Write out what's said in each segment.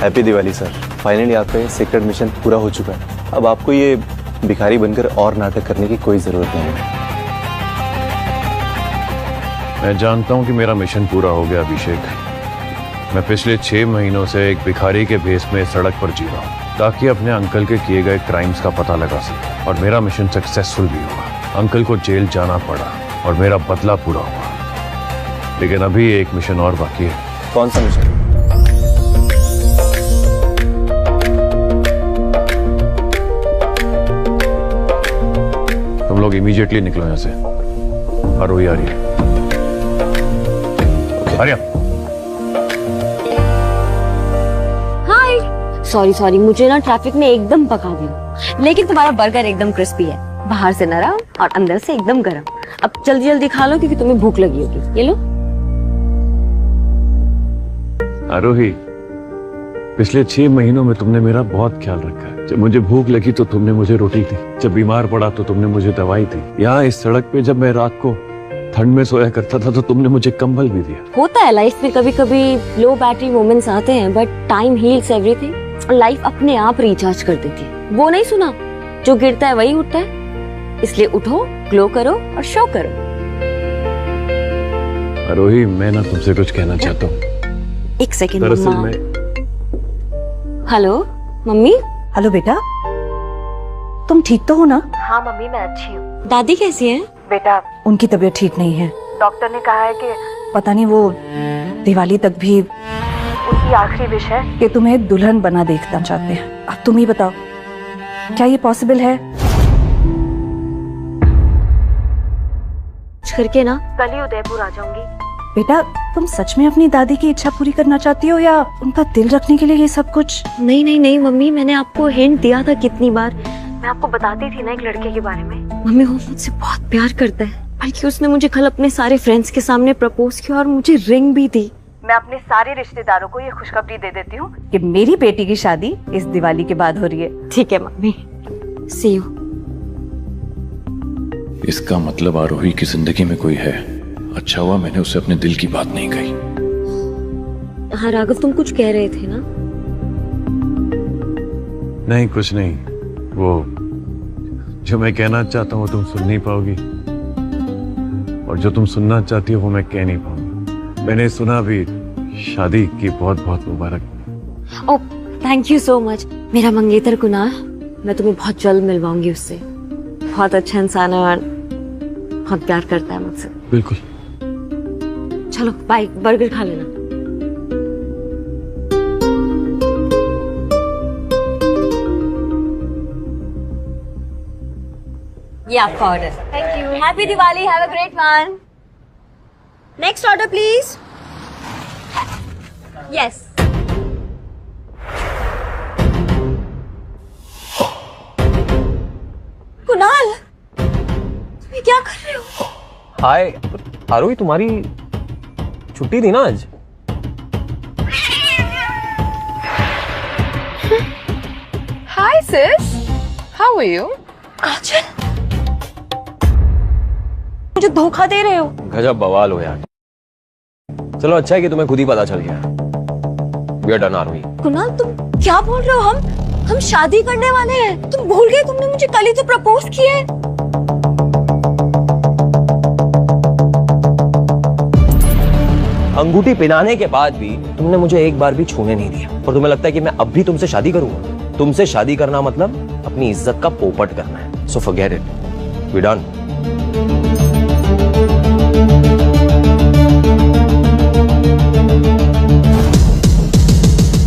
Happy Diwali sir. Finally आपका ये secret mission पूरा हो चुका है। अब आपको ये भिखारी बनकर और नाटक करने की कोई जरूरत नहीं है। मैं जानता हूं कि मेरा मिशन पूरा हो गया अभिषेक। मैं पिछले 6 महीनों से एक भिखारी के भेस में सड़क पर जी रहा हूं ताकि अपने अंकल के किए गए क्राइम्स का पता लगा सकूं, और मेरा मिशन सक्सेसफुल भी हुआ। अंकल को जेल जाना पड़ा और मेरा बदला पूरा हुआ, लेकिन अभी एक मिशन और बाकी है। कौन सा मिशन? तुम लोग इमीडिएटली निकलो यहाँ से। आरोही आ रही है। आर्या। हाय। सॉरी मुझे ना ट्रैफिक में एकदम पका दिया, लेकिन तुम्हारा बर्गर एकदम क्रिस्पी है, बाहर से नरम और अंदर से एकदम गरम। अब जल्दी जल्दी खा लो क्योंकि तुम्हें भूख लगी होगी। ये लो। आरोही, पिछले 6 महीनों में तुमने मेरा बहुत ख्याल रखा है। जब मुझे भूख लगी तो तुमने मुझे रोटी दी, जब बीमार पड़ा तो तुमने मुझे दवाई दी। यहाँ इस सड़क पे जब मैं रात को ठंड में सोया करता था तो तुमने मुझे कंबल भी दिया। होता है लाइफ में कभी कभी लो बैटरी मोमेंट्स आते हैं, but time heals everything. Life अपने आप रिचार्ज कर देती है। वो नहीं सुना, जो गिरता है वही उठता है। इसलिए उठो, ग्लो करो और शो करो। आरोही, मैं ना तुमसे कुछ कहना चाहता हूँ। एक सेकेंड। दरअसल मैं। Hello mummy. हेलो बेटा, तुम ठीक तो हो ना? हाँ मम्मी, मैं अच्छी हूँ। दादी कैसी हैं? बेटा, उनकी तबीयत ठीक नहीं है। डॉक्टर ने कहा है कि पता नहीं वो दिवाली तक भी उनकी आखिरी विश है कि तुम्हें दुल्हन बना देखना चाहते हैं। अब तुम ही बताओ, क्या ये पॉसिबल है? करके ना कल ही उदयपुर आ जाऊंगी। बेटा, तुम सच में अपनी दादी की इच्छा पूरी करना चाहती हो या उनका दिल रखने के लिए ये सब कुछ? नहीं मम्मी, मैंने आपको हिंट दिया था कितनी बार। मैं आपको बताती थी ना एक लड़के के बारे में। मम्मी, वो मुझसे बहुत प्यार करता है, बल्कि उसने मुझे कल अपने सारे फ्रेंड्स के सामने प्रपोज किया और मुझे रिंग भी दी। मैं अपने सारे रिश्तेदारों को ये खुशखबरी दे देती हूँ कि मेरी बेटी की शादी इस दिवाली के बाद हो रही है। ठीक है मम्मी, सी यू। इसका मतलब आरोही की जिंदगी में कोई है। अच्छा हुआ मैंने उसे अपने दिल की बात नहीं कही। हाँ राघव, तुम कुछ कह रहे थे ना? नहीं, कुछ नहीं। वो जो मैं कहना चाहता हूँ वो तुम सुन नहीं पाओगी, और जो तुम सुनना चाहती हो वो मैं कह नहीं पाऊंगा। मैंने सुना भी, शादी की बहुत बहुत मुबारक। ओह, थैंक यू सो मच। मेरा मंगेतर कुणाल, मैं तुम्हें बहुत जल्द मिलवाऊंगी उससे। बहुत अच्छा इंसान है और बहुत प्यार करता है मुझसे। बिल्कुल। चलो बाय, बर्गर खा लेना। ये आपका order. Thank you. Happy Diwali, have a great one. Next order please. Yes. Kunal, तुम क्या कर रहे हो? हाय आरोही, तुम्हारी छुट्टी थी ना आज? Hi sis, how are you? काजल, मुझे धोखा दे रहे हो। गजब बवाल हो यार। चलो अच्छा है कि तुम्हें खुद ही पता चल गया। We are done, आरोही। कुणाल, तुम क्या बोल रहे हो? हम शादी करने वाले हैं। तुम भूल गए, तुमने मुझे कल ही तो प्रपोज किया है। अंगूठी पहनाने के बाद भी तुमने मुझे एक बार भी छूने नहीं दिया, और तुम्हें लगता है कि मैं अब भी तुमसे शादी करूंगा? तुमसे शादी करना मतलब अपनी इज्जत का पोपट करना है। So forget it, we done.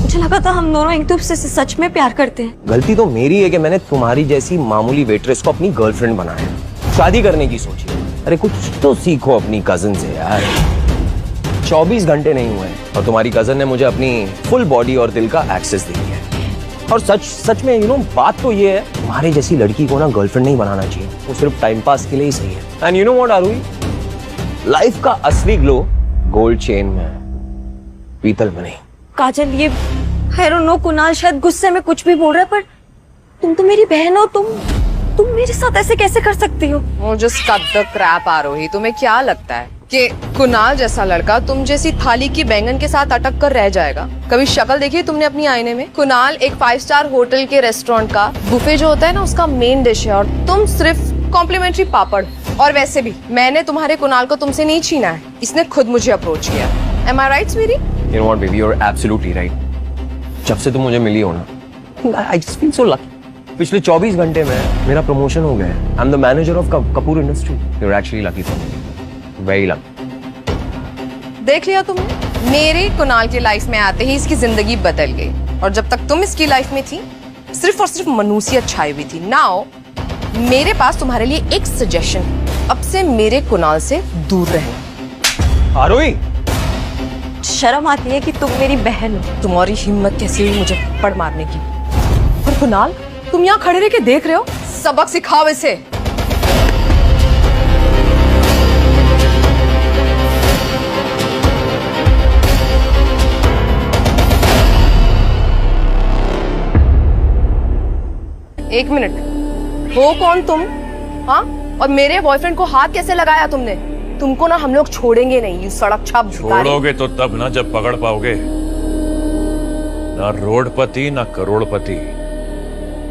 मुझे लगा था हम दोनों एक दूसरे से सच में प्यार करते हैं। गलती तो मेरी है कि मैंने तुम्हारी जैसी मामूली वेट्रेस को अपनी गर्लफ्रेंड बनाया, शादी करने की सोची। अरे कुछ तो सीखो अपनी कजिन से यार। 24 घंटे नहीं हुए और तुम्हारी कजन ने मुझे अपनी फुल बॉडी और दिल का एक्सेस दे दिया है। और सच में बात तो ये है, तुम्हारे जैसी लड़की को ना गर्लफ्रेंड नहीं बनाना चाहिए। वो सिर्फ टाइम पास के लिए ही सही है। And you know what Aarohi, life का असली ग्लो गोल्ड चेन में है, पीतल में नहीं। काजल, ये आई डोंट नो, कुणाल शायद गुस्से में कुछ भी बोल रहा है, पर तुम तो मेरी बहन हो। तुम मेरे साथ ऐसे कैसे कर सकती हो? Oh, just cut the crap, आरोही। तुम्हें क्या लगता है कि कुणाल जैसा लड़का तुम जैसी थाली की बैंगन के साथ अटक कर रह जाएगा। कभी शक्ल देखी है तुमने अपनी आईने में? कुणाल एक 5 स्टार होटल के रेस्टोरेंट का बुफे जो होता है ना, उसका मेन डिश है और तुम सिर्फ कॉम्प्लीमेंट्री पापड़। और वैसे भी मैंने तुम्हारे कुणाल को तुमसे नहीं छीना है, इसने खुद मुझे अप्रोच किया। Am I right, sweetie? You know what, baby, you're absolutely right. जब से तुम मुझे मिली हो ना, I just feel so lucky. पिछले 24 घंटे में मेरा प्रमोशन हो गया है। I'm the manager of Kapoor Industry. You're actually lucky for me. Very lucky. देख लिया तुमने, मेरे कुणाल की लाइफ में आते ही इसकी जिंदगी बदल गई। और जब तक तुम इसकी लाइफ में थी, सिर्फ और सिर्फ मनुष्यत छाई हुई थी। नाउ मेरे पास तुम्हारे लिए एक सजेशन है, अब से मेरे कुणाल से दूर रहना। आरोही, शर्म आती है कि तुम मेरी बहन हो। तुम्हारी हिम्मत कैसी हुई मुझे पड़ मारने की? और कुणाल, तुम यहाँ खड़े रह के देख रहे हो? सबक सिखाओ इसे। एक मिनट, हो कौन तुम? हाँ, और मेरे बॉयफ्रेंड को हाथ कैसे लगाया तुमने? तुमको ना हम लोग छोड़ेंगे नहीं, ये सड़क छाप भिखारी। छोड़ोगे तो तब ना जब पकड़ पाओगे। ना रोडपति ना करोड़पति,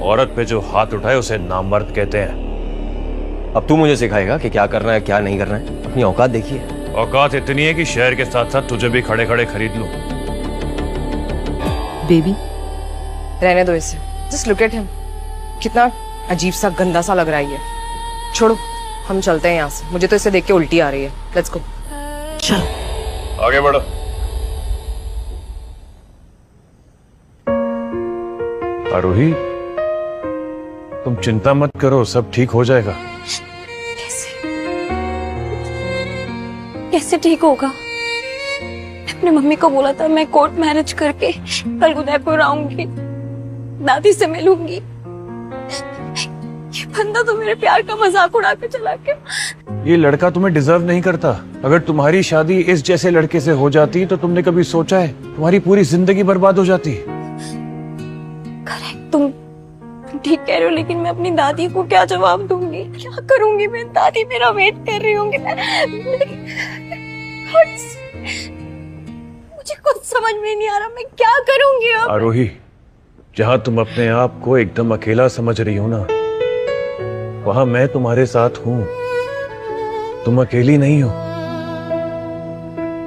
औरत पे जो हाथ उठाए उसे नामर्द कहते हैं। अब तू मुझे सिखाएगा कि क्या करना है क्या नहीं करना है? अपनी औकात देखिए। औकात इतनी है कि शहर के साथ साथ तुझे भी खड़े खड़े खरीद लूं। बेबी, रहने दो इसे। जस्ट लुक एट हिम, कितना अजीब सा गंदा सा लग रहा है ये। छोड़ो, हम चलते हैं यहाँ से। मुझे तो इसे देख के उल्टी आ रही है। Let's go. चलो आगे बढ़ो। आरोही, तुम चिंता मत करो, सब ठीक हो जाएगा। कैसे ठीक होगा? अपने मम्मी को बोला था मैं कोर्ट मैरिज करके कल उदयपुर आऊंगी, दादी से मिलूंगी। ये बंदा तो मेरे प्यार का मजाक उड़ा के चला गया। ये लड़का तुम्हें डिजर्व नहीं करता। अगर तुम्हारी शादी इस जैसे लड़के से हो जाती तो तुमने कभी सोचा है तुम्हारी पूरी जिंदगी बर्बाद हो जाती। करेक्ट, तुम ठीक कह रहे हो, लेकिन मैं अपनी दादी को क्या जवाब दूंगी? क्या करूंगी मैं? दादी मेरा वेट कर रही होंगी। मुझे कुछ समझ में नहीं आ रहा, मैं क्या करूंगी अब? आरोही, जहां तुम अपने आप को एकदम अकेला समझ रही हो ना, वहां मैं तुम्हारे साथ हूं। तुम अकेली नहीं हो।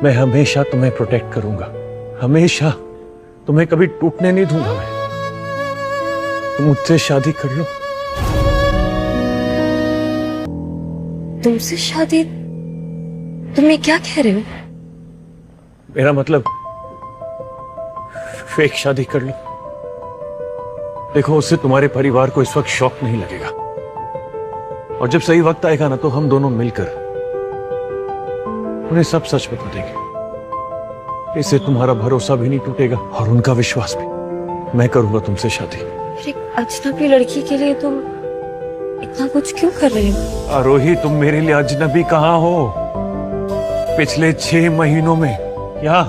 मैं हमेशा तुम्हें प्रोटेक्ट करूंगा, हमेशा। तुम्हें कभी टूटने नहीं दूंगा मैं। तुम मुझसे शादी कर लो। तुमसे शादी? तुम ये क्या कह रहे हो? मेरा मतलब फेक शादी कर लो। देखो, उससे तुम्हारे परिवार को इस वक्त शौक नहीं लगेगा, और जब सही वक्त आएगा ना, तो हम दोनों मिलकर उन्हें सब सच बता देंगे। इससे तुम्हारा भरोसा भी नहीं टूटेगा और उनका विश्वास भी। मैं करूंगा तुमसे शादी। एक अजनबी लड़की के लिए तुम इतना कुछ क्यों कर रहे हो? आरोही, तुम मेरे लिए अजनबी कहाँ हो? पिछले 6 महीनों में क्या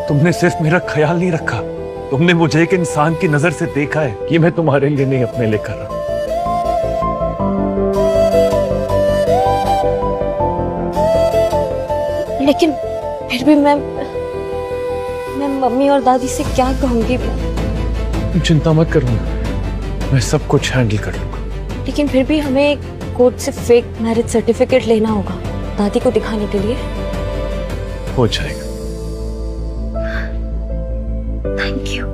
तुमने सिर्फ मेरा ख्याल नहीं रखा, तुमने मुझे एक इंसान की नजर से देखा है कि मैं तुम्हारे लिए नहीं, अपने लिए कर रहा हूं। लेकिन फिर भी मैं मम्मी और दादी से क्या कहूंगी? तुम चिंता मत करो, मैं सब कुछ हैंडल कर लूंगा। लेकिन फिर भी हमें कोर्ट से फेक मैरिज सर्टिफिकेट लेना होगा दादी को दिखाने के लिए। हो जाएगा। Thank you.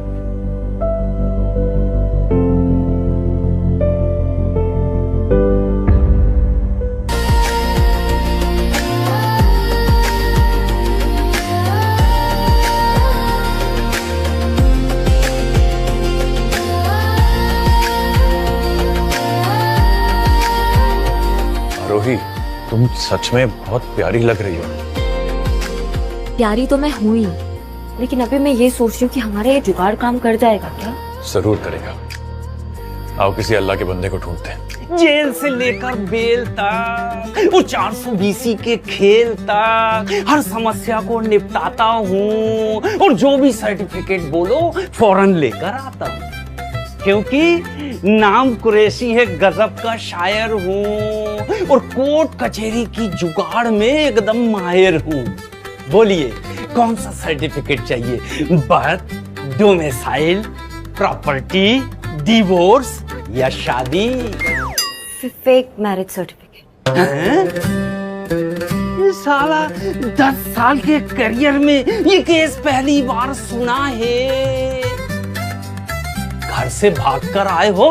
आरोही, तुम सच में बहुत प्यारी लग रही हो। प्यारी तो मैं हूं ही, लेकिन अभी मैं ये सोच रही हूँ कि हमारा ये जुगाड़ काम कर जाएगा क्या? जरूर करेगा। आओ किसी अल्लाह के बंदे को ढूंढते हैं। जेल से लेकर बेल तक, वो 420 के खेल तक, हर समस्या को निपटाता हूँ और जो भी सर्टिफिकेट बोलो फौरन लेकर आता हूँ, क्योंकि नाम कुरैशी है, गजब का शायर हूँ और कोर्ट कचहरी की जुगाड़ में एकदम माहिर हूँ। बोलिए कौन सा सर्टिफिकेट चाहिए? बर्थ, डोमिसाइल, प्रॉपर्टी, डिवोर्स या शादी? Fake marriage certificate. ये साला 10 साल के करियर में ये केस पहली बार सुना है। घर से भागकर आए हो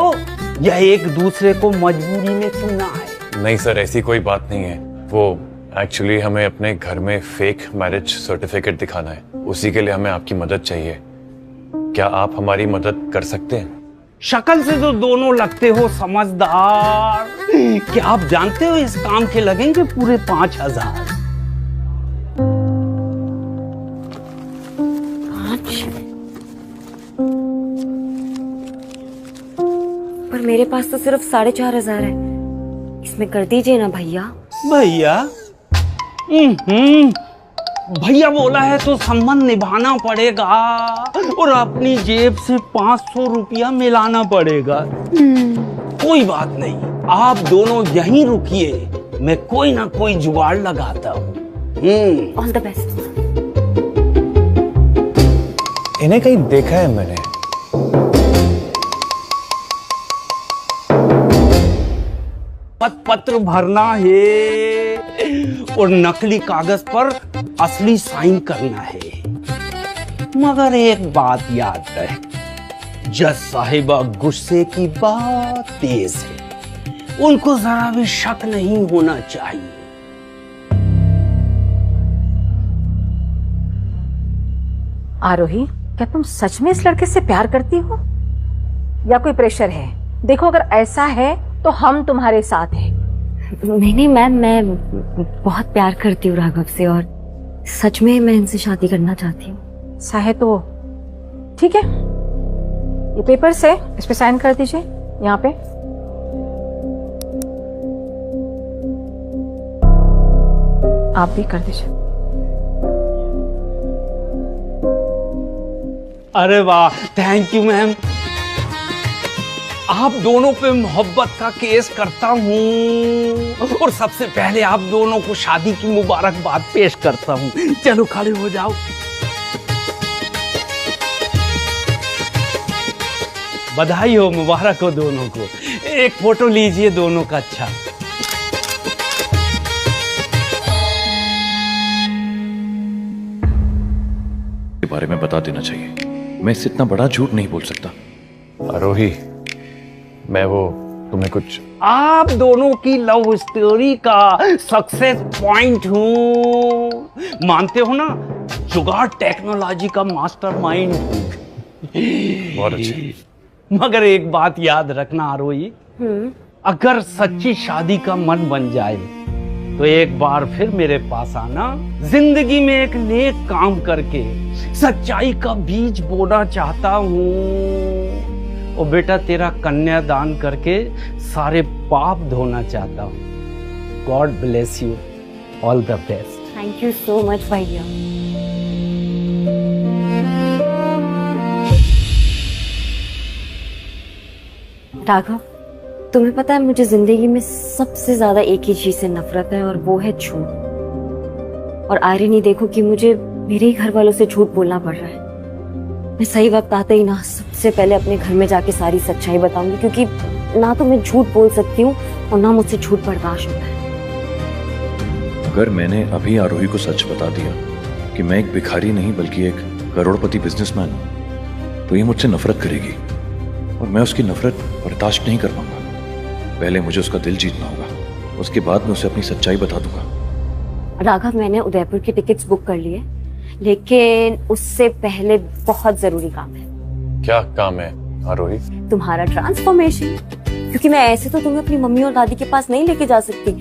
या एक दूसरे को मजबूरी में चुना है? नहीं सर, ऐसी कोई बात नहीं है। वो एक्चुअली हमें अपने घर में फेक मैरिज सर्टिफिकेट दिखाना है, उसी के लिए हमें आपकी मदद चाहिए। क्या आप हमारी मदद कर सकते हैं? शक्ल से तो दोनों लगते हो समझदार। क्या आप जानते हो इस काम के लगेंगे पूरे 5,000। पर मेरे पास तो सिर्फ 4,500 है, इसमें कर दीजिए ना भैया। भैया? भैया बोला है तो संबंध निभाना पड़ेगा और अपनी जेब से 500 रुपया मिलाना पड़ेगा। कोई बात नहीं, आप दोनों यहीं रुकिए, मैं कोई ना कोई जुगाड़ लगाता हूँ। All the best. इन्हें कहीं देखा है मैंने। पत्र भरना है और नकली कागज पर असली साइन करना है। मगर एक बात याद रहे, जज साहिबा गुस्से की बात तेज है, उनको जरा भी शक नहीं होना चाहिए। आरोही, क्या तुम सच में इस लड़के से प्यार करती हो या कोई प्रेशर है? देखो, अगर ऐसा है तो हम तुम्हारे साथ हैं। नहीं मैम, मैं बहुत प्यार करती हूँ राघव से और सच में मैं इनसे शादी करना चाहती हूँ। ऐसा है तो ठीक है, ये पेपर्स है, इस पे साइन कर दीजिए यहाँ पे। आप भी कर दीजिए। अरे वाह, थैंक यू मैम। आप दोनों पे मोहब्बत का केस करता हूँ और सबसे पहले आप दोनों को शादी की मुबारकबाद पेश करता हूँ। चलो खड़े हो जाओ। बधाई हो, मुबारक हो दोनों को। एक फोटो लीजिए दोनों का। अच्छा, के बारे में बता देना चाहिए, मैं इससे इतना बड़ा झूठ नहीं बोल सकता। आरोही, मैं वो तुम्हें कुछ आप दोनों की लव स्टोरी का सक्सेस पॉइंट हूँ। मानते हो ना, जुगाड़ टेक्नोलॉजी का मास्टरमाइंड हूँ। बहुत अच्छे। मगर एक बात याद रखना आरोही, अगर सच्ची शादी का मन बन जाए तो एक बार फिर मेरे पास आना। जिंदगी में एक नेक काम करके सच्चाई का बीज बोना चाहता हूँ और बेटा तेरा कन्यादान करके सारे पाप धोना चाहता हूँ। God bless you, all the best. Thank you so much भैया। राघव, तुम्हें पता है मुझे जिंदगी में सबसे ज्यादा एक ही चीज से नफरत है और वो है झूठ। और आयरनी देखो कि मुझे मेरे ही घर वालों से झूठ बोलना पड़ रहा है। मैं सही वक्त आते ही ना सबसे पहले अपने घर में जाके सारी सच्चाई बताऊंगी, क्योंकि ना तो मैं झूठ बोल सकती हूँ और ना मुझसे झूठ बर्दाश्त होता है। अगर मैंने अभी आरोही को सच बता दिया कि मैं एक भिखारी नहीं बल्कि एक करोड़पति बिजनेसमैन हूँ, तो ये मुझसे नफरत करेगी और मैं उसकी नफरत बर्दाश्त नहीं कर पाऊंगा। पहले मुझे उसका दिल जीतना होगा, उसके बाद मैं उसे अपनी सच्चाई बता दूंगा। राघव, मैंने उदयपुर की टिकट्स बुक कर ली है, लेकिन उससे पहले बहुत जरूरी काम है। क्या काम है आरोही? तुम्हारा ट्रांसफॉर्मेशन, क्योंकि मैं ऐसे तो तुम्हें अपनी मम्मी और दादी के पास नहीं लेके जा सकती,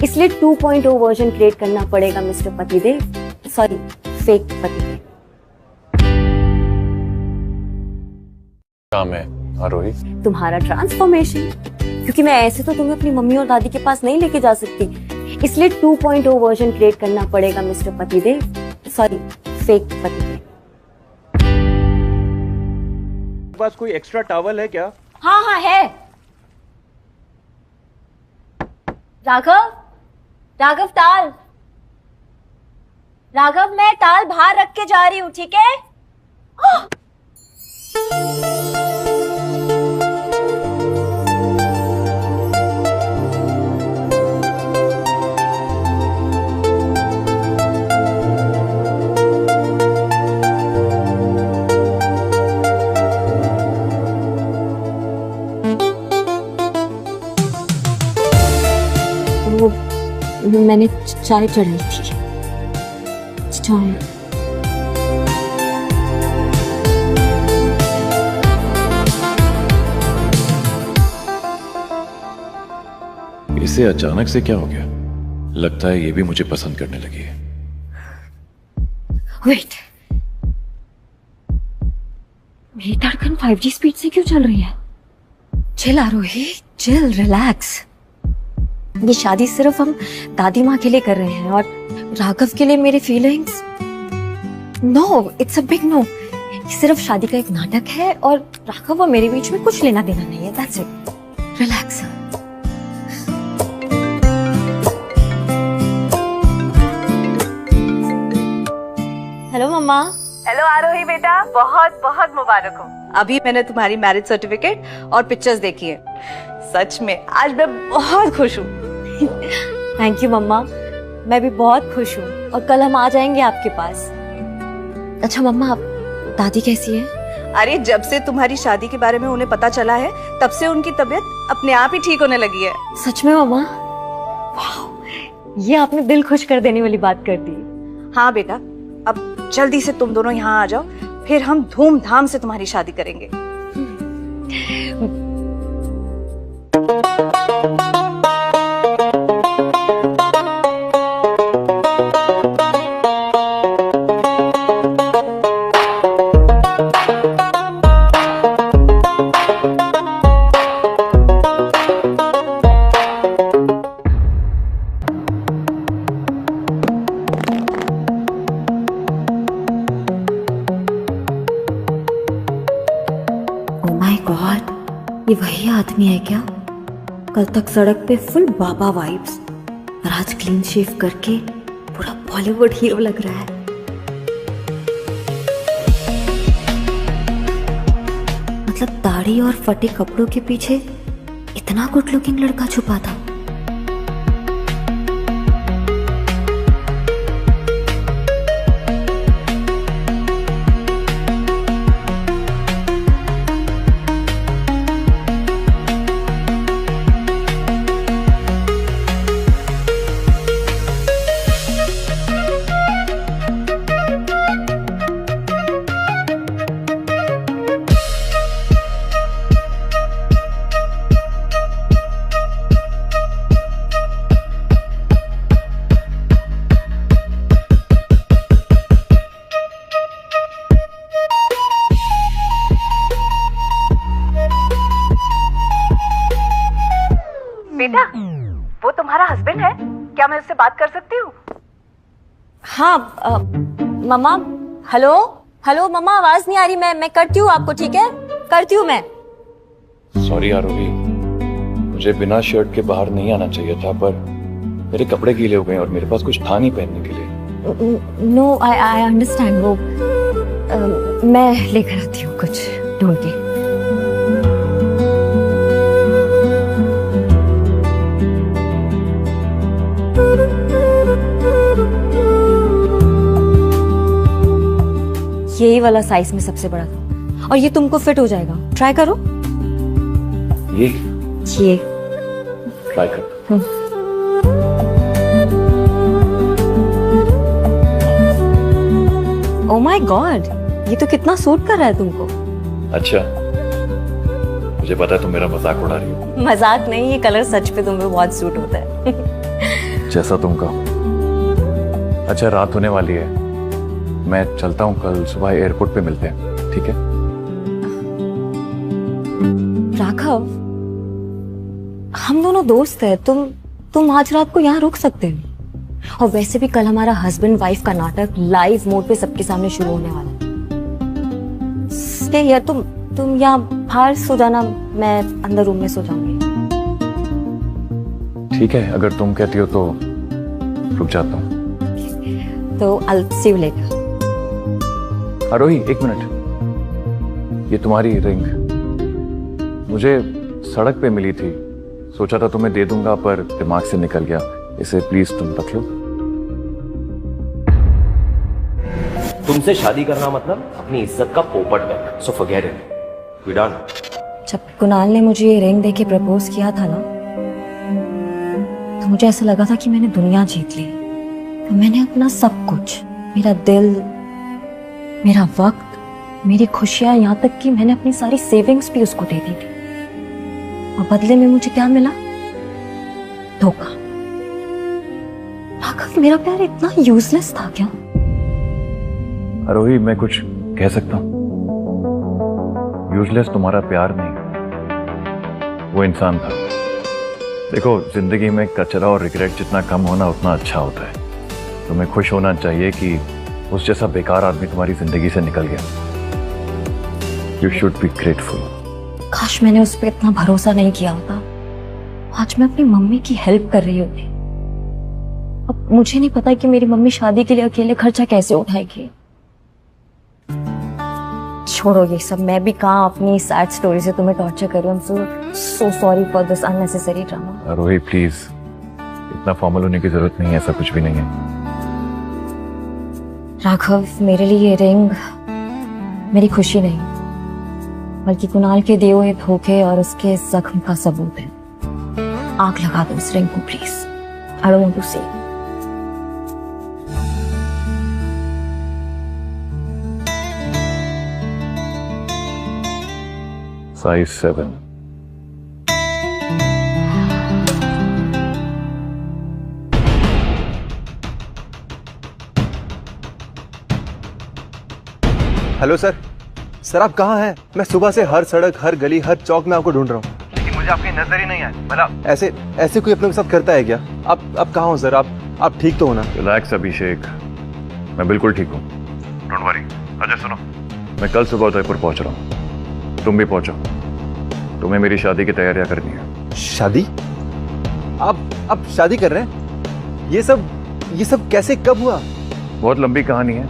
इसलिए 2.0 वर्जन क्रिएट करना पड़ेगा मिस्टर पतिदेव। सॉरी, फेक पतिदेव। काम है आरोही? तुम्हारा ट्रांसफॉर्मेशन, क्योंकि मैं ऐसे तो तुम्हें अपनी मम्मी और दादी के पास नहीं लेके जा सकती, इसलिए 2.0 वर्जन क्रिएट करना पड़ेगा मिस्टर पतिदेव। सॉरी, फेक पतिदेव। पास कोई एक्स्ट्रा टॉवल है क्या? हाँ हाँ है। राघव, राघव ताल, राघव मैं ताल बाहर रख के जा रही हूँ, ठीक है? वो मैंने चाय चढ़ाई थी। चाय इसे अचानक से क्या हो गया? लगता है ये भी मुझे पसंद करने लगी है। वेट, मेरी धड़कन 5G स्पीड से क्यों चल रही है? चिल आरोही, चिल, रिलैक्स। ये शादी सिर्फ हम दादी माँ के लिए कर रहे हैं और राघव के लिए मेरी feelings, no, it's a big no. ये सिर्फ शादी का एक नाटक है और राघव और मेरे बीच में कुछ लेना देना नहीं है। That's it, relax. Hello mamma. Hello Aarohi बेटा, बहुत बहुत मुबारक हो। अभी मैंने तुम्हारी मैरिज सर्टिफिकेट और पिक्चर्स देखी है। सच में आज मैं बहुत खुश हूँ। थैंक यू मम्मा, मैं भी बहुत खुश हूँ और कल हम आ जाएंगे आपके पास। अच्छा मम्मा, दादी कैसी है? अरे जब से तुम्हारी शादी के बारे में उन्हें पता चला है तब से उनकी तबीयत अपने आप ही ठीक होने लगी है। सच में मम्मा? वाह, ये आपने दिल खुश कर देने वाली बात कर दी। हाँ बेटा, अब जल्दी से तुम दोनों यहाँ आ जाओ, फिर हम धूमधाम से तुम्हारी शादी करेंगे। ये वही आदमी है क्या? कल तक सड़क पे फुल बाबा वाइब्स और आज क्लीन शेव करके पूरा बॉलीवुड हीरो लग रहा है। मतलब दाढ़ी और फटे कपड़ों के पीछे इतना गुड लुकिंग लड़का छुपा था। बेटा, वो तुम्हारा हस्बैंड है क्या? मैं उससे बात कर सकती हूँ? हाँ मम्मा। हेलो हेलो मम्मा, आवाज नहीं आ रही। मैं करती हूँ आपको, ठीक है? करती हूँ मैं। सॉरी आरोही, मुझे बिना शर्ट के बाहर नहीं आना चाहिए था, पर मेरे कपड़े गीले हो गए और मेरे पास कुछ था नहीं पहनने के लिए। No, I understand. वो मैं लेकर आती हूँ कुछ ढूंढ के। यही वाला साइज में सबसे बड़ा था और ये तुमको फिट हो जाएगा। ट्राई करो। ये ट्राई कर। ओह माय गॉड, ये तो कितना सूट कर रहा है तुमको। अच्छा, मुझे पता है तुम मेरा मजाक उड़ा रही हो। मजाक नहीं, ये कलर सच पे तुम्हें बहुत सूट होता है। जैसा तुम कहो। अच्छा, रात होने वाली है, मैं चलता हूँ। कल सुबह एयरपोर्ट पे मिलते हैं, ठीक है? राघव, हम दोनों दोस्त हैं। तुम आज रात को यहाँ रुक सकते हो। और वैसे भी कल हमारा हस्बैंड वाइफ का नाटक लाइव मोड पे सबके सामने शुरू होने वाला है। यार तुम यहाँ बाहर सो जाना, मैं अंदर रूम में सो जाऊंगी। ठीक है, अगर तुम कहती हो तो रुक जाता हूँ। तो I'll see you later. आरोही, एक मिनट। ये तुम्हारी रिंग मुझे सड़क पे मिली थी, सोचा था तुम्हें दे दूंगा पर दिमाग से निकल गया। इसे प्लीज तुम रख लो। तुमसे शादी करना मतलब अपनी इज्जत का पोपट करना। So forget it, we done. जब कुणाल ने मुझे ये रिंग देके प्रपोज किया था ना, तो मुझे ऐसा लगा था कि मैंने दुनिया जीत ली। तो मैंने अपना सब कुछ, मेरा दिल, मेरा वक्त, मेरी खुशियां, यहाँ तक कि मैंने अपनी सारी सेविंग्स भी उसको दे दी थी। और बदले में मुझे क्या मिला? धोखा। राघव, मेरा प्यार इतना यूजलेस था क्या? आरोही, मैं कुछ कह सकता हूँ? यूजलेस तुम्हारा प्यार नहीं, वो इंसान था। देखो, जिंदगी में कचरा और रिग्रेट जितना कम होना उतना अच्छा होता है। तुम्हें खुश होना चाहिए कि उस जैसा बेकार आदमी तुम्हारी जिंदगी से निकल गया। You should be grateful. काश मैंने उस पर इतना भरोसा नहीं किया होता। आज मैं अपनी मम्मी की हेल्प कर रही होती। अब मुझे नहीं पता कि मेरी मम्मी शादी के लिए अकेले खर्चा कैसे उठाएगी। छोड़ो ये सब, मैं भी कहाँ अपनी सैड स्टोरी से तुम्हें टॉर्चर कर रही हूँ। So sorry for this unnecessary drama. Aarohi please, इतना फॉर्मल होने की जरूरत नहीं है, ऐसा कुछ भी नहीं है। राघव, मेरे लिए ये रिंग मेरी खुशी नहीं, बल्कि कुणाल के दिए हुए धोखे और उसके जख्म का सबूत है। आग लगा दो इस रिंग को please. I don't want to see. Size 7। Hello sir. Sir आप कहाँ हैं? मैं सुबह से हर सड़क, हर गली, हर चौक में आपको ढूंढ रहा हूँ, लेकिन मुझे आपकी नजर ही नहीं आई। मतलब ऐसे कोई अपने के साथ करता है क्या? आप कहाँ हो सर? आप ठीक तो हो ना? रिलैक्स अभिषेक, मैं बिल्कुल ठीक हूँ। Don't worry. अच्छा सुनो, मैं कल सुबह उदयपुर पहुंच रहा हूँ, तुम भी पहुंचो। तुम्हें मेरी शादी की तैयारियां करनी है। शादी? आप शादी कर रहे हैं? ये सब कैसे, कब हुआ? बहुत लंबी कहानी है,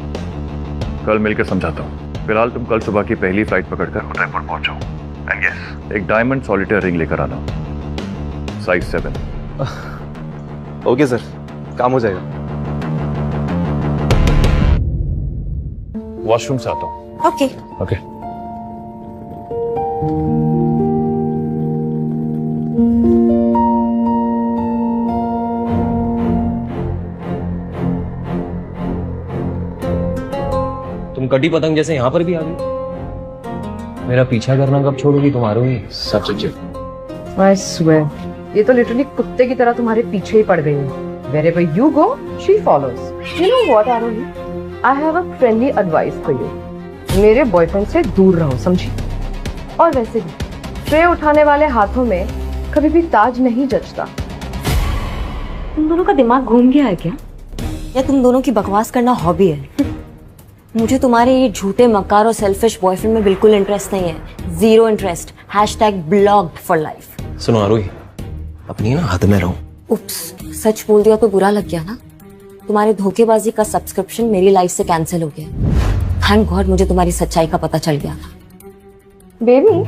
कल मिलकर समझाता हूँ। फिलहाल तुम कल सुबह की पहली फ्लाइट पकड़कर उदयपुर पहुंचो। एंड यस, एक डायमंड सॉलिटेयर रिंग लेकर आना, साइज 7। ओके सर, काम हो जाएगा। वॉशरूम से आता हूँ। ओके। ओके। तुम कटी पतंग जैसे यहाँ पर भी आ गई। मेरा पीछा करना कब छोड़ोगी तुम्हारो ही? सच अच्छे। I swear, ये तो लिटरली कुत्ते की तरह तुम्हारे पीछे ही पड़ गई है। Wherever you go, she follows. You know what, Arohi? I have a friendly advice for you. मेरे बॉयफ्रेंड से दूर रहो, समझी? और वैसे भी ट्रे उठाने वाले हाथों में कभी भी ताज नहीं जचता। तुम दोनों का दिमाग घूम गया है क्या? या तुम दोनों की बकवास करना हॉबी है? मुझे तुम्हारे ये झूठे, मक्कार और सेल्फिश बॉयफ्रेंड में बिल्कुल इंटरेस्ट नहीं है। Zero interest. #blocked for life। सुनो आरोही, अपनी ना हद में रहो। उप्स, सच बोल दिया तो बुरा लग गया ना? तुम्हारे धोखेबाजी का सब्सक्रिप्शन मेरी लाइफ से कैंसिल हो गया। थैंक गॉड मुझे तुम्हारी सच्चाई का पता चल गया था। बेबी,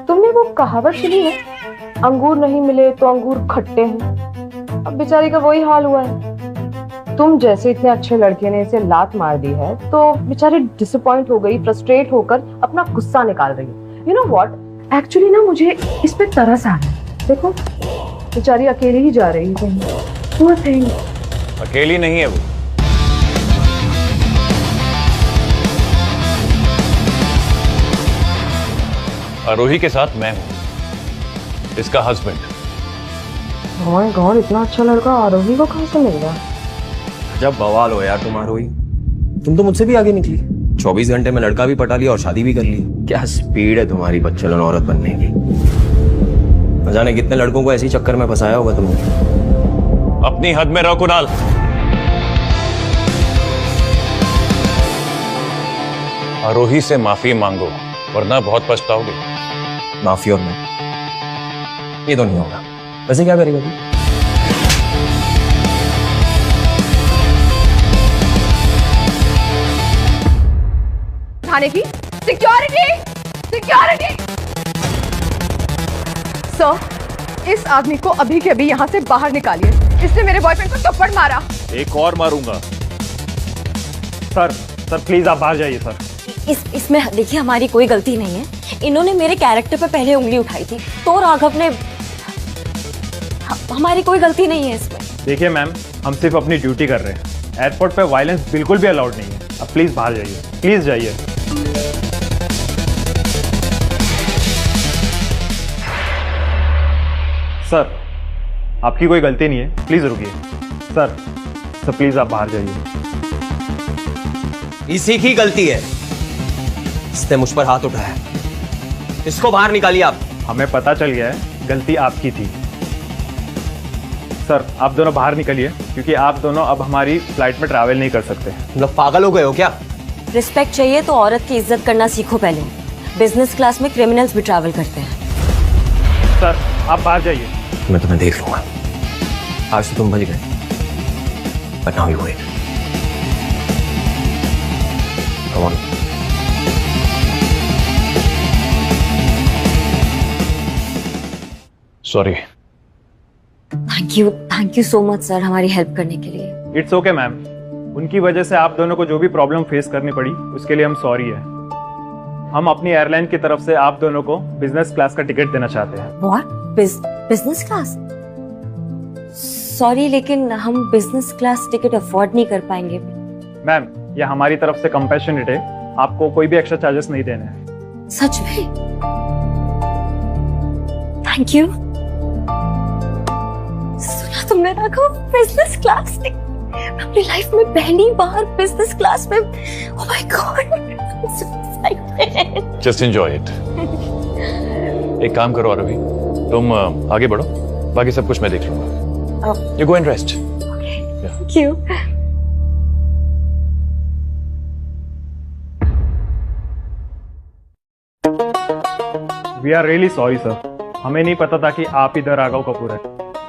तुमने वो कहावत सुनी है, अंगूर नहीं मिले तो अंगूर खट्टे हैं। अब बेचारी का वही हाल हुआ है। तुम जैसे इतने अच्छे लड़के ने इसे लात मार दी है तो बेचारी डिसअपॉइंट हो गई, फ्रस्ट्रेट होकर अपना गुस्सा निकाल रही है। यू नो व्हाट, एक्चुअली ना मुझे इस पे तरस आ रहा है। देखो, बेचारी अकेली ही जा रही है कहीं। Poor thing। अकेली नहीं है वो, आरोही के साथ मैं हूं, इसका हस्बैंड। माय गॉड, इतना अच्छा लड़का आरोही को कहां से मिल गया? जब बवाल हो यार तुम आरोही, तुम तो मुझसे भी आगे निकली। 24 घंटे में लड़का भी पटा लिया और शादी भी कर ली। क्या स्पीड है तुम्हारी बच्चलन औरत बनने की। न जाने कितने लड़कों को ऐसे चक्कर में फंसाया होगा तुमने। अपनी हद में रहो कुणाल। आरोही से माफी मांगो वरना बहुत पछताओगे। माफी और मैं, ये तो नहीं होगा। वैसे क्या करेगा तू? थाने की सिक्योरिटी, सिक्योरिटी। सर, इस आदमी को अभी के अभी यहाँ से बाहर निकालिए। इसने मेरे बॉयफ्रेंड को थप्पड़ मारा। एक और मारूंगा। सर प्लीज आप बाहर जाइए सर। इसमें देखिए हमारी कोई गलती नहीं है। इन्होंने मेरे कैरेक्टर पे पहले उंगली उठाई थी तो राघव ने, हमारी कोई गलती नहीं है इसमें। देखिए मैम, हम सिर्फ अपनी ड्यूटी कर रहे हैं। एयरपोर्ट पे वायलेंस बिल्कुल भी अलाउड नहीं है। अब प्लीज बाहर जाइए, प्लीज जाइए। सर, आपकी कोई गलती नहीं है, प्लीज रुकिए। सर प्लीज आप बाहर जाइए। इसी की गलती है, इसने मुझ पर हाथ उठाया। इसको बाहर निकालिए आप। हमें पता चल गया है गलती आपकी थी। सर आप दोनों बाहर निकलिए, क्योंकि आप दोनों अब हमारी फ्लाइट में ट्रैवल नहीं कर सकते। तुम लोग पागल हो गए हो क्या? रिस्पेक्ट चाहिए तो औरत की इज्जत करना सीखो पहले। बिजनेस क्लास में क्रिमिनल्स भी ट्रैवल करते हैं। सर आप बाहर जाइए। मैं तुम्हें देख लूंगा। आज तो तुम बच गए, but now you wait. Come on. Sorry. Thank you so much sir, हमारी हेल्प करने के लिए। इट्स ओके मैम, उनकी वजह से आप दोनों को जो भी प्रॉब्लम फेस करनी पड़ी उसके लिए हम सॉरी है। हम अपनी एयरलाइन की तरफ से आप दोनों को बिजनेस क्लास का टिकट देना चाहते हैं। व्हाट? Business class? सॉरी, लेकिन हम बिजनेस क्लास टिकट अफोर्ड नहीं कर पाएंगे। मैम, यह हमारी तरफ से कंपैशनेट है, आपको कोई भी एक्स्ट्रा चार्जेस नहीं देने हैं। सच में? Thank you. सुना तुमने राघव, बिजनेस क्लास टिकट। अपनी लाइफ में पहली बार बिजनेस क्लास में। ओह my God, just enjoy it. एक काम करो आरवी, तुम आगे बढ़ो, बाकी सब कुछ मैं देख लूंगा। You go and rest. Thank you. We are really sorry sir. हमें नहीं पता था कि आप इधर राघव कपूर है।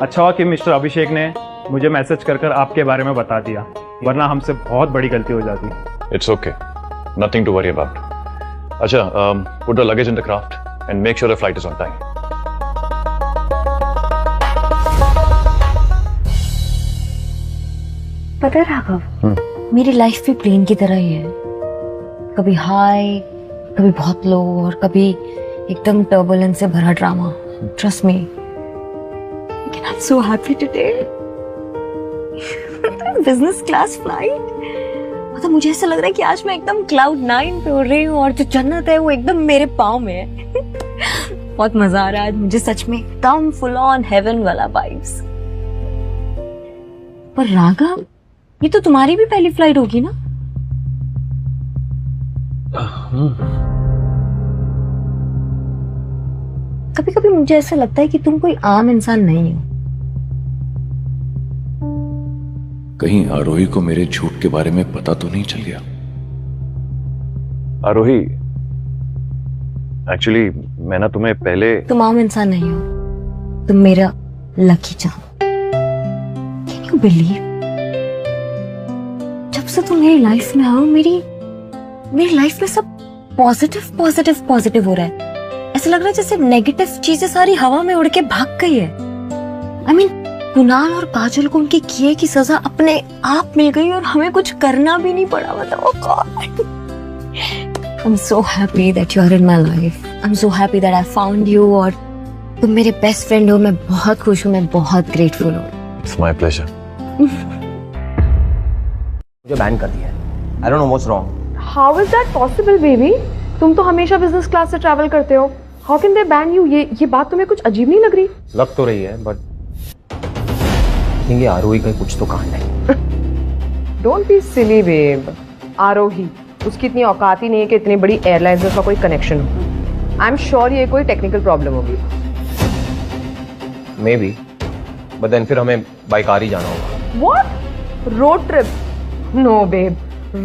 अच्छा हुआ कि मिस्टर अभिषेक ने मुझे मैसेज कर आपके बारे में बता दिया, वरना हमसे बहुत बड़ी गलती हो जाती। It's okay. Nothing to worry about. अच्छा, put the luggage in the craft and make sure the flight is on time. पता है राघव, मेरी लाइफ भी प्लेन की तरह ही है। कभी हाई, कभी बहुत लो, और कभी एकदम टर्बुलेंस से भरा ड्रामा। ट्रस्ट मी, लेकिन I am so happy today. Business class flight, मतलब मुझे ऐसा लग रहा है कि आज मैं एकदम क्लाउड 9 पे उड़ रही हूँ और जो जन्नत है वो एकदम मेरे पाँव में है। बहुत मजा आ रहा है आज मुझे, सच में एकदम फुल ऑन हेवन वाला वाइब्स। पर राघव, ये तो तुम्हारी भी पहली फ्लाइट होगी ना? कभी कभी मुझे ऐसा लगता है कि तुम कोई आम इंसान नहीं हो। कहीं आरोही को मेरे झूठ के बारे में पता तो नहीं चल गया? आरोही, एक्चुअली मैं ना तुम्हें पहले। तुम आम इंसान नहीं हो, तुम मेरा lucky charm. Can you believe, जब से तुम मेरी लाइफ में आओ, मेरी लाइफ में सब पॉजिटिव हो रहा है। ऐसा लग रहा है जैसे नेगेटिव चीजें सारी हवा में उड़ के भाग गई है। आई मीन, कुणाल और काजल को उनके किए की सजा अपने आप मिल गई और हमें कुछ करना भी नहीं पड़ा। मतलब oh God, I'm so happy that you are in my life. I'm so happy that I found you और तुम मेरे बेस्ट फ्रेंड हो। मैं बहुत खुश हूँ, मैं बहुत ग्रेटफुल हूँ। It's my pleasure. मुझे बैन कर दिया है। I don't know what's wrong. How is that possible, baby? तुम तो हमेशा बिजनेस क्लास से ट्रैवल करते हो। How can they ban you? ये बात तुम्हें कुछ अजीब नहीं लग रही? लग तो रही है, बट ये आरोही का कुछ तो कांड है। Don't be silly, babe. आरोही, उसकी इतनी औकात ही नहीं है कि इतनी बड़ी एयरलाइन से उसका कोई कनेक्शन हो। आई एम श्योर ये कोई टेक्निकल प्रॉब्लम होगी। मे बी, बट देन फिर हमें बाई कार ही जाना होगा। What? Road trip? No, babe.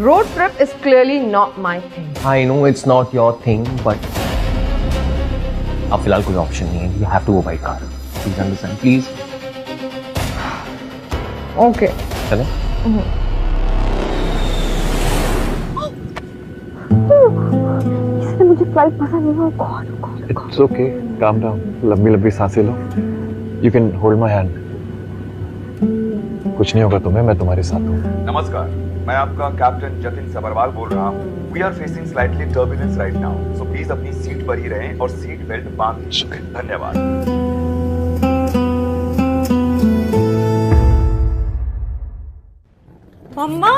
Road trip is clearly not my thing. I know it's not your thing, but अब फिलहाल कोई ऑप्शन नहीं है, you have to go by car, please understand please. Okay चले मुझे flight पसंद नहीं है। God it's okay, calm down, लंबी लंबी सांसें लो। You can hold my hand. कुछ नहीं होगा तुम्हें, मैं तुम्हारे साथ हूँ। नमस्कार, मैं आपका कैप्टन जतिन सबरवाल बोल रहा हूँ। We are facing slightly turbulence right now, so please अपनी सीट पर ही रहें और सीट बेल्ट बांध लीजिए। धन्यवाद। मम्मा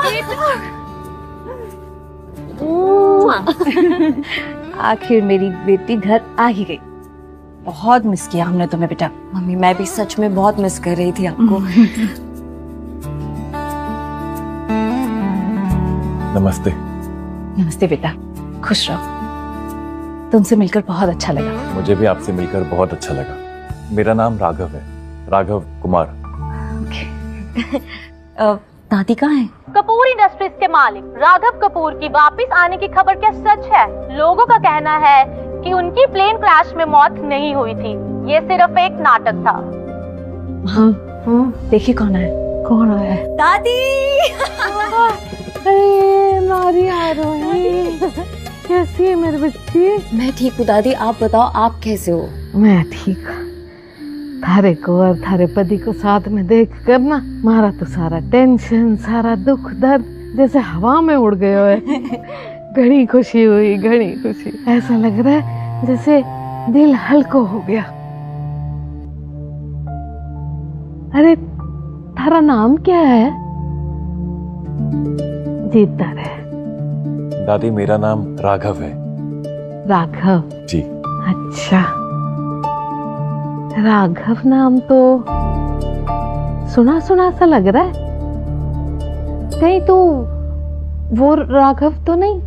आखिर मेरी बेटी घर आ ही गई। बहुत मिस किया हमने तुम्हें बेटा। मम्मी मैं भी सच में बहुत मिस कर रही थी आपको। नमस्ते। नमस्ते बेटा, खुश रहो। तुमसे मिलकर बहुत अच्छा लगा। मुझे भी आपसे मिलकर बहुत अच्छा लगा। मेरा नाम राघव है, राघव कुमार। दादी कहाँ है? कपूर इंडस्ट्रीज के मालिक राघव कपूर की वापस आने की खबर क्या सच है? लोगों का कहना है कि उनकी प्लेन क्रैश में मौत नहीं हुई थी, ये सिर्फ एक नाटक था। हाँ, देखिए कौन है। कौन है? दादी। अरे नारी आ रही, कैसी है मेरी बच्ची? मैं ठीक हूँ दादी, आप बताओ आप कैसे हो? मैं ठीक हूँ। थारे को और थारे पति को साथ में देख कर ना मारा तो सारा टेंशन, सारा दुख दर्द जैसे हवा में उड़ गए हुए। घनी खुशी हुई, घनी खुशी। ऐसा लग रहा है जैसे दिल हल्का हो गया। अरे थारा नाम क्या है? जीता रहे। दादी मेरा नाम राघव है। राघव जी। अच्छा, राघव नाम तो सुना सुना सा लग रहा है। कहीं तो वो राघव तो नहीं?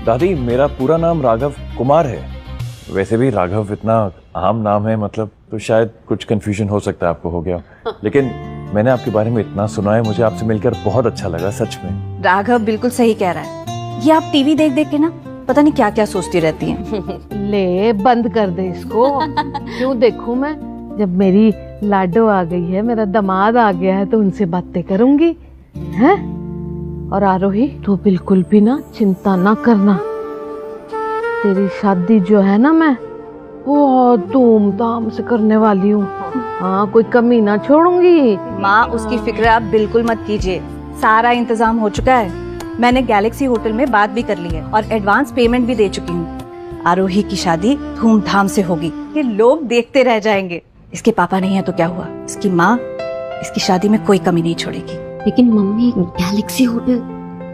दादी मेरा पूरा नाम राघव कुमार है। वैसे भी राघव इतना आम नाम है, मतलब तो शायद कुछ कंफ्यूजन हो सकता है, आपको हो गया। लेकिन मैंने आपके बारे में इतना सुना है, मुझे आपसे मिलकर बहुत अच्छा लगा सच में। राघव बिल्कुल सही कह रहा है। ये आप टीवी देख देख के ना पता नहीं क्या क्या सोचती रहती हैं। ले बंद कर दे इसको। क्यों देखूं मैं? जब मेरी लाडो आ गई है, मेरा दामाद आ गया है, तो उनसे बातें करूंगी हैं? और आरोही तू बिल्कुल भी ना चिंता ना करना। तेरी शादी जो है ना मैं बहुत धूमधाम से करने वाली हूँ। हाँ, कोई कमी ना छोड़ूंगी। माँ उसकी फिक्र आप बिल्कुल मत कीजिए, सारा इंतजाम हो चुका है। मैंने गैलेक्सी होटल में बात भी कर ली है और एडवांस पेमेंट भी दे चुकी हूँ। आरोही की शादी धूमधाम से होगी, ये लोग देखते रह जाएंगे। इसके पापा नहीं है तो क्या हुआ, इसकी माँ इसकी शादी में कोई कमी नहीं छोड़ेगी। लेकिन मम्मी गैलेक्सी होटल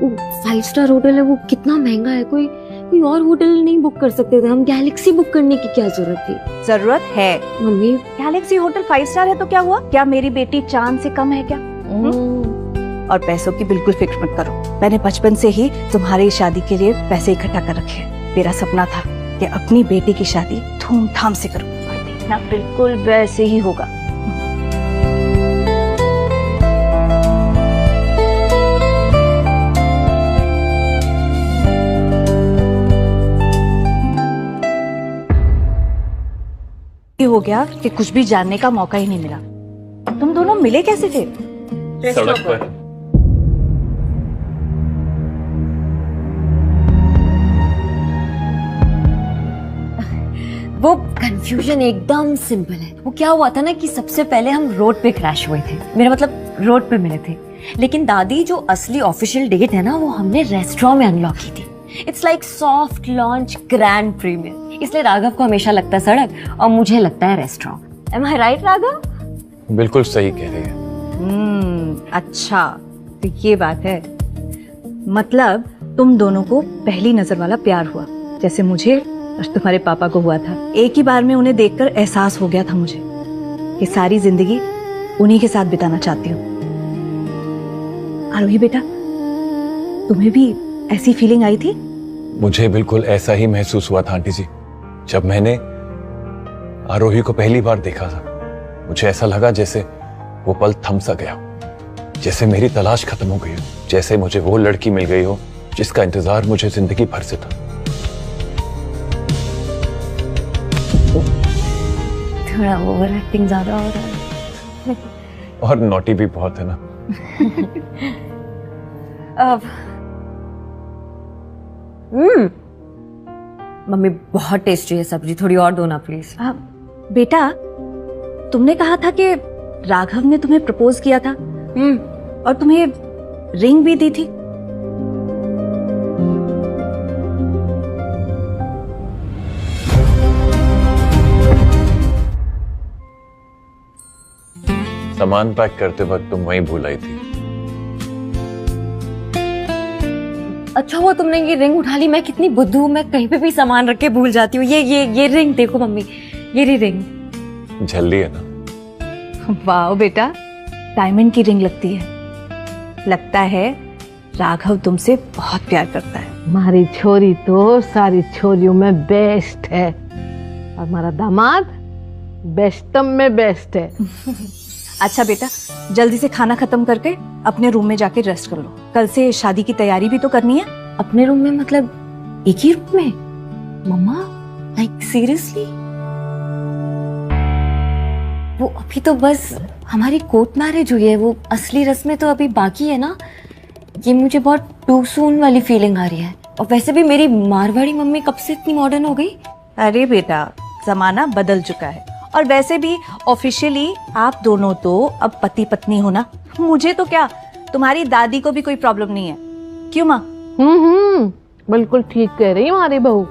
वो 5 स्टार होटल है, वो कितना महंगा है। कोई और होटल नहीं बुक कर सकते थे हम? गैलेक्सी बुक करने की क्या जरूरत थी? जरूरत है मम्मी। गैलेक्सी होटल 5 स्टार है तो क्या हुआ? क्या मेरी बेटी चांद से कम है क्या? और पैसों की बिल्कुल फिक्र मत करो। मैंने बचपन से ही तुम्हारी शादी के लिए पैसे इकट्ठा कर रखे हैं। मेरा सपना था कि अपनी बेटी की शादी धूमधाम से करूं, और देखना बिल्कुल वैसे ही होगा। ये हो गया कि कुछ भी जानने का मौका ही नहीं मिला। तुम दोनों मिले कैसे थे? सड़क पर। वो कंफ्यूजन एकदम सिंपल है। वो क्या हुआ था ना कि सबसे पहले हम रोड पे क्रैश हुए थे, मेरा मतलब रोड पे मिले थे। लेकिन दादी जो असली ऑफिशियल डेट है ना वो हमने रेस्टोरेंट में अनलॉक की थी। It's like soft launch grand premiere. इसलिए राघव को हमेशा लगता है सड़क और मुझे लगता है रेस्टोरेंट। एम आई राइट राघव? बिल्कुल सही कह रही है। अच्छा तो ये बात है। मतलब तुम दोनों को पहली नजर वाला प्यार हुआ, जैसे मुझे और तुम्हारे पापा को हुआ था। एक ही बार में उन्हें देखकर एहसास हो गया था मुझे कि सारी जिंदगी उन्हीं के साथ बिताना चाहती हूँ। आरोही बेटा, तुम्हें भी ऐसी फीलिंग आई थी? मुझे बिल्कुल ऐसा ही महसूस हुआ था आंटी जी। जब मैंने आरोही को पहली बार देखा था, मुझे ऐसा लगा जैसे वो पल थम सा गया, जैसे मेरी तलाश खत्म हो गई हो, जैसे मुझे वो लड़की मिल गई हो जिसका इंतजार मुझे जिंदगी भर से था। थोड़ा ओवर एक्टिंग ज्यादा हो रहा है। और नोटी भी बहुत है ना। अब मम्मी बहुत टेस्टी है सब्जी, थोड़ी और दो ना प्लीज। बेटा, तुमने कहा था कि राघव ने तुम्हें प्रपोज किया था और तुम्हें रिंग भी दी थी। सामान पैक करते वक्त तुम वहीं भूल आई थी। अच्छा हुआ तुमने ये रिंग उठा ली, मैं कितनी बुद्धू हूँ, मैं कहीं पे भी सामान रख के भूल जाती हूँ। ये रिंग देखो मम्मी, ये रिंग झल्ली है ना। वाह बेटा, डायमंड की रिंग लगती है। लगता है राघव तुमसे बहुत प्यार करता है। हमारी छोरी तो सारी छोरियों में बेस्ट है और हमारा दामाद बेस्टम में बेस्ट है। अच्छा बेटा, जल्दी से खाना खत्म करके अपने रूम में जाके रेस्ट कर लो। कल से शादी की तैयारी भी तो करनी है। अपने रूम में मतलब एक ही रूम में? मम्मा लाइक सीरियसली? वो अभी तो बस हमारी कोर्ट मैरिज हुई है, वो असली रस्में तो अभी बाकी है ना। ये मुझे बहुत टू सून वाली फीलिंग आ रही है। और वैसे भी मेरी मारवाड़ी मम्मी कब से इतनी मॉडर्न हो गई? अरे बेटा, जमाना बदल चुका है। और वैसे भी ऑफिशियली आप दोनों तो अब पति पत्नी हो ना। मुझे तो क्या, तुम्हारी दादी को भी कोई प्रॉब्लम नहीं है। क्यों माँ? बिल्कुल ठीक कह रही है हमारी बहू।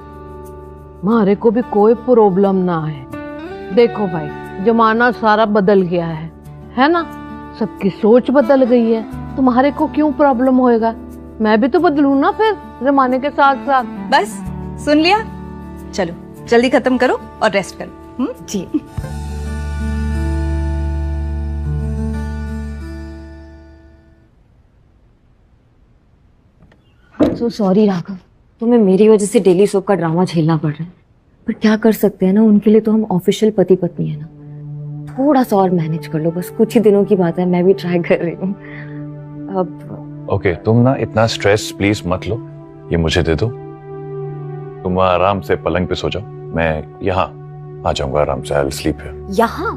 हमारे को भी कोई प्रॉब्लम ना है। देखो भाई, जमाना सारा बदल गया है ना। सबकी सोच बदल गई है, तुम्हारे को क्यों प्रॉब्लम होएगा? मैं भी तो बदलूं ना फिर जमाने के साथ साथ। बस सुन लिया, चलो जल्दी खत्म करो और रेस्ट करो। जी। सो सॉरी राघव, तुम्हें मेरी वजह से डेली सोप का ड्रामा झेलना पड़ रहा है, पर क्या कर सकते हैं ना, उनके लिए तो हम ऑफिशियल पति पत्नी है ना। थोड़ा सा और मैनेज कर लो, बस कुछ ही दिनों की बात है, मैं भी ट्राई कर रही हूँ अब। ओके, तुम ना इतना स्ट्रेस प्लीज मत लो, ये मुझे दे दो। तुम आराम से पलंग पे सो जाओ, मैं यहाँ आ जाऊंगा आराम से। I will sleep here. यहाँ?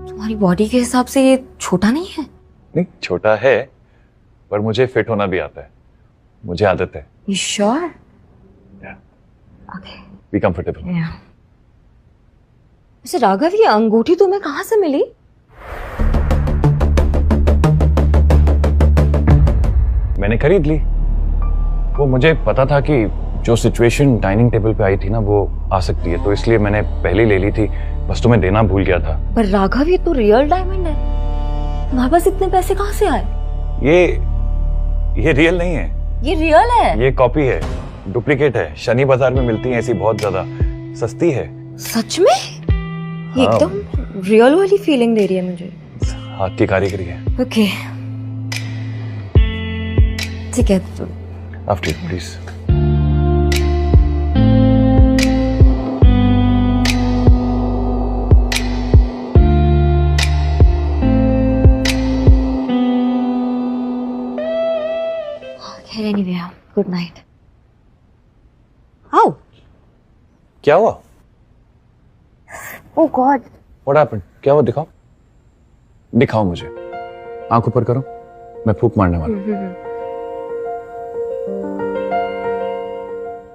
तुम्हारी बॉडी के हिसाब से ये छोटा नहीं है? नहीं, छोटा है, पर मुझे फिट होना भी आता है, मुझे आदत है। You sure? Okay. Be comfortable. Yeah. वैसे राघव, ये अंगूठी तुम्हें कहाँ से मिली? मैंने खरीद ली। वो मुझे पता था कि जो सिचुएशन डाइनिंग टेबल पे आई थी ना, वो आ सकती है, तो इसलिए मैंने पहले ले ली थी। बस तुम्हें देना भूल गया था। पर राघव, ये तो रियल डायमंड है, तुम्हारे पास इतने पैसे कहाँ से आए? ये रियल नहीं है। ये रियल है? ये कॉपी है, डुप्लीकेट है। शनि बाजार में मिलती है ऐसी, बहुत ज्यादा सस्ती है। सच में? ये एकदम रियल वाली फीलिंग दे रही है मुझे। हाथ की कारीगरी है। ओके, ठीक है। After please. Anyway, good night. How? क्या हुआ? Oh God. What happened? क्या हुआ? दिखाओ, दिखाओ मुझे। आंख ऊपर करो, मैं फूंक मारने वाला हूँ।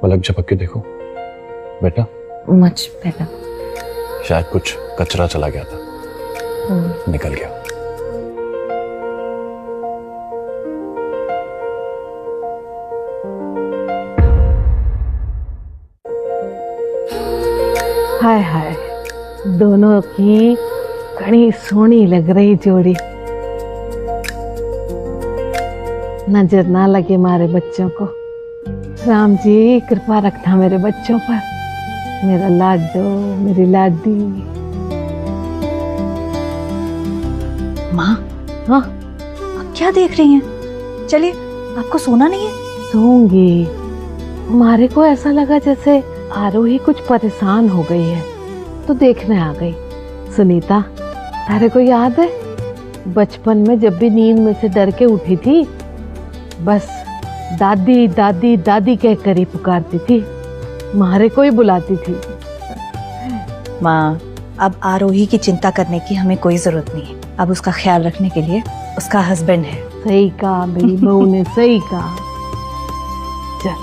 पलक झपक के देखो बेटा। Much better. शायद कुछ कचरा चला गया था, निकल गया। हाय हाय, दोनों की घनी सोहनी लग रही जोड़ी। नजर ना लगे हमारे बच्चों को। राम जी कृपा रखना मेरे बच्चों पर। मेरा लाडो, मेरी लाडी। माँ, हाँ आप क्या देख रही हैं? चलिए, आपको सोना नहीं है? सोऊंगी। हमारे को ऐसा लगा जैसे आरोही कुछ परेशान हो गई है, तो देखने आ गई। सुनीता, तारे को याद है बचपन में जब भी नींद में से डर के उठी थी, बस दादी दादी दादी कह कर ही पुकारती थी, मारे को ही बुलाती थी। माँ, अब आरोही की चिंता करने की हमें कोई जरूरत नहीं है। अब उसका ख्याल रखने के लिए उसका हस्बैंड है। सही कहा मेरी बहू ने, सही कहा। चल।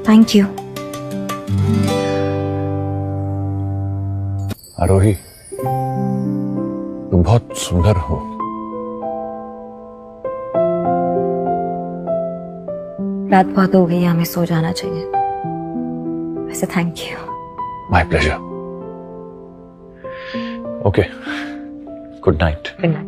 Thank you. आरोही, तुम बहुत सुंदर हो। रात बहुत हो गई है, हमें सो जाना चाहिए। वैसे thank you. My pleasure. Okay, good night. Good night.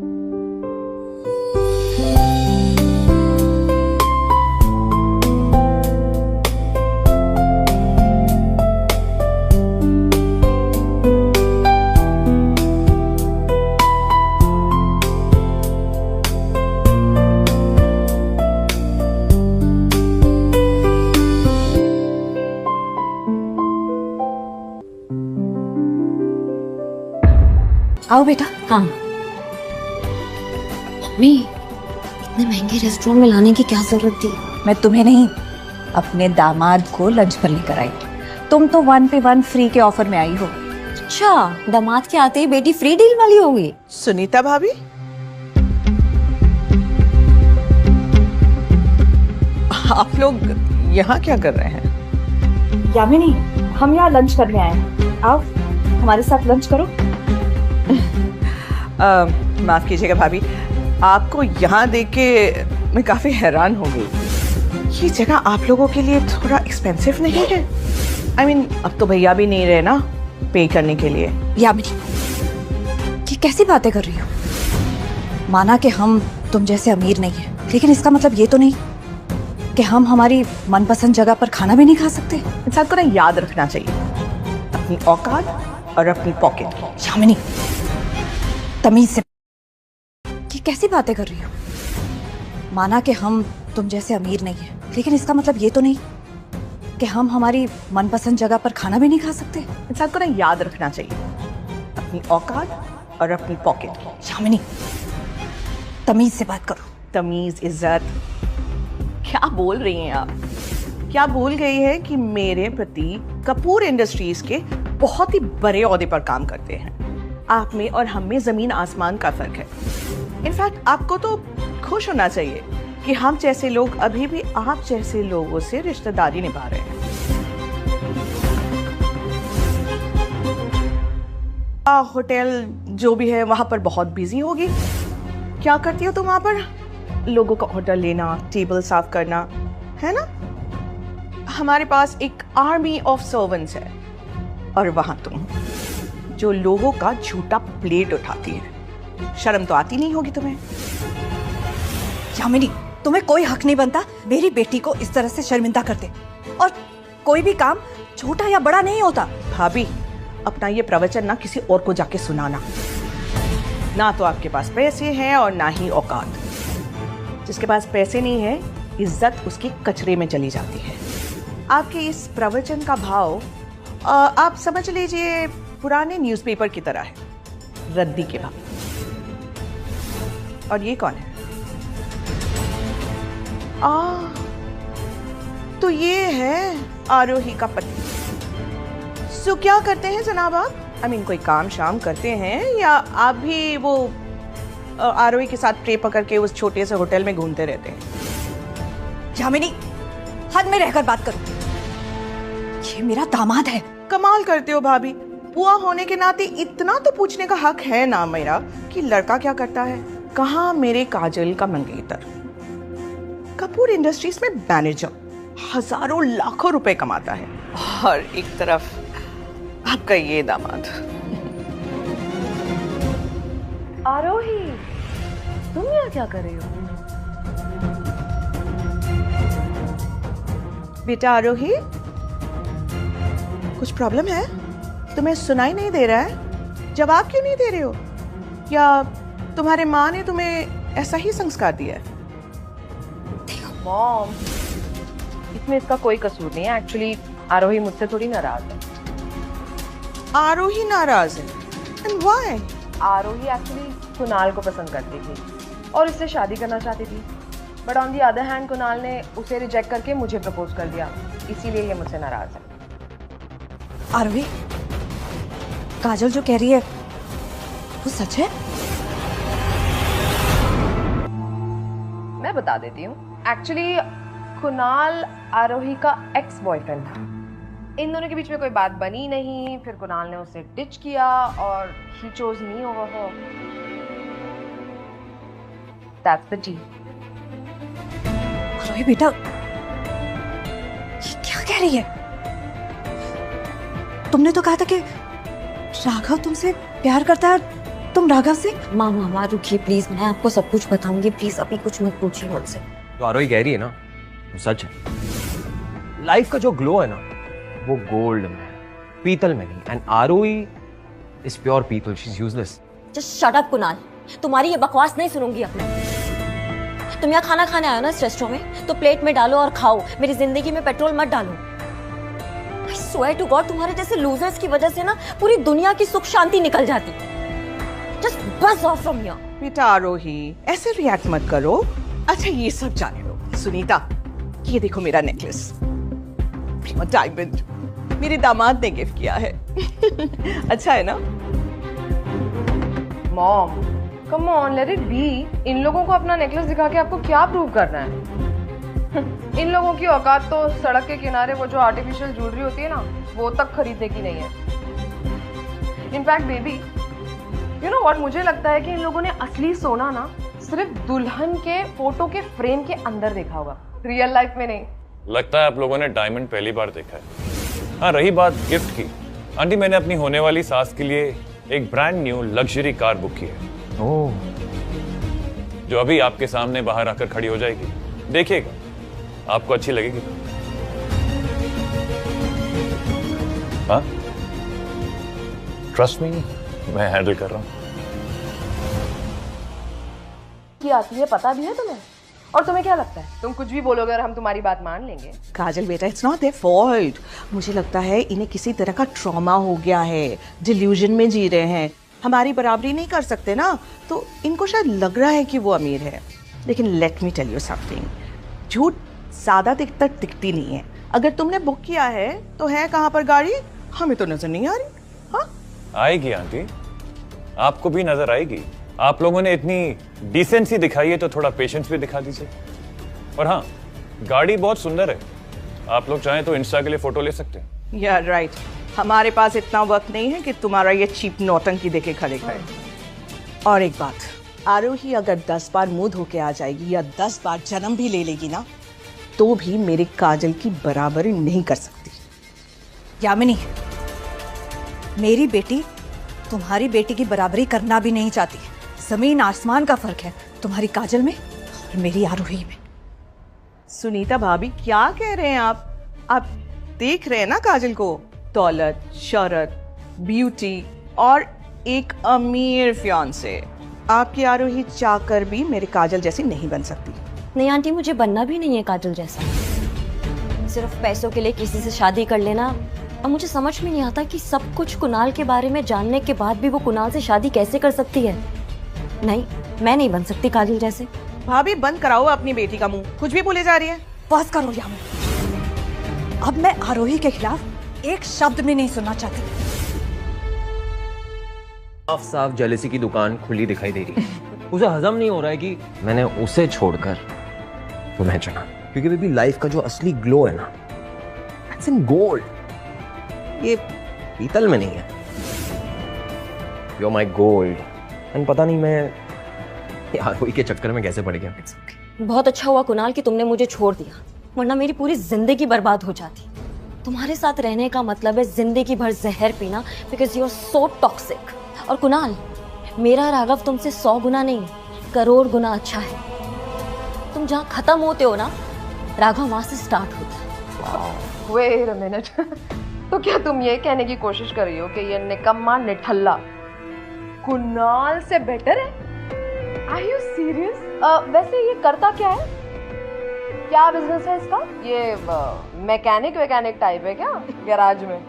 आओ बेटा। हाँ मम्मी, इतने महंगे रेस्टोरेंट में लाने की क्या जरूरत थी? मैं तुम्हें नहीं, अपने दामाद को लंच पर लेकर आई। तुम तो 1 पे 1 फ्री के ऑफर में आई हो। अच्छा, दामाद के आते ही बेटी फ्री डील वाली हो गई। सुनीता भाभी, आप लोग यहाँ क्या कर रहे हैं? यामिनी, हम यहाँ लंच करने आए हैं। आओ हमारे साथ लंच करो। माफ कीजिएगा भाभी, आपको यहाँ देख के मैं काफी हैरान हो गई। ये जगह आप लोगों के लिए थोड़ा एक्सपेंसिव नहीं है? I mean, अब तो भैया भी नहीं रहे ना पे करने के लिए। यामिनी, ये कैसी बातें कर रही हो? माना कि हम तुम जैसे अमीर नहीं है, लेकिन इसका मतलब ये तो नहीं कि हम हमारी मनपसंद जगह पर खाना भी नहीं खा सकते। इंसान को ना याद रखना चाहिए अपनी औकात और अपनी पॉकेट। यामिनी, तमीज से। ये कैसी बातें कर रही हो? माना कि हम तुम जैसे अमीर नहीं है, लेकिन इसका मतलब ये तो नहीं कि हम हमारी मनपसंद जगह पर खाना भी नहीं खा सकते। इंसान को ना याद रखना चाहिए अपनी औकात और अपनी पॉकेट। यामिनी, तमीज से बात करो। तमीज, इज्जत, क्या बोल रही हैं आप? क्या भूल गई है कि मेरे पति कपूर इंडस्ट्रीज के बहुत ही बड़े ओहदे पर काम करते हैं। आप में और हम में जमीन आसमान का फर्क है। इनफैक्ट आपको तो खुश होना चाहिए कि हम जैसे लोग अभी भी आप जैसे लोगों से रिश्तेदारी निभा रहे हैं। होटल जो भी है वहां पर बहुत बिजी होगी। क्या करती हो तुम वहां पर? लोगों का ऑर्डर लेना, टेबल साफ करना, है ना? हमारे पास एक आर्मी ऑफ सर्वेंट्स है, और वहां तुम जो लोगों का झूठा प्लेट उठाती है। शर्म तो आती नहीं होगी तुम्हें? यामिनी, तुम्हें कोई हक नहीं बनता मेरी बेटी को इस तरह से शर्मिंदा करते। और कोई भी काम छोटा या बड़ा नहीं होता। भाभी, अपना ये प्रवचन ना किसी और को जाके सुनाना। ना तो आपके पास पैसे हैं और ना ही औकात। जिसके पास पैसे नहीं है, इज्जत उसकी कचरे में चली जाती है। आपके इस प्रवचन का भाव आप समझ लीजिए पुराने न्यूज़पेपर की तरह है, रद्दी के भाव। और ये कौन है? तो ये है आरोही का पति। सो क्या करते हैं जनाब आप? कोई काम शाम करते हैं या आप भी वो आरोही के साथ ट्रे पकड़ के उस छोटे से होटल में घूमते रहते हैं? यामिनी, हद में रहकर बात करो। ये मेरा दामाद है। कमाल करते हो भाभी, बुआ होने के नाते इतना तो पूछने का हक है ना मेरा कि लड़का क्या करता है। कहाँ मेरे काजल का मंगेतर कपूर इंडस्ट्रीज में मैनेजर, हजारों लाखों रुपए कमाता है, और एक तरफ आपका ये दामाद। आरोही, तुम यहाँ क्या कर रही हो? बेटा आरोही, कुछ प्रॉब्लम है? तुम्हें सुनाई नहीं दे रहा है? जवाब क्यों नहीं दे रहे हो? या तुम्हारे माँ ने तुम्हें ऐसा ही संस्कार दिया है? मॉम, इसमें इसका कोई कसूर नहीं है। एक्चुअली आरोही मुझसे थोड़ी नाराज है। आरोही नाराज है? And why? Aarohi actually Kunal को पसंद करती थी, और इससे शादी करना चाहती थी। But on the other hand Kunal ने उसे रिजेक्ट करके मुझे प्रपोज कर दिया, इसीलिए ये मुझसे नाराज है। आरोही, काजल जो कह रही है वो सच है? मैं बता देती हूँ। एक्चुअली कुणाल आरोही का एक्स बॉयफ्रेंड था। इन दोनों के बीच में कोई बात बनी नहीं, फिर कुणाल ने उसे डिच किया और he chose me over her. That's the tea. Aarohi बेटा, ये क्या कह रही है? तुमने तो कहा था कि राघव तुमसे प्यार करता है, तुम राघव से? मामा रुकिए प्लीज, मैं आपको सब कुछ बताऊंगी, प्लीज अभी कुछ मत पूछिए मुझसे। तो आरोही कह रही है ना, वो सच है। लाइफ का जो ग्लो है ना, वो गोल्ड में है, पीतल में नहीं। एंड आरोही इज प्योर पीतल, she is useless. Just shut up Kunal, तुम्हारी ये बकवास नहीं सुनूंगी अब मैं। तुम यहाँ खाना खाने आए ना इस रेस्टोरेंट में, तो प्लेट में डालो और खाओ, मेरी जिंदगी में पेट्रोल मत डालो। I swear to God, तुम्हारे जैसे लूजर्स की वजह से ना पूरी दुनिया की सुख शांति निकल जाती। Just buzz off from here. बेटा आरोही, ऐसे रिएक्ट मत करो। अच्छा ये सब जाने दो। सुनीता, ये देखो मेरा नेकलेस, प्रीमा डायमंड, मेरे दामाद ने गिफ्ट किया है। अच्छा है ना? Mom, come on, let it be. इन लोगों को अपना नेकलेस दिखा के आपको क्या प्रूव करना है? इन लोगों की औकात तो सड़क के किनारे वो जो आर्टिफिशियल ज्वेलरी होती है ना, वो तक खरीदने की नहीं है। In fact baby, you know what, मुझे लगता है कि इन लोगों ने असली सोना ना सिर्फ दुल्हन के फोटो के फ्रेम के अंदर देखा होगा, रियल लाइफ में नहीं। लगता है आप लोगों ने डायमंड पहली बार देखा है। हाँ, रही बात गिफ्ट की, आंटी मैंने अपनी होने वाली सास के लिए एक brand new luxury car book की है। ओह, जो अभी आपके सामने बाहर आकर खड़ी हो जाएगी, देखिएगा आपको अच्छी लगेगी। हाँ, ट्रस्ट मी, मैं हैंडल कर रहा हूँ। क्या आती है पता भी है तुम्हें? और तुम्हें क्या लगता है तुम कुछ भी बोलोगे और हम तुम्हारी बात मान लेंगे? काजल बेटा, इट्स नॉट देयर फॉल्ट। मुझे लगता है इन्हें किसी तरह का ट्रॉमा हो गया है, डिल्यूजन में जी रहे हैं। हमारी बराबरी नहीं कर सकते ना, तो इनको शायद लग रहा है कि वो अमीर है। लेकिन let me tell you something, झूठ ज्यादा देर तक दिखती नहीं है। अगर तुमने बुक किया है तो है कहाँ पर गाड़ी? हमें तो नजर नहीं आ रही। हाँ, आएगी आंटी, आपको भी नजर आएगी। आप लोगों ने इतनी डिसेंसी दिखाई है तो थोड़ा पेशेंस भी दिखा दीजिए। और हाँ, गाड़ी बहुत सुंदर है, आप लोग चाहें तो इंस्टा के लिए फोटो ले सकते हैं। यार राइट, हमारे पास इतना वक्त नहीं है कि तुम्हारा ये चीप नौटंकी देखे खड़े खड़े। और एक बात, आरोही अगर 10 बार मुंह धो के आ जाएगी या 10 बार जन्म भी ले लेगी ना, तो भी मेरे काजल की बराबरी नहीं कर सकती। यामिनी, मेरी बेटी तुम्हारी बेटी की बराबरी करना भी नहीं चाहती। जमीन आसमान का फर्क है तुम्हारी काजल में और मेरी आरोही में। सुनीता भाभी, क्या कह रहे हैं आप देख रहे हैं ना काजल को, दौलत, शोहरत, ब्यूटी और एक अमीर फियांसे। आपकी आरोही चाहकर भी मेरे काजल जैसी नहीं बन सकती। नहीं आंटी, मुझे बनना भी नहीं है काजल जैसा। सिर्फ पैसों के लिए किसी से शादी कर लेना। अब मुझे समझ में नहीं आता कि सब कुछ कुणाल के बारे में जानने के बाद भी वो कुणाल से शादी कैसे कर सकती है। नहीं, मैं नहीं बन सकती काजल जैसे। भाभी बंद कराओ अपनी बेटी का मुंह, कुछ भी बोले जा रही है। बस करो यामिनी, अब मैं आरोही के खिलाफ एक शब्द भी नहीं सुनना चाहती। साफ साफ जेलसी की दुकान खुली दिखाई दे रही है। उसे हजम नहीं हो रहा है कि मैंने उसे छोड़कर तुम्हें चुना, क्योंकि बेबी लाइफ का जो असली ग्लो है ना, दैट्स इन गोल्ड, ये पीतल में नहीं है। You are my gold. And पता नहीं मैं आरोही के चक्कर में कैसे पड़ गया। बहुत अच्छा हुआ कुणाल कि तुमने मुझे छोड़ दिया, वरना मेरी पूरी जिंदगी बर्बाद हो जाती। तुम्हारे साथ रहने का मतलब है जिंदगी भर जहर पीना, because you are so toxic. और कुणाल, मेरा राघव तुमसे 100 गुना नहीं, करोड़ गुना अच्छा है। तुम जहाँ खत्म होते हो ना, राघव वहां से स्टार्ट होता है। वेट अ मिनट, तो क्या तुम ये कहने की कोशिश कर रही हो कि ये निकम्मा निठल्ला कुणाल से बेटर है? Are you serious? वैसे ये करता क्या है? क्या बिजनेस है इसका? ये मैकेनिक टाइप है क्या, गैराज में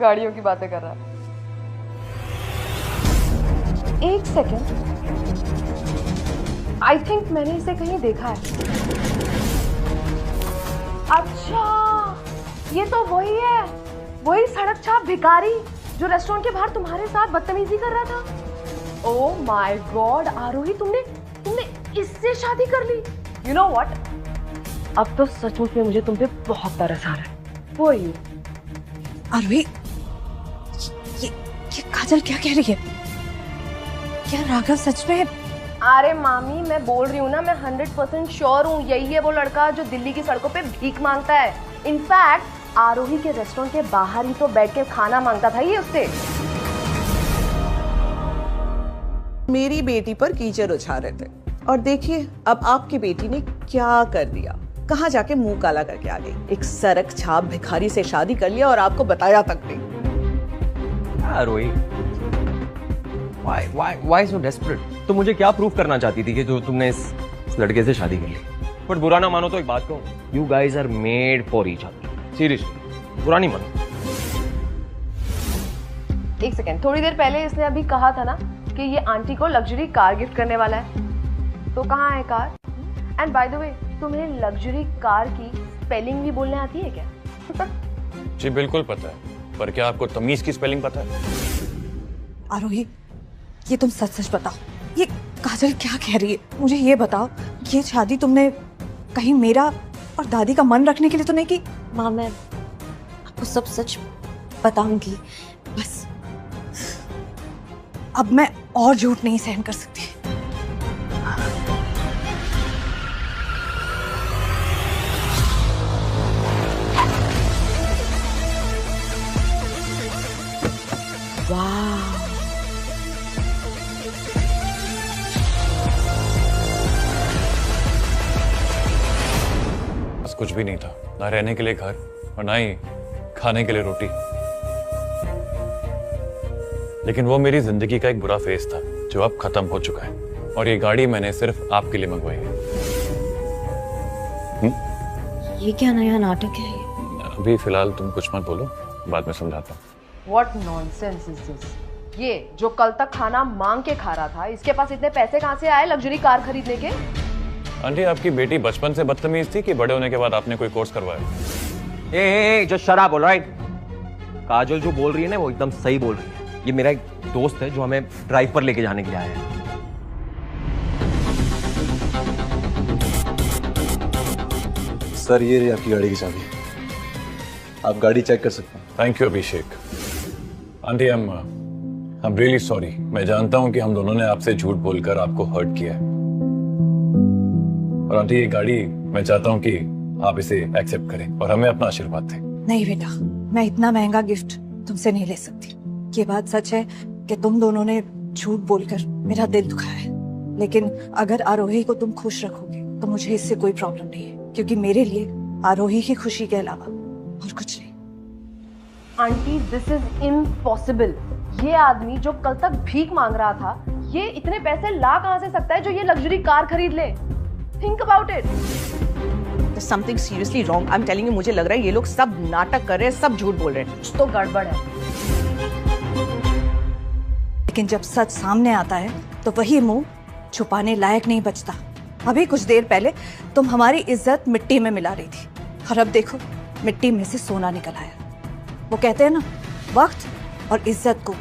गाड़ियों की बातें कर रहा है? एक सेकेंड, आई थिंक मैंने इसे कहीं देखा है। अच्छा, ये तो वही है, वही सड़क छाप भिखारी जो रेस्टोरेंट के बाहर तुम्हारे साथ बदतमीजी कर रहा था। ओह माय गॉड आरोही, तुमने इससे शादी कर ली। यू नो व्हाट, अब तो सचमुच में मुझे तुम पे बहुत तरस आ रहा है। वो ये आरोही, ये काजल क्या कह रही है? क्या राघव सच में? अरे मामी, मैं बोल रही हूँ ना, मैं 100% श्योर हूँ यही है वो लड़का जो दिल्ली की सड़कों पे भीख मांगता है। इनफैक्ट आरोही के रेस्टोरेंट के बाहर ही तो बैठ के खाना मांगता था ये उससे। मेरी बेटी पर कीचड़ उछाल रहे थे और देखिए अब आपकी बेटी ने क्या कर दिया, कहाँ जाके मुंह काला करके आ गई। एक सड़क छाप भिखारी से शादी कर लिया और आपको बताया तक नहीं। आरोही, why so desperate? तो मुझे क्या प्रूफ करना चाहती थी कि जो तुमने इस लड़के से शादी कर ली? बट बुरा ना मानो तो एक बात कहूं, you guys are made for each other. Seriously, बुरा नहीं मानो। एक सेकेंड, थोड़ी देर पहले इसने अभी कहा था ना कि ये आंटी को लग्जरी कार गिफ्ट करने वाला है, तो कहाँ है car? And by the way, तुम्हें लग्जरी कार की स्पेलिंग भी बोलने आती है क्या? जी बिल्कुल पता है, पर क्या आपको तमीज की स्पेलिंग पता है? आरोही, ये तुम सच सच बताओ, ये काजल क्या कह रही है? मुझे ये बताओ, ये शादी तुमने कहीं मेरा और दादी का मन रखने के लिए तो नहीं की? माँ, मैं आपको सब सच बताऊंगी, बस अब मैं और झूठ नहीं सहन कर सकती। वाह, बस कुछ भी नहीं था, ना रहने के लिए घर और ना ही खाने के लिए रोटी। लेकिन वो मेरी जिंदगी का एक बुरा फेज था जो अब खत्म हो चुका है, और ये गाड़ी मैंने सिर्फ आपके लिए मंगवाई है। ये क्या नया नाटक है? अभी फिलहाल तुम कुछ मत बोलो, बाद में समझाता हूँ। What nonsense is this? ये जो कल तक खाना मांग के खा रहा था, इसके पास इतने पैसे कहाँ से आए लग्जरी कार खरीदने के? आंटी, आपकी बेटी बचपन से बदतमीज थी कि बड़े होने के बाद आपने कोई कोर्स करवाया? ए जस्ट शट अप, ऑलराइट? काजल जो बोल रही है ना वो एकदम सही बोल रही है। ये मेरा एक दोस्त है जो हमें ड्राइव पर लेके जाने के लिए आया है। सर, ये रही आपकी गाड़ी की चाबी, आप गाड़ी चेक कर सकते हैं। Thank you Abhishek. Aunty, I am really sorry. मैं जानता हूं कि हम दोनों ने आपसे झूठ बोलकर आपको हर्ट किया है। और आंटी, ये गाड़ी मैं चाहता हूं कि आप इसे एक्सेप्ट करें और हमें अपना आशीर्वाद दें। नहीं बेटा, मैं इतना महंगा गिफ्ट तुमसे नहीं ले सकती। ये बात सच है कि तुम दोनों ने झूठ बोलकर मेरा दिल दुखाया है, लेकिन अगर आरोही को तुम खुश रखोगे तो मुझे इससे कोई प्रॉब्लम नहीं है, क्योंकि मेरे लिए आरोही की खुशी के अलावा और कुछ नहीं। Aunty, this is impossible. ये आदमी जो कल तक भीख मांग रहा था, ये इतने पैसे ला कहां से सकता है जो ये लग्जरी कार खरीद ले? Think about it. There's something seriously wrong. I'm telling you, मुझे लग रहा है ये लोग सब नाटक कर रहे हैं, सब झूठ बोल रहे हैं। कुछ तो गड़बड़ है। लेकिन जब सच सामने आता है तो वही मुंह छुपाने लायक नहीं बचता। अभी कुछ देर पहले तुम हमारी इज्जत मिट्टी में मिला रही थी, और अब देखो मिट्टी में से सोना निकल आया। वो कहते हैं ना, वक्त और इज्जत को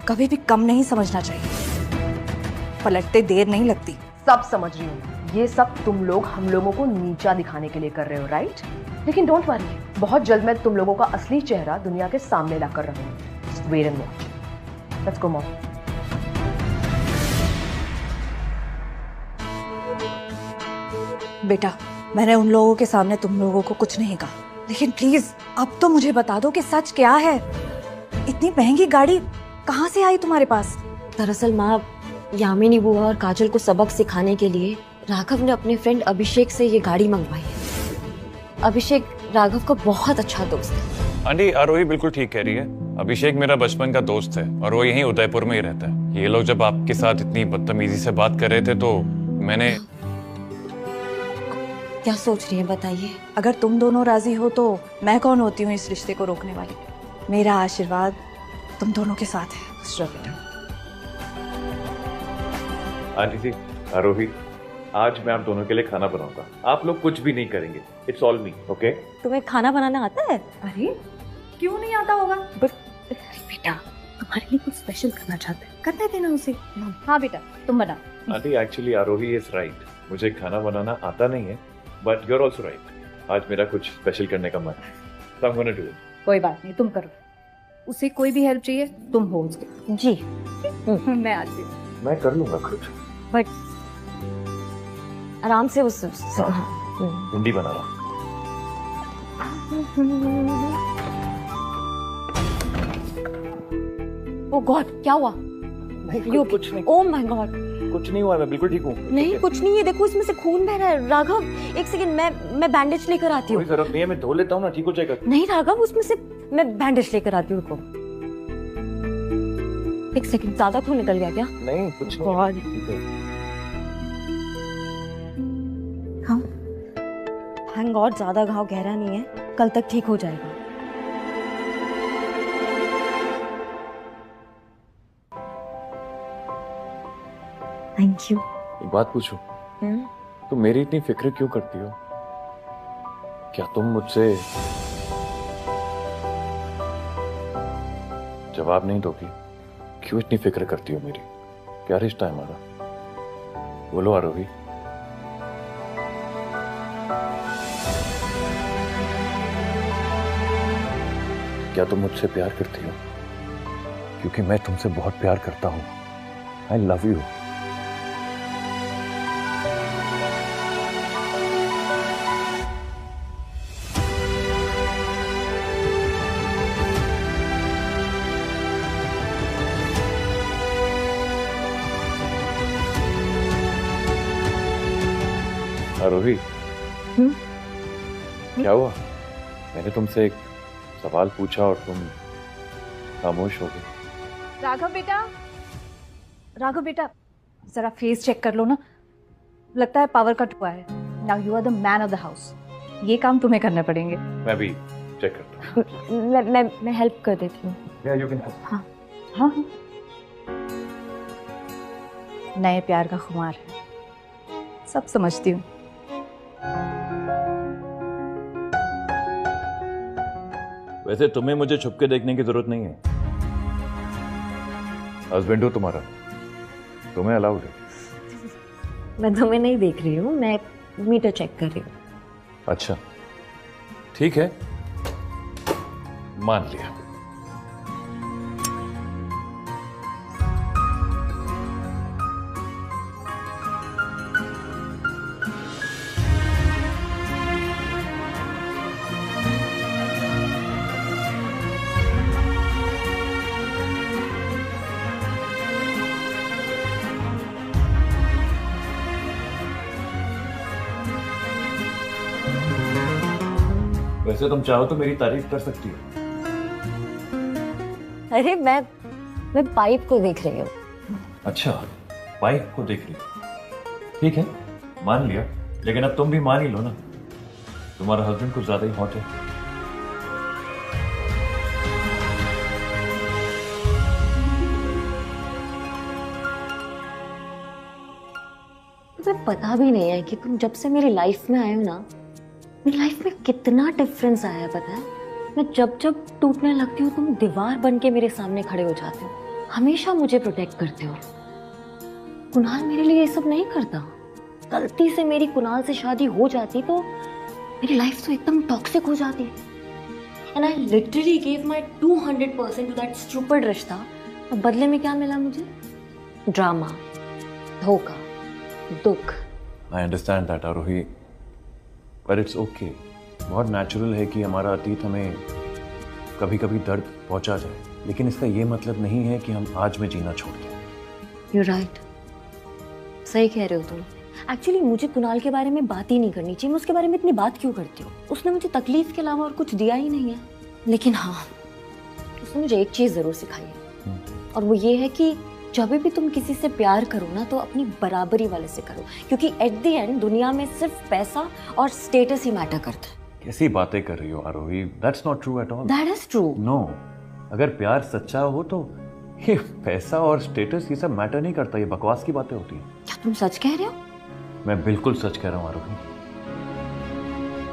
कभी भी कम नहीं समझना चाहिए। पलटते देर नहीं लगती। सब समझ रही हूँ, ये सब तुम लोग हम लोगों को नीचा दिखाने के लिए कर रहे हो, राइट? लेकिन डोंट वरी, बहुत जल्द मैं तुम लोगों का असली चेहरा दुनिया के सामने लाकर रहूंगी। Just wait and watch. Let's go, Mom. बेटा, मैंने उन लोगों के सामने तुम लोगों को कुछ नहीं कहा, लेकिन प्लीज अब तो मुझे बता दो कि सच क्या है। इतनी महंगी गाड़ी कहाँ से आई तुम्हारे पास? दरअसल माँ, यामिनी बुआ और काजल को सबक सिखाने के लिए राघव ने अपने फ्रेंड अभिषेक से ये गाड़ी मंगवाई है। अभिषेक राघव का बहुत अच्छा दोस्त है। आंटी, आरोही बिल्कुल ठीक कह रही है। अभिषेक मेरा बचपन का दोस्त है और वो यहीं उदयपुर में ही रहता है। ये लोग जब आपके साथ इतनी बदतमीजी से बात कर रहे थे तो मैंने... क्या सोच रही है बताइए? अगर तुम दोनों राजी हो तो मैं कौन होती हूँ इस रिश्ते को रोकने वाली? मेरा आशीर्वाद तुम दोनों के साथ है। आंटी जी, आरोही, आज मैं आप दोनों के लिए खाना बनाऊंगा, आप लोग कुछ भी नहीं करेंगे, इट्स ऑल मी, ओके? तुम्हें खाना बनाना आता है? अरे क्यों नहीं आता होगा? बेटा तुम्हारे लिए कुछ स्पेशल करना चाहते हैं, करने देना उसे। हाँ बेटा तुम बना। Auntie actually Aarohi is right, मुझे खाना बनाना आता नहीं है, but you are also right, आज मेरा कुछ स्पेशल करने का मन है, so I'm gonna do it. कोई बात नहीं, तुम करो। उसे कोई भी हेल्प चाहिए तुम हो उसके। जी मैं आती हूँ। मैं कर लूंगा खुद। बट आराम से उस भिंडी बना रहा। ओह गॉड क्या हुआ? कुछ नहीं, ओह माय गॉड कुछ नहीं हुआ, मैं बिल्कुल ठीक हूँ। नहीं कुछ नहीं है, देखो इसमें से खून बह रहा है। राघव एक सेकंड, मैं बैंडेज लेकर आती हूँ। कोई जरूरत नहीं है, मैं धो लेता हूँ ना, ठीक हो जाएगा। नहीं राघव उसमें से मैं बैंडेज लेकर आती हूँ। रुको एक सेकंड, ज्यादा खून निकल गया क्या? नहीं कुछ नहीं, ठीक है। हाँ थैंक गॉड ज्यादा घाव गहरा नहीं है, कल तक ठीक हो जाएगा। Thank you. एक बात पूछूं, तुम मेरी इतनी फिक्र क्यों करती हो? क्या तुम मुझसे जवाब नहीं दोगी? क्यों इतनी फिक्र करती हो मेरी? क्या रिश्ता है हमारा? बोलो आरोही। क्या तुम मुझसे प्यार करती हो? क्योंकि मैं तुमसे बहुत प्यार करता हूं। I love you. आरोही, क्या हुआ? मैंने तुमसे एक सवाल पूछा और तुम खामोश हो गई। राघव बेटा जरा फेस चेक कर लो ना, लगता है पावर कट हुआ है। Now you are the man of the house, ये काम तुम्हें करने पड़ेंगे। मैं भी चेक करता हूँ। मैं हेल्प कर देती हूँ। Yeah, you can help. हाँ हाँ नए प्यार का खुमार है, सब समझती हूँ। वैसे तुम्हें मुझे छुप के देखने की जरूरत नहीं है, हस्बैंड हो तुम्हारा, तुम्हें अलाउड है। मैं तुम्हें नहीं देख रही हूँ, मैं मीटर चेक कर रही हूँ। अच्छा ठीक है, मान लिया। वैसे तुम चाहो तो मेरी तारीफ कर सकती हो। अरे मैं पाइप को देख रही हूँ। अच्छा पाइप को देख रही हो, ठीक है मान लिया, लेकिन अब तुम भी मान ही लो ना, तुम्हारा हस्बैंड कुछ ज्यादा ही हॉट है। तुम्हें पता भी नहीं है कि तुम जब से मेरी लाइफ में आए हो ना, मेरी लाइफ में कितना डिफरेंस आया है पता है? मैं जब जब टूटने लगती हूँ तुम दीवार बन के मेरे सामने खड़े हो जाते हो, हमेशा मुझे प्रोटेक्ट करते हो। कुणाल मेरे लिए ये सब नहीं करता। गलती से मेरी कुणाल से शादी हो जाती तो मेरी लाइफ तो एकदम टॉक्सिक हो जाती। And I literally give my 200% to that stupid रिश्ता। और बदले में क्या मिला मुझे? ड्रामा, धोखा, दुख। आई अंडरस्टैंड दैट आरोही, पर इट्स ओके। बहुत नेचुरल है कि हमारा अतीत हमें कभी कभी दर्द पहुंचा जाए, लेकिन इसका ये मतलब नहीं है कि हम आज में जीना छोड़ दें। You're right. सही कह रहे हो तुम। एक्चुअली मुझे कुणाल के बारे में बात ही नहीं करनी चाहिए। मैं उसके बारे में इतनी बात क्यों करती हूँ? उसने मुझे तकलीफ के अलावा और कुछ दिया ही नहीं है। लेकिन हाँ, उसने मुझे एक चीज जरूर सिखाई है, और वो ये है कि जब भी तुम किसी से प्यार करो ना तो अपनी बराबरी वाले से करो, क्योंकि एट द एंड दुनिया में सिर्फ पैसा और स्टेटस ही मैटर करता है। कैसी बातें कर रही हो Aarohi? That's not true at all. That is true. No, अगर प्यार सच्चा हो तो ये पैसा और स्टेटस ये सब मैटर नहीं करता, ये बकवास की बातें होती है। क्या तुम सच कह रहे हो? मैं बिल्कुल सच कह रहा हूँ आरोही,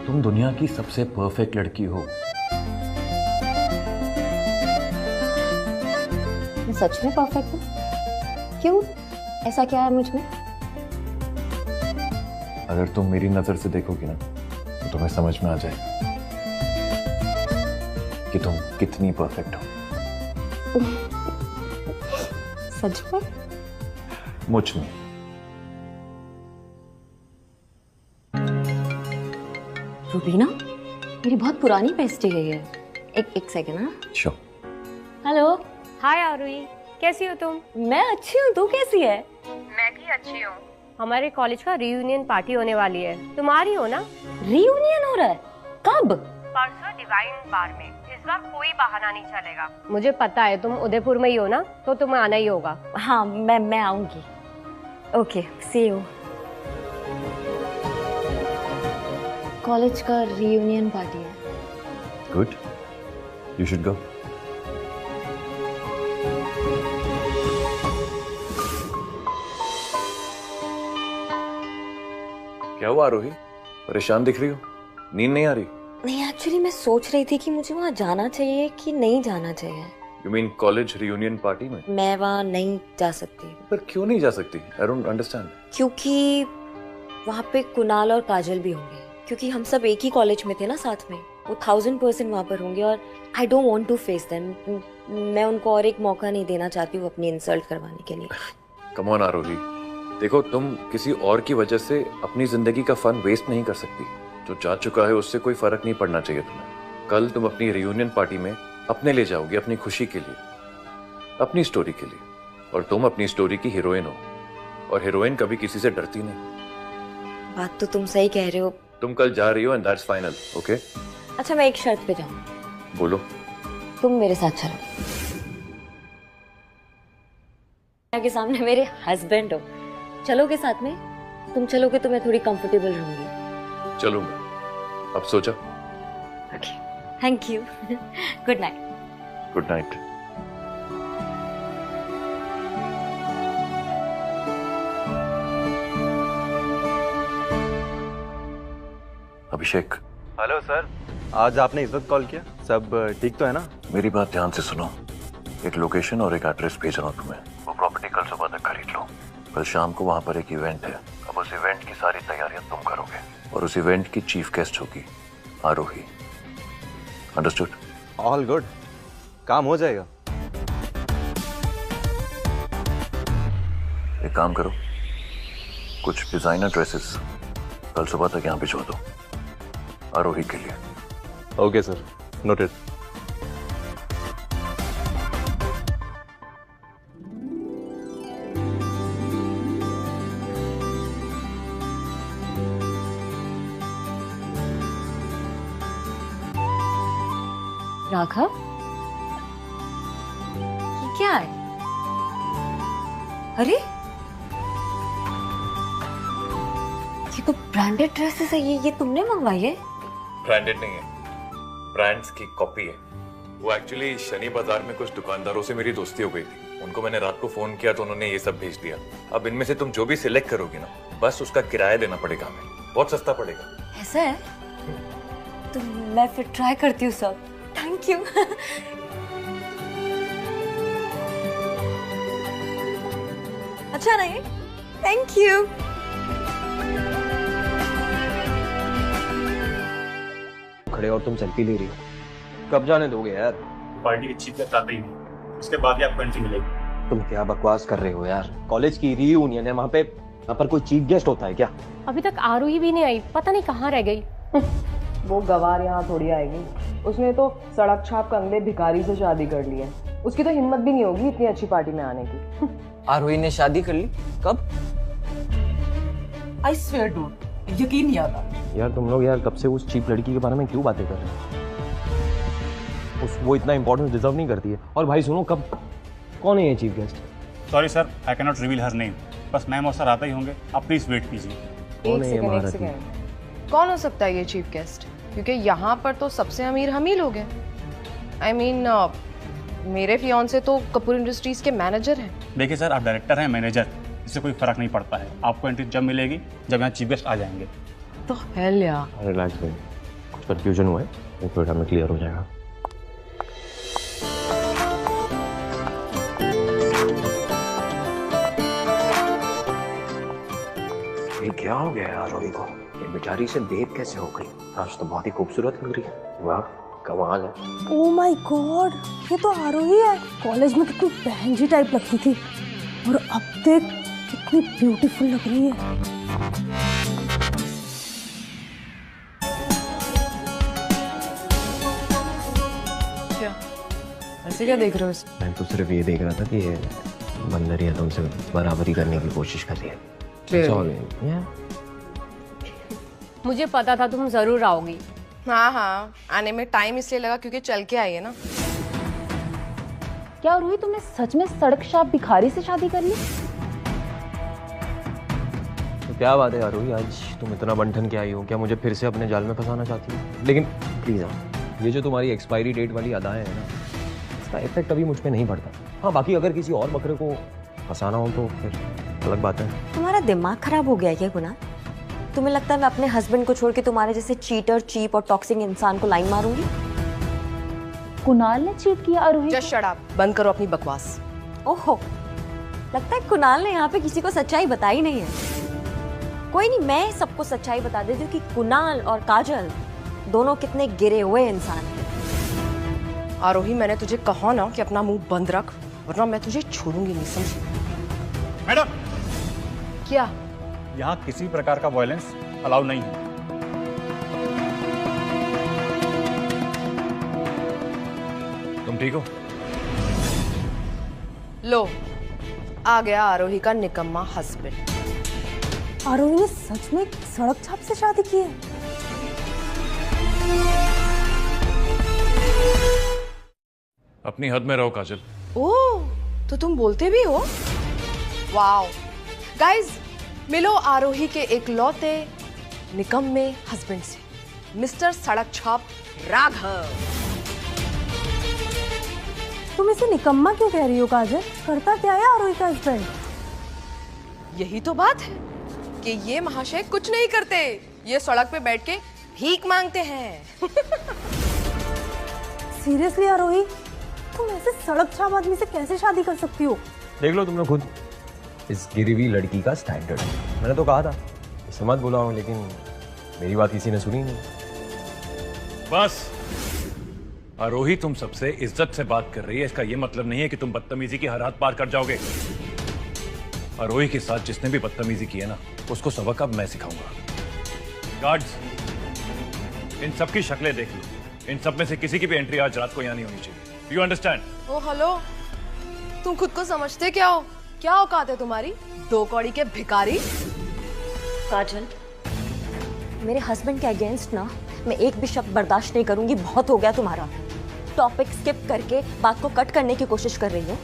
तुम दुनिया की सबसे परफेक्ट लड़की हो। मैं सच में परफेक्ट हूँ? क्यों? ऐसा क्या है मुझ में? अगर तुम मेरी नजर से देखोगी ना तो तुम्हें समझ में आ जाएगा कि तुम कितनी परफेक्ट हो। सच में? मुझ में। रूबीना, मेरी बहुत पुरानी बेस्टी है ये। एक सेकंड। हाँ, श्योर। हेलो। हाय आरुई, कैसी हो तुम? मैं अच्छी हूँ, तू कैसी है? मैं भी अच्छी हूँ। हमारे कॉलेज का रियूनियन पार्टी होने वाली है, तुम आ रही हो ना? रियूनियन हो रहा है? कब? परसों डिवाइन बार में। इस बार कोई बहाना नहीं चलेगा। मुझे पता है तुम उदयपुर में ही हो ना, तो तुम्हें आना ही होगा। हाँ, मैं आऊंगी। Okay, see you. कॉलेज का रियूनियन पार्टी है। Good, you should go. क्या हुआ आरोही, परेशान दिख रही हो? नींद नहीं आ रही? नहीं, एक्चुअली मैं सोच रही थी कि मुझे वहाँ जाना चाहिए कि नहीं जाना चाहिए। You mean college reunion party में? मैं वहाँ नहीं जा सकती। पर क्यों नहीं जा सकती? I don't understand. क्योंकि वहाँ पे कुणाल और काजल भी होंगे, क्योंकि हम सब एक ही कॉलेज में थे ना साथ में। वो 1000% वहाँ पर होंगे और I don't want to face them. मैं उनको और एक मौका नहीं देना चाहती हूँ अपनी इंसल्ट करवाने के लिए। कम ऑन आरोही, देखो तुम किसी और की वजह से अपनी जिंदगी का फन वेस्ट नहीं कर सकती। जो जा चुका है उससे कोई फर्क नहीं पड़ना चाहिए तुम्हें। कल तुम अपनी रियूनियन पार्टी में अपने ले जाओगी, अपनी खुशी के लिए, अपनी स्टोरी के लिए। और तुम अपनी स्टोरी की हीरोइन हो, और हीरोइन कभी किसी से डरती नहीं। बात तो तुम सही कह रहे हो। तुम कल जा रही हो एंड दैट्स फाइनल, ओके? अच्छा, मैं एक शर्त पे जाऊँ। बोलो। तुम मेरे साथ चलो। के सामने मेरे हस्बैंड हो, चलोगे साथ में? तुम चलोगे तो मैं थोड़ी कंफर्टेबल रहूंगी। चलूंगा, अब सोचा? Okay, thank you. Good night. Good night. Abhishek. Hello sir, आज आपने इस वक्त कॉल किया? सब ठीक तो है ना? मेरी बात ध्यान से सुनो। एक लोकेशन और एक एड्रेस भेज रहा हूँ तुम्हें। वो प्रॉपर्टी कल सुबह तक खरीद लो। कल शाम को वहाँ पर एक इवेंट है। अब उस इवेंट की सारी तैयारियां तुम करोगे और उस इवेंट की चीफ गेस्ट होगी आरोही। अंडरस्टूड? ऑल गुड, काम हो जाएगा। एक काम करो, कुछ डिजाइनर ड्रेसेस कल सुबह तक यहाँ भिजवा दो आरोही के लिए। Okay sir, noted. राघव, ये क्या है? अरे, ये तो ब्रांडेड ड्रेसेस है। ये तुमने मंगवाई है? ब्रांडेड नहीं है, ब्रांड्स की कॉपी है। वो एक्चुअली शनि बाजार में कुछ दुकानदारों से मेरी दोस्ती हो गई थी। उनको मैंने रात को फोन किया तो उन्होंने ये सब भेज दिया। अब इनमें से तुम जो भी सिलेक्ट करोगी ना, बस उसका किराया देना पड़ेगा हमें। बहुत सस्ता पड़ेगा। ऐसा है? तो मैं फिर ट्राई करती हूँ सब। Thank you. अच्छा नहीं? Thank you. खड़े और तुम सेल्फी ले रही हो, कब जाने दोगे यार? पार्टी की चीफ गेस्ट आते ही उसके बाद ही आपको एंट्री मिलेगी। तुम क्या बकवास कर रहे हो यार? कॉलेज की रियूनियन है, वहाँ पर कोई चीफ गेस्ट होता है क्या? अभी तक आरुई भी नहीं आई, पता नहीं कहाँ रह गई। वो गवार यहाँ थोड़ी आएगी। उसने तो सड़क छाप कंगले भिखारी से शादी कर ली है। उसकी तो हिम्मत भी नहीं होगी इतनी अच्छी पार्टी में आने की। आरोही ने शादी कर ली? कब? आई स्वेयर डूड, यकीन नहीं आता। यार तुम लोग यार कब से उस चीप लड़की के बारे में क्यों बातें कर रहे हो? वो इतना इंपॉर्टेंस डिजर्व नहीं करती है। और भाई सुनो, कब, कौन है ये chief guest? Sorry sir, I can not reveal her name. बस मैम और सर आते ही होंगे, आप प्लीज वेट कीजिए। एक सेकंड, कौन हो सकता है ये चीफ गेस्ट? क्योंकि यहाँ पर तो सबसे अमीर हम ही लोग हैं। आई मीन, मेरे फियांसे तो कपूर इंडस्ट्रीज के मैनेजर हैं। देखिए सर, आप डायरेक्टर हैं, मैनेजर, इससे कोई फर्क नहीं पड़ता है। आपको एंट्री जब मिलेगी जब यहाँ चीफ गेस्ट आ जाएंगे। तो हेल यार। रिलैक्स भाई, कुछ कंफ्यूजन हुआ है, एक मिनट में क्लियर हो जाएगा। ये क्या हो गया यार रोही को? ये बेचारी से बेब कैसे हो गई? आज तो बहुत ही खूबसूरत लग रही है। वाह कमाल है। ओह माय गॉड, ये तो आरोही है। कॉलेज में कितनी बहन जी टाइप लगती थी और अब देख कितनी ब्यूटीफुल लग रही है। क्या ऐसे क्या देख रहे हो? मैं तो सिर्फ ये देख रहा था कि ये बंदर या तुमसे बराबरी करने की कोशिश कर रही है। It's all in, yeah. मुझे पता था तुम जरूर आओगी। हाँ हाँ, आने में टाइम इसलिए लगा क्योंकि चल के आई है ना। क्या रोहित तुमने सच में सड़क शाप भिखारी से शादी कर ली? तो क्या बात है यार रोही, आज तुम इतना बंठन के आई हो, क्या मुझे फिर से अपने जाल में फंसाना चाहती हो? लेकिन प्लीज ये जो तुम्हारी एक्सपायरी डेट वाली अदाएं है ना, इसका इफेक्ट अभी मुझ पे नहीं पड़ता। हाँ बाकी अगर किसी और बकरे को फंसाना हो तो फिर अलग बात है। तुम्हारा दिमाग खराब हो गया है क्या कुणाल? तुम्हें लगता है मैं अपने हस्बैंड को छोड़ के तुम्हारे जैसे चीटर, चीप और टॉक्सिक इंसान को लाइन मारूंगी? कुणाल ने चीट किया आरोही? जस्ट शट अप, बंद करो अपनी बकवास। ओहो, लगता है कुणाल ने यहाँ पे किसी को सच्चाई बताई नहीं है। कोई नहीं, मैं सबको सच्चाई बता देती हूँ कि कुणाल और काजल दोनों कितने गिरे हुए इंसान हैं। आरोही, मैंने तुझे कहा ना कि अपना मुंह बंद रख, वरना मैं तुझे छोड़ूंगी नहीं, समझी? मैडम, क्या? यहाँ किसी प्रकार का वायलेंस अलाउ नहीं है। तुम ठीक हो? लो, आ गया आरोही का निकम्मा हस्बैंड। आरोही ने सच में सड़क छाप से शादी की है? अपनी हद में रहो काजल। ओह, तो तुम बोलते भी हो? वाओ, गाइस मिलो आरोही के एकलौते निकम्मे हस्बैंड से, मिस्टर सड़क छाप राघव। तुम इसे निकम्मा क्यों कह रही हो काजल? करता क्या है आरोही का हस्बैंड? यही तो बात है कि ये महाशय कुछ नहीं करते, ये सड़क पे बैठ के भीख मांगते हैं। सीरियसली आरोही, तुम ऐसे सड़क छाप आदमी से कैसे शादी कर सकती हो? देख लो तुमने खुद, इस गिरी हुई लड़की का स्टैंडर्ड। मैंने तो कहा था इसे मत बुलाओ, लेकिन मेरी बात किसी ने सुनी नहीं। बस आरोही तुम सबसे इज्जत से बात कर रही है, इसका यह मतलब नहीं है कि तुम बदतमीजी की हर हद पार कर जाओगे। आरोही के साथ जिसने भी बदतमीजी की है ना, उसको सबक अब मैं सिखाऊंगा। गार्ड्स, इन सब की शक्लें देख लो, इन सब में से किसी की भी एंट्री आज रात को यहाँ नहीं होनी चाहिए। You understand? ओ हेलो, तुम खुद को समझते क्या हो? क्या औकात है तुम्हारी, दो कौड़ी के भिखारी? काजल, मेरे हस्बैंड के अगेंस्ट ना मैं एक भी शब्द बर्दाश्त नहीं करूंगी। बहुत हो गया तुम्हारा। टॉपिक स्किप करके बात को कट करने की कोशिश कर रही हो।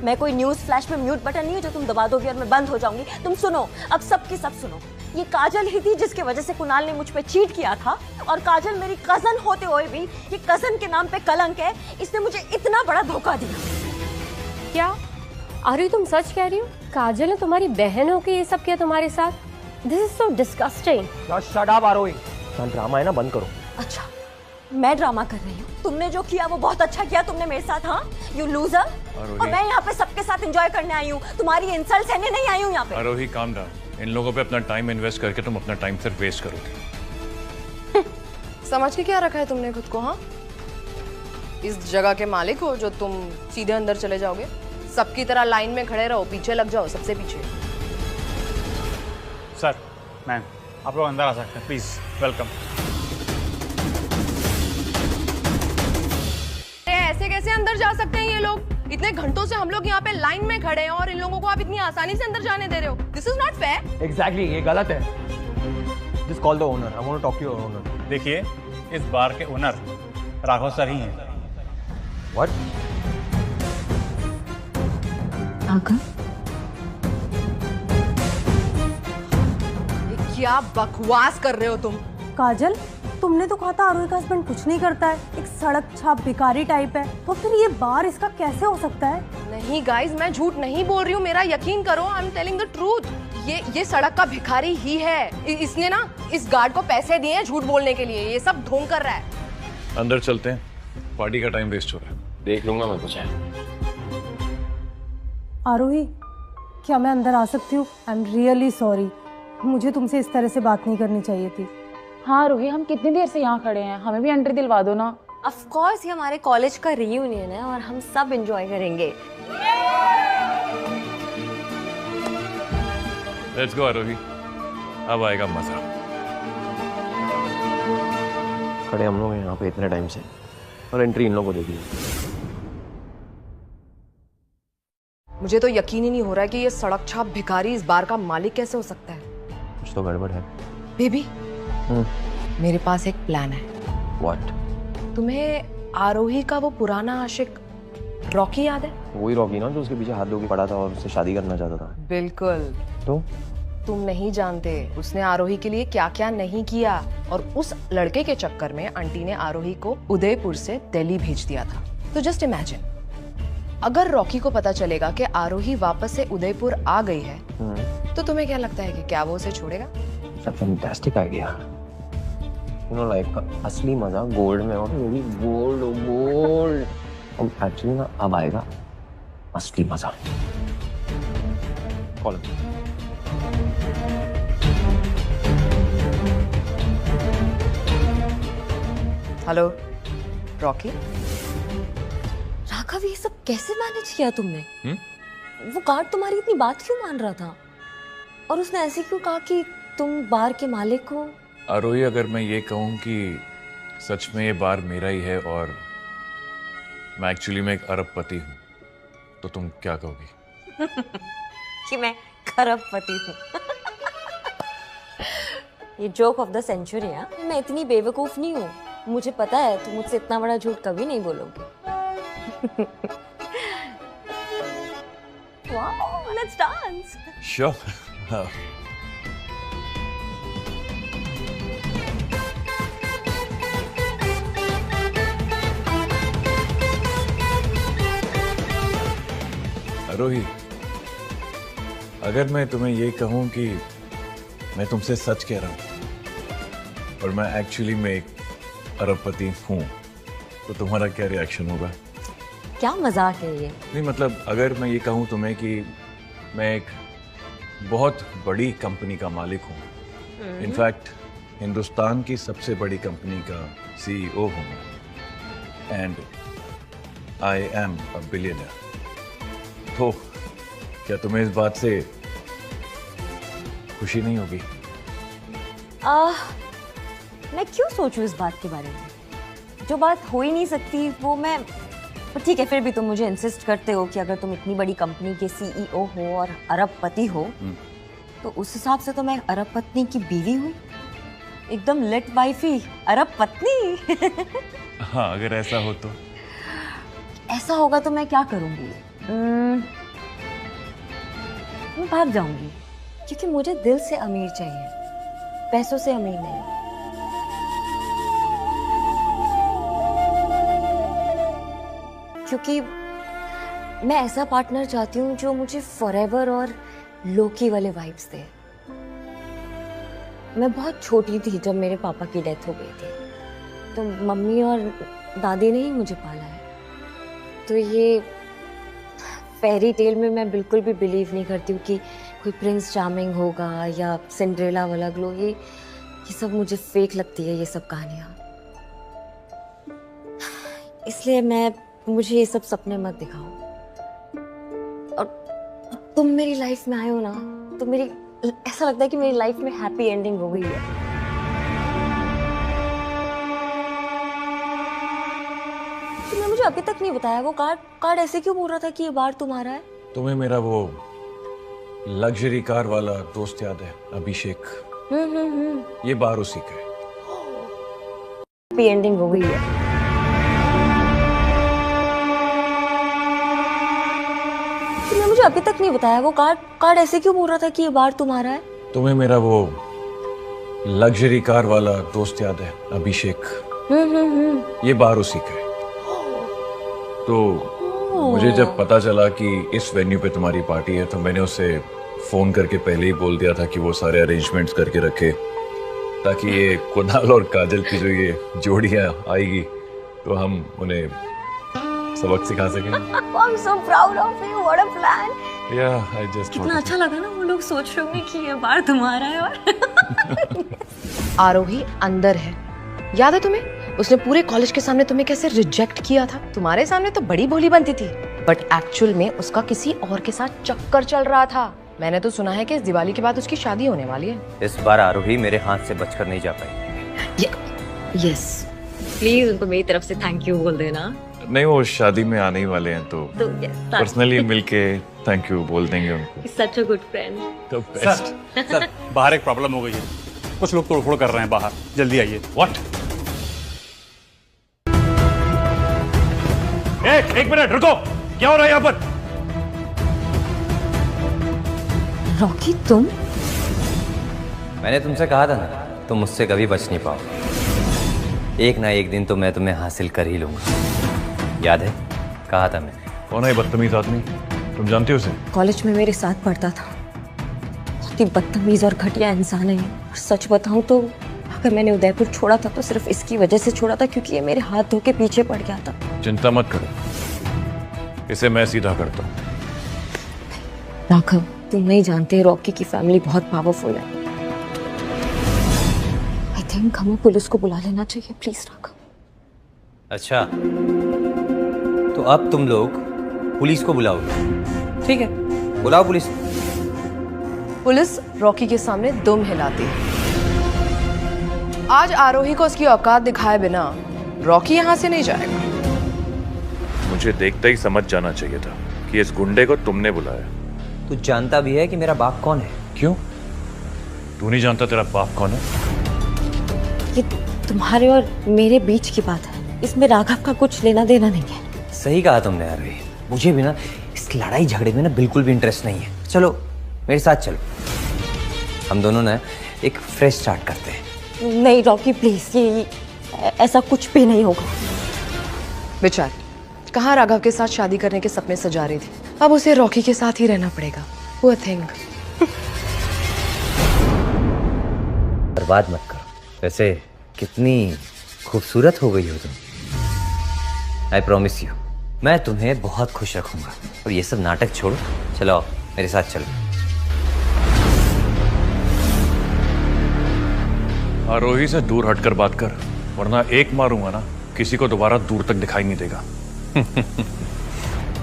मैं कोई न्यूज फ्लैश में म्यूट बटन नहीं है जो तुम दबा दोगी और मैं बंद हो जाऊंगी। तुम सुनो, अब सबकी सब सुनो। ये काजल ही थी जिसके वजह से कुणाल ने मुझ पे चीट किया था, और काजल मेरी कजन होते हुए भी ये कजन के नाम पे कलंक है। इसने मुझे इतना बड़ा धोखा दिया। क्या आरोही तुम सच कह रही हो? काजल ने तुम्हारी बहन हो के ये सब किया तुम्हारे साथ? This is so disgusting. Shut up Aarohi, drama है ना, बंद करो। अच्छा, मैं ड्रामा कर रही हूँ? तुमने जो किया वो बहुत अच्छा किया तुमने मेरे साथ। हाँ, यू लूजर। और मैं यहाँ पे सबके साथ एंजॉय करने आई हूँ, तुम्हारी इंसल्ट सहने नहीं आई हूँ यहाँ पे। आरोही काम डाउन, इन लोगों पे अपना टाइम इन्वेस्ट करके तुम अपना टाइम सिर्फ वेस्ट करोगे। समझ के क्या रखा है तुमने खुद को? हाँ, इस जगह के मालिक हो जो तुम सीधे अंदर चले जाओगे? सबकी तरह लाइन में खड़े रहो, पीछे लग जाओ, सबसे पीछे। सर, मैम, आप लोग अंदर आ सकते हैं, प्लीज वेलकम। ऐसे कैसे अंदर जा सकते हैं ये लोग? इतने घंटों से हम लोग यहाँ पे लाइन में खड़े हैं और इन लोगों को आप इतनी आसानी से अंदर जाने दे रहे हो। This is not fair. Exactly, ये गलत है। Just call the owner, I want to talk to your owner. देखिए, इस बार के ओनर राघव सर ही हैं। व्हाट? क्या बकवास कर रहे हो तुम? काजल, तुमने तो कहा था आरोही का हस्बैंड कुछ नहीं करता है, एक सड़क छाप भिखारी टाइप है, तो फिर ये बार इसका कैसे हो सकता है? नहीं गाइस, मैं झूठ नहीं बोल रही हूँ, मेरा यकीन करो, I am telling the truth. ये सड़क का भिखारी ही है। इसने ना इस गार्ड को पैसे दिए हैं झूठ बोलने के लिए, ये सब ढोंग कर रहा है। अंदर चलते हैं, पार्टी का टाइम वेस्ट हो रहा है। देख लूंगा मैं कुछ है। आरोही, क्या मैं अंदर आ सकती हूँ? आई एम रियली सॉरी, मुझे तुमसे इस तरह से बात नहीं करनी चाहिए थी। हाँ रोही, हम कितनी देर से यहाँ खड़े हैं, हमें भी एंट्री दिलवा दो ना। ऑफ कोर्स, ये हमारे कॉलेज का रियूनियन है और हम सब एंजॉय करेंगे। लेट्स गो आरोही, अब आएगा मजा। खड़े हम लोग हैं यहाँ पे इतने टाइम से और एंट्री इन लोगों को दे दी। मुझे तो यकीन ही नहीं हो रहा है कि ये सड़क छाप भिखारी इस बार का मालिक कैसे हो सकता है। कुछ तो गड़बड़ है। बेबी, मेरे पास एक प्लान है। व्हाट? तुम्हें आरोही का वो पुराना आशिक रॉकी याद है? वही रॉकी ना जो उसके पीछे हाथ धो के पड़ा था और उससे शादी करना चाहता था। बिल्कुल। तो तुम नहीं जानते उसने आरोही के लिए क्या क्या नहीं किया, और उस लड़के के चक्कर में आंटी ने आरोही को उदयपुर से दिल्ली भेज दिया था। तो जस्ट इमेजिन, अगर रॉकी को पता चलेगा कि आरोही वापस से उदयपुर आ गई है, तो तुम्हें क्या लगता है कि क्या वो उसे छोड़ेगा? Fantastic idea. You know like असली मजा गोल्ड में और वो भी गोल्ड। और एक्चुअली ना अब आएगा असली मजा। कॉल। Hello Rocky. राघव, ये सब कैसे मैनेज किया तुमने? वो गार्ड तुम्हारी इतनी बात क्यों मान रहा था, और उसने ऐसे क्यों कहा कि तुम बार के मालिक हो? आरोही, अगर मैं ये कहूँ कि सच में ये बार मेरा ही है और मैं एक्चुअली में एक अरबपति हूँ, तो तुम क्या कहोगी? कि मैं खरबपति हूँ। ये जोक ऑफ द सेंचुरी है। मैं इतनी बेवकूफ नहीं हूँ, मुझे पता है तुम मुझसे इतना बड़ा झूठ कभी नहीं बोलोगे। Wow, let's dance. श्योर। आरोही, अगर मैं तुम्हें ये कहूं कि मैं तुमसे सच कह रहा हूं और मैं एक्चुअली में एक अरबपति हूं, तो तुम्हारा क्या रिएक्शन होगा? क्या मजाक है ये? नहीं मतलब, अगर मैं ये कहूं तुम्हें कि मैं एक बहुत बड़ी कंपनी का मालिक हूं, इनफैक्ट हिंदुस्तान की सबसे बड़ी कंपनी का CEO हूं, and I am a billionaire, तो क्या तुम्हें इस बात से खुशी नहीं होगी? मैं क्यों सोचूं इस बात के बारे में? जो बात हो ही नहीं सकती वो मैं, ठीक है, फिर भी तुम मुझे इंसिस्ट करते हो कि अगर तुम इतनी बड़ी कंपनी के CEO हो और अरबपति हो, तो उस हिसाब से तो मैं अरब पत्नी की बीवी हुई, एकदम लेट वाइफी अरब पत्नी। हाँ, अगर ऐसा हो तो। ऐसा होगा तो मैं क्या करूंगी? मैं भाग जाऊंगी, क्योंकि मुझे दिल से अमीर चाहिए, पैसों से अमीर नहीं। क्योंकि मैं ऐसा पार्टनर चाहती हूँ जो मुझे फॉरएवर और लोकी वाले वाइब्स दे। मैं बहुत छोटी थी जब मेरे पापा की डेथ हो गई थी, तो मम्मी और दादी ने ही मुझे पाला है। तो ये फेरी टेल में मैं बिल्कुल भी बिलीव नहीं करती हूँ कि कोई प्रिंस चार्मिंग होगा या सिंड्रेला वाला ग्लो। ये सब मुझे फेक लगती है, ये सब कहानियाँ। इसलिए मुझे ये सब सपने मत दिखाओ। और तुम मेरी लाइफ में आए हो ना, तो ऐसा लगता है कि मेरी लाइफ में हैप्पी एंडिंग हो गई है। तुमने मुझे अभी तक नहीं बताया वो कार्ड ऐसे क्यों बोल रहा था कि ये बार तुम्हारा है? तुम्हें मेरा वो लग्जरी कार वाला दोस्त याद है, अभिषेक? ये बार उसी का है। हैप्पी एंडिंग हो गई है। तुमने मुझे अभी तक नहीं बताया वो कार्ड ऐसे क्यों बोल रहा था कि ये बार तुम्हारा है? तुम्हें मेरा वो लग्जरी कार वाला दोस्त याद है, अभिषेक? ये बाहर उसी का है। तो मुझे जब पता चला कि इस वेन्यू पे तुम्हारी पार्टी है तो मैंने उसे फोन करके पहले ही बोल दिया था कि वो सारे अरेंजमेंट्स करके रखे, ताकि ये कुणाल और काजल की जो ये जोड़ियां आएगी तो हम उन्हें सबक सिखा सकें। I'm so proud of you. What a plan. Yeah, I just कितना अच्छा लगा ना, वो लोग सोच रहे होंगे कि ये बार तुम्हारा है। और आरोही अंदर है, याद है तुम्हें? उसने पूरे कॉलेज के सामने तुम्हें कैसे रिजेक्ट किया था। तुम्हारे सामने तो बड़ी भोली बनती थी, बट एक्चुअल में उसका किसी और के साथ चक्कर चल रहा था। मैंने तो सुना है कि इस दिवाली के बाद उसकी शादी होने वाली है। इस बार आरोही मेरे हाथ से बचकर नहीं जा पाई। यस, प्लीज उनको मेरी तरफ से थैंक यू बोल देना। नहीं, वो शादी में आने ही वाले हैं तो पर्सनली मिलके थैंक यू बोल देंगे उनको। सच अ गुड फ्रेंड। तो बेस्ट। सर बाहर एक प्रॉब्लम हो गई है, कुछ लोग तोड़फोड़ कर रहे हैं बाहर, जल्दी आइए। व्हाट? एक मिनट रुको, क्या हो रहा है यहाँ पर? रॉकी तुम? मैंने तुमसे कहा था ना, तुम मुझसे कभी बच नहीं पाओ। एक ना एक दिन तो मैं तुम्हें हासिल कर ही लूंगा। याद है? कहा था मैं। कौन है बदतमीज आदमी? तुम जानते हो उसे? कॉलेज में मेरे साथ पढ़ता था। बहुत ही बदतमीज और घटिया इंसान है। और सच बताऊं तो अगर मैंने उदयपुर छोड़ा था तो सिर्फ इसकी वजह से छोड़ा था, क्योंकि ये मेरे हाथ धो के पीछे पड़ गया था। चिंता मत करो, इसे मैं सीधा करता हूँ। राघव, तुम नहीं जानते रॉकी की फैमिली बहुत पावरफुल है। आई थिंक हमें पुलिस को बुला लेना चाहिए। प्लीज राघव। अच्छा, तो अब तुम लोग पुलिस को बुलाओगे? ठीक है, बुलाओ पुलिस। पुलिस रॉकी के सामने दुम हिलाती है। आज आरोही को उसकी औकात दिखाए बिना रॉकी यहाँ से नहीं जाएगा। मुझे देखते ही समझ जाना चाहिए था कि इस गुंडे को तुमने बुलाया। तू जानता भी है कि मेरा बाप कौन है? क्यों? तू नहीं जानता तेरा बाप कौन है? ये तुम्हारे और मेरे बीच की बात है, इसमें राघव का कुछ लेना देना नहीं है। सही कहा तुमने आरोही, मुझे भी ना इस लड़ाई झगड़े में ना बिल्कुल भी इंटरेस्ट नहीं है। चलो मेरे साथ चलो, हम दोनों ना एक फ्रेश स्टार्ट करते हैं। नहीं रॉकी प्लीज, ये ऐसा कुछ भी नहीं होगा। बेचारी कहाँ राघव के साथ शादी करने के सपने सजा रही थी, अब उसे रॉकी के साथ ही रहना पड़ेगा। Poor thing। बर्बाद मत करो। वैसे कितनी खूबसूरत हो गई हो तुम। आई प्रॉमिस यू, मैं तुम्हें बहुत खुश रखूंगा। और ये सब नाटक छोड़ो, चलो मेरे साथ चलो। आरोही से दूर हटकर बात कर, वरना एक मारूंगा ना किसी को दोबारा दूर तक दिखाई नहीं देगा।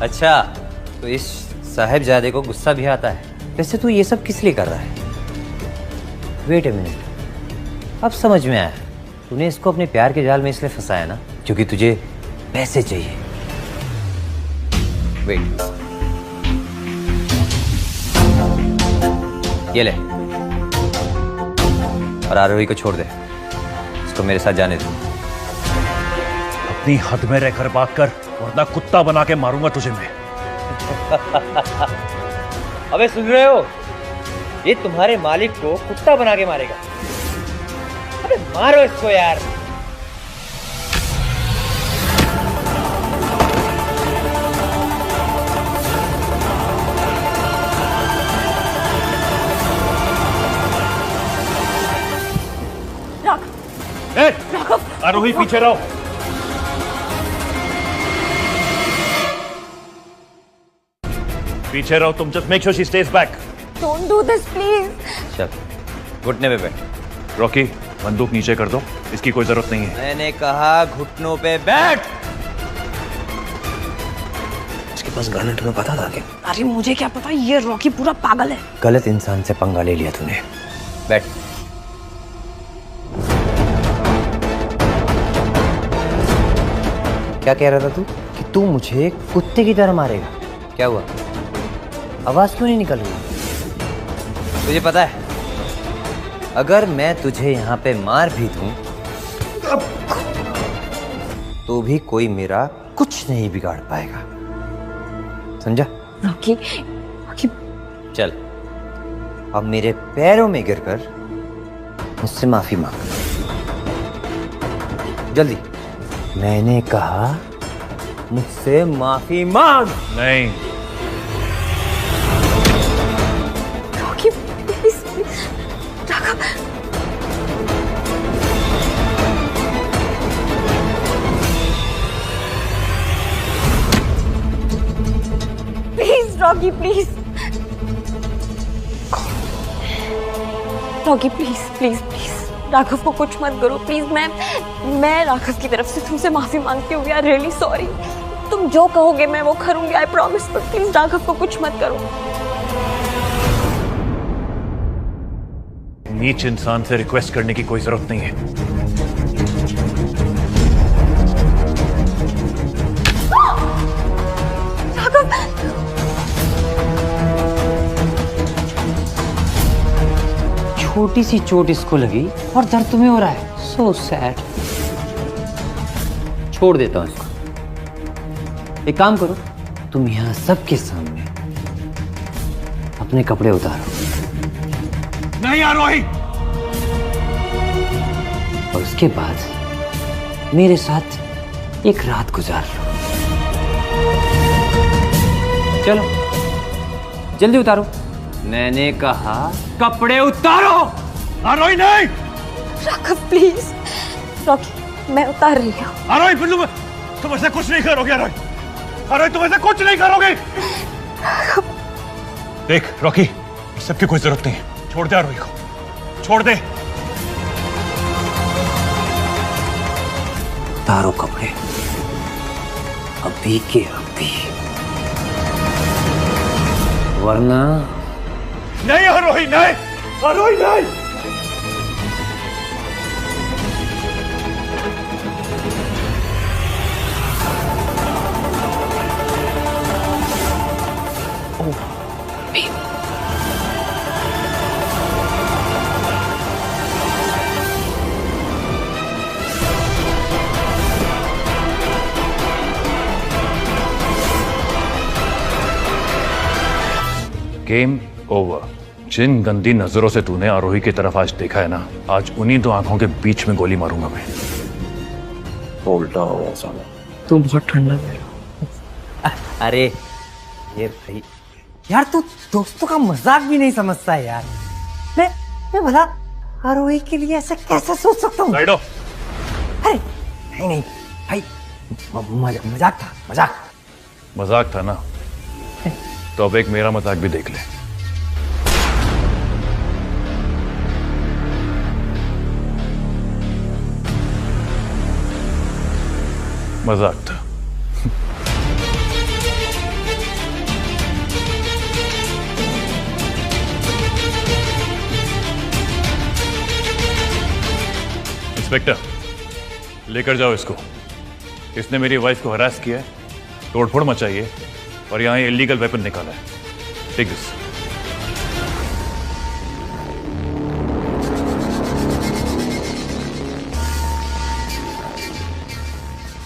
अच्छा, तो इस साहिबजादे को गुस्सा भी आता है। वैसे तू ये सब किस लिए कर रहा है? वेट अ मिनट, अब समझ में आया। तूने इसको अपने प्यार के जाल में इसलिए फंसाया ना क्योंकि तुझे पैसे चाहिए। वेट, ये ले, और आरोही को छोड़ दे। इसको मेरे साथ जाने दे। अपनी हद में रहकर बात कर, वरना कुत्ता बना के मारूंगा तुझे मैं। अबे सुन रहे हो? ये तुम्हारे मालिक को कुत्ता बना के मारेगा। अबे मारो इसको यार। आरोही पीछे रहो। पीछे रहो तुम। Just make sure she stage back. Don't do this please. चल घुटने पे बैठ। रॉकी बंदूक नीचे कर दो, इसकी कोई जरूरत नहीं है। मैंने कहा घुटनों पे बैठ। इसके पास गन है, तुम्हें पता था क्या? अरे मुझे क्या पता, ये रॉकी पूरा पागल है। गलत इंसान से पंगा ले लिया तूने। बैठ। क्या कह रहा था तू? कि तू मुझे कुत्ते की तरह मारेगा? क्या हुआ? आवाज क्यों नहीं निकल रही? तुझे पता है अगर मैं तुझे यहाँ पे मार भी दूं तो भी कोई मेरा कुछ नहीं बिगाड़ पाएगा, समझा? रॉकी, चल अब मेरे पैरों में गिरकर मुझसे माफी मांग, जल्दी। मैंने कहा मुझसे माफी मांग। नहीं। Rocky please, Raghav. Please Rocky, please Rocky, please please please Raghav को कुछ मत करो प्लीज। मैं राघव की तरफ से तुमसे माफी मांगती हूँ। We are really sorry. तुम जो कहोगे मैं वो करूंगी, I promise. But please Raghav को कुछ मत करो। नीच इंसान से रिक्वेस्ट करने की कोई जरूरत नहीं है। छोटी सी चोट इसको लगी और दर्द तुम्हें हो रहा है। So sad. छोड़ देता हूं इसको। एक काम करो, तुम यहां सबके सामने अपने कपड़े उतारो। नहीं आरोही। और उसके बाद मेरे साथ एक रात गुजार लो। चलो जल्दी उतारो। मैंने कहा कपड़े उतारो। आरोही नहीं। राघव प्लीज। रॉकी मैं उतार रही हूँ। आरोही तुम ऐसे कुछ नहीं करोगे। आरोही तुम ऐसे कुछ नहीं करोगे। देख रॉकी, इस सबकी कोई जरूरत नहीं है। छोड़ दे आरोही को, छोड़ दे। उतारो कपड़े अभी के अभी, वरना। नहीं आरोही, नहीं आरोही, नहीं। Game over. जिन गंदी नजरों से तूने आरोही की तरफ आज देखा है ना, आज उन्हीं दो आंखों के बीच में गोली मारूंगा मैं। उल्टा हो साला। तू बहुत ठंडा है। अरे ये भाई यार, तू दोस्तों का मजाक भी नहीं समझता है यार। मैं भला आरोही के लिए ऐसा कैसे सोच सकता हूँ? अरे नहीं नहीं भाई, मजाक था, मजाक था ना। तो अब एक मेरा मजाक भी देख ले। मजाक था। इंस्पेक्टर, लेकर जाओ इसको। इसने मेरी वाइफ को हरास किया है, तोड़फोड़ मचाई है और यहाँ इलीगल वेपन निकाला है। Take this.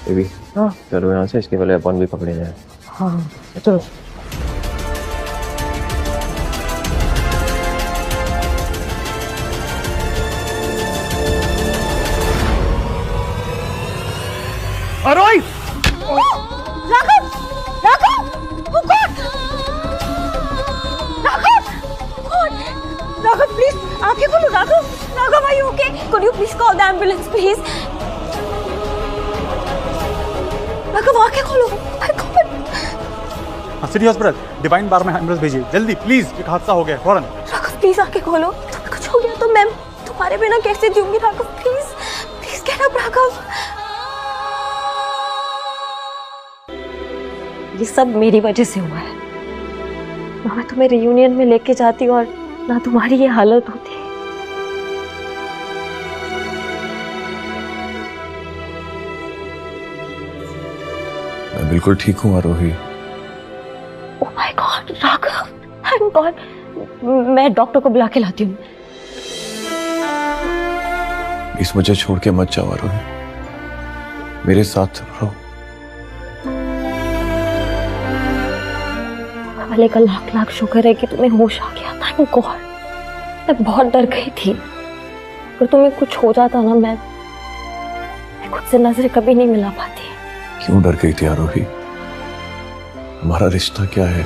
बेबी हाँ चलो यहाँ से, इसके पहले अपन भी पकड़े जाए। हाँ चलो। आरोही! राघव! राघव! वो कौन? राघव! कौन? राघव प्लीज आंखें खोलो। Raghav! Raghav are you okay? Could you please call the ambulance please? Raghav आंखें खोलो। सिटी हॉस्पिटल डिवाइन बार में एम्बुलेंस भेजिए जल्दी प्लीज। एक हादसा हो गया फौरन। राघव प्लीज आंखें खोलो। तुम्हें कुछ हो गया तो मैं तुम्हारे बिना कैसे जीऊंगी? Raghav please please get up. Raghav ये सब मेरी वजह से हुआ है। ना मैं तुम्हें रियूनियन में लेके जाती और ना तुम्हारी ये हालत होती। मैं बिल्कुल ठीक हूँ Aarohi. Oh my god Raghav, thank god. मैं डॉक्टर को बुला के लाती हूँ। इस मुझे छोड़ के मत जाओ आरोही, मेरे साथ रहो। भले का लाख लाख शुक्र है कि तुम्हें होश आ गया। Thank god. मैं बहुत डर गई थी। अगर तुम्हें कुछ हो जाता ना, मैं खुद से नजरें कभी नहीं मिला पाती। क्यों डर गई थी आरोही? हमारा रिश्ता क्या है?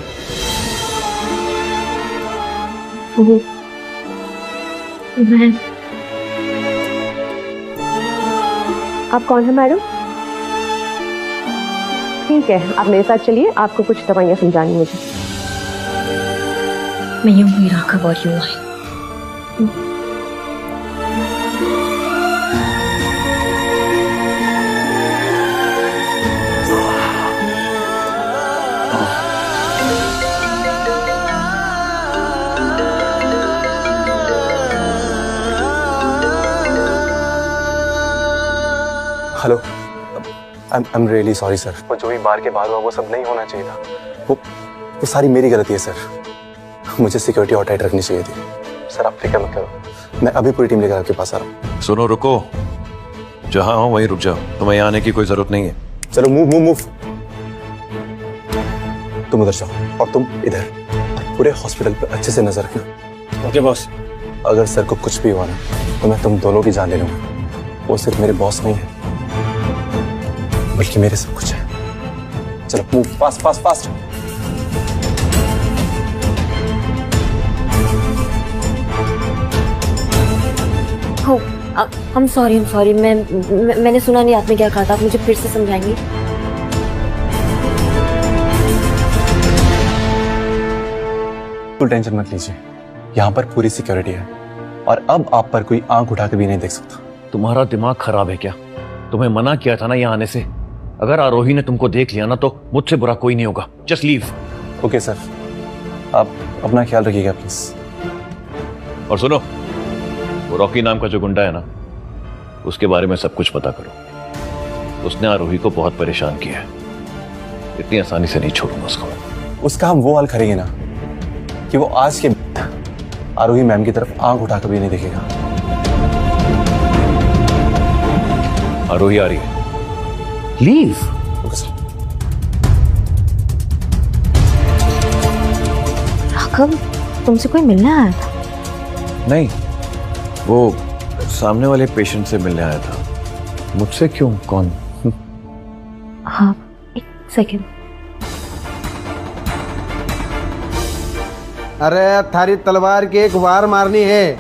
मैं आप कौन है मैडम? ठीक है, आप मेरे साथ चलिए, आपको कुछ दवाइयाँ समझानी मुझे। मैं यूं ही राघव और यूं आई। Hello, I am really sorry sir. वो जो भी बार के बाद हुआ वो सब नहीं होना चाहिए था। वो सारी मेरी गलती है सर। मुझे सिक्योरिटी और टाइट रखनी चाहिए थी। सर आप फिक्र मत करो, मैं अभी पूरी टीम लेकर आपके पास आ रहा हूँ। सुनो, रुको, जहां हो वहीं रुक जाओ, तुम्हें यहाँ आने की कोई जरूरत नहीं है। चलो मूव मूव मूव। तुम उधर जाओ और तुम इधर, पूरे हॉस्पिटल पे अच्छे से नजर रखना। Okay boss. अगर सर को कुछ भी हुआ ना तो मैं तुम दोनों की जान ले लूंगा। वो सिर्फ मेरे बॉस नहीं है बल्कि मेरे सब कुछ है। चलो move, fast fast fast. I'm sorry, मैंने सुना नहीं आपने क्या कहा था। आप मुझे फिर से समझाएंगे? तो टेंशन मत लीजिए, यहाँ पर पूरी सिक्योरिटी है और अब आप पर कोई आंख उठाकर भी नहीं देख सकता। तुम्हारा दिमाग खराब है क्या? तुम्हें मना किया था ना यहाँ आने से। अगर आरोही ने तुमको देख लिया ना तो मुझसे बुरा कोई नहीं होगा। Just leave. ओके सर, आप अपना ख्याल रखिएगा प्लीज। और सुनो, वो रॉकी नाम का जो गुंडा है ना, उसके बारे में सब कुछ पता करो। उसने आरोही को बहुत परेशान किया है। इतनी आसानी से नहीं छोड़ूंगा उसको। उसका हम वो हाल करेंगे ना कि वो आज के आरोही मैम की तरफ आंख उठाकर भी नहीं देखेगा। आरोही आ रही है, लीव। राघव, तुमसे कोई मिलने आया था? नहीं, वो सामने वाले पेशेंट से मिलने आया था। मुझसे क्यों? कौन? हाँ, एक सेकंड। अरे थारी तलवार की एक वार मारनी है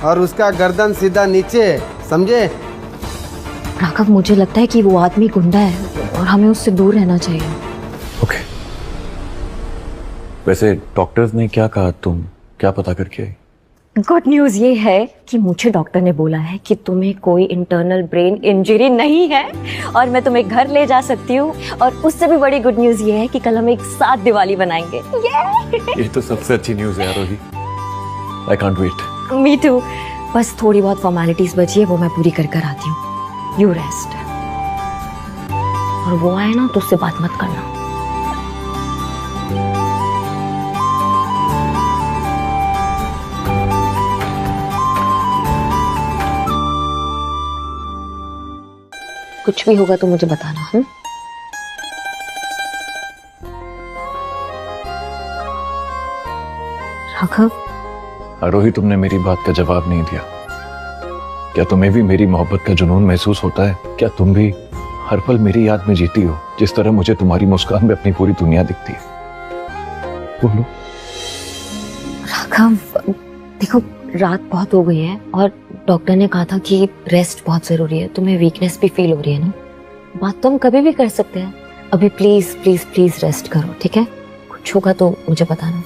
और उसका गर्दन सीधा नीचे, समझे? राघव, मुझे लगता है कि वो आदमी गुंडा है और हमें उससे दूर रहना चाहिए। ओके। वैसे डॉक्टर्स ने क्या कहा? तुम क्या पता करके आई? गुड न्यूज ये है कि मुझे डॉक्टर ने बोला है कि तुम्हें कोई इंटरनल ब्रेन इंजरी नहीं है और मैं तुम्हें घर ले जा सकती हूँ। और उससे भी बड़ी गुड न्यूज ये है कि कल हम एक साथ दिवाली बनाएंगे। ये तो सबसे अच्छी न्यूज है Aarohi. I can't wait. Me too. बस थोड़ी बहुत फॉर्मेलिटीज बची है, वो मैं पूरी कर कर आती हूँ। You rest. और वो आए ना तो उससे बात मत करना। कुछ भी होगा तो मुझे बताना। राघव। आरोही, तुमने मेरी बात का जवाब नहीं दिया। क्या तुम्हें भी मेरी मोहब्बत का जुनून महसूस होता है? क्या तुम भी हर पल मेरी याद में जीती हो जिस तरह मुझे तुम्हारी मुस्कान में अपनी पूरी दुनिया दिखती है? बोलो। राघव, देखो रात बहुत हो गई है और डॉक्टर ने कहा था कि रेस्ट बहुत जरूरी है। तुम्हें वीकनेस भी फील हो रही है ना? बात तो हम कभी भी कर सकते हैं। अभी प्लीज प्लीज प्लीज रेस्ट करो, ठीक है? कुछ होगा तो मुझे बताना।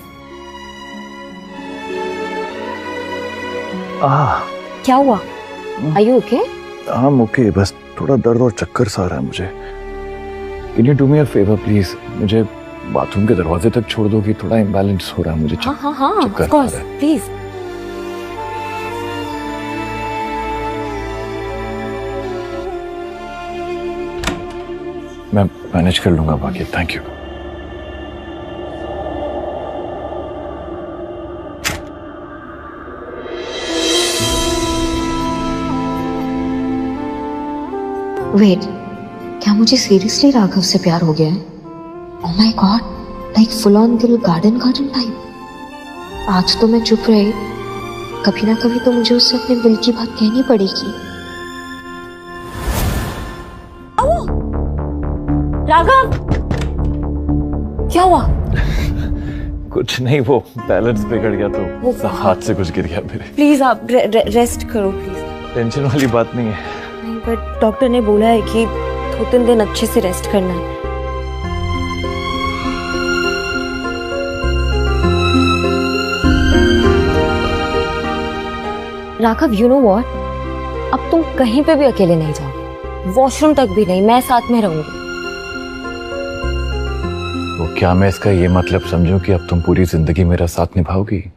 क्या हुआ? Are you okay? I'm okay, बस थोड़ा दर्द और चक्कर सा आ रहा है मुझे। Can you do me a favor please? मुझे बाथरूम के दरवाजे तक छोड़ दो कि थोड़ा इम्बैलेंस हो रहा है मुझे। हाँ, of course, please. मैं मैनेज कर लूंगा बाकी। Thank you. वेट, क्या मुझे सीरियसली राघव से प्यार हो गया है? ओह my God, like full on दिल गार्डन टाइप। आज तो मैं चुप रही कभी ना कभी तो मुझे उससे अपने दिल की बात कहनी पड़ेगी। राघव, क्या हुआ? कुछ नहीं, वो बैलेंस बिगड़ गया तो हाथ से कुछ गिर गया मेरे। प्लीज आप रेस्ट करो प्लीज। टेंशन वाली बात नहीं है। नहीं, बट डॉक्टर ने बोला है कि 2-3 दिन अच्छे से रेस्ट करना है। राघव, यू नो व्हाट, अब तुम कहीं पे भी अकेले नहीं जाओ, वॉशरूम तक भी नहीं, मैं साथ में रहूंगी। वो क्या मैं इसका ये मतलब समझूं कि अब तुम पूरी जिंदगी मेरा साथ निभाओगी?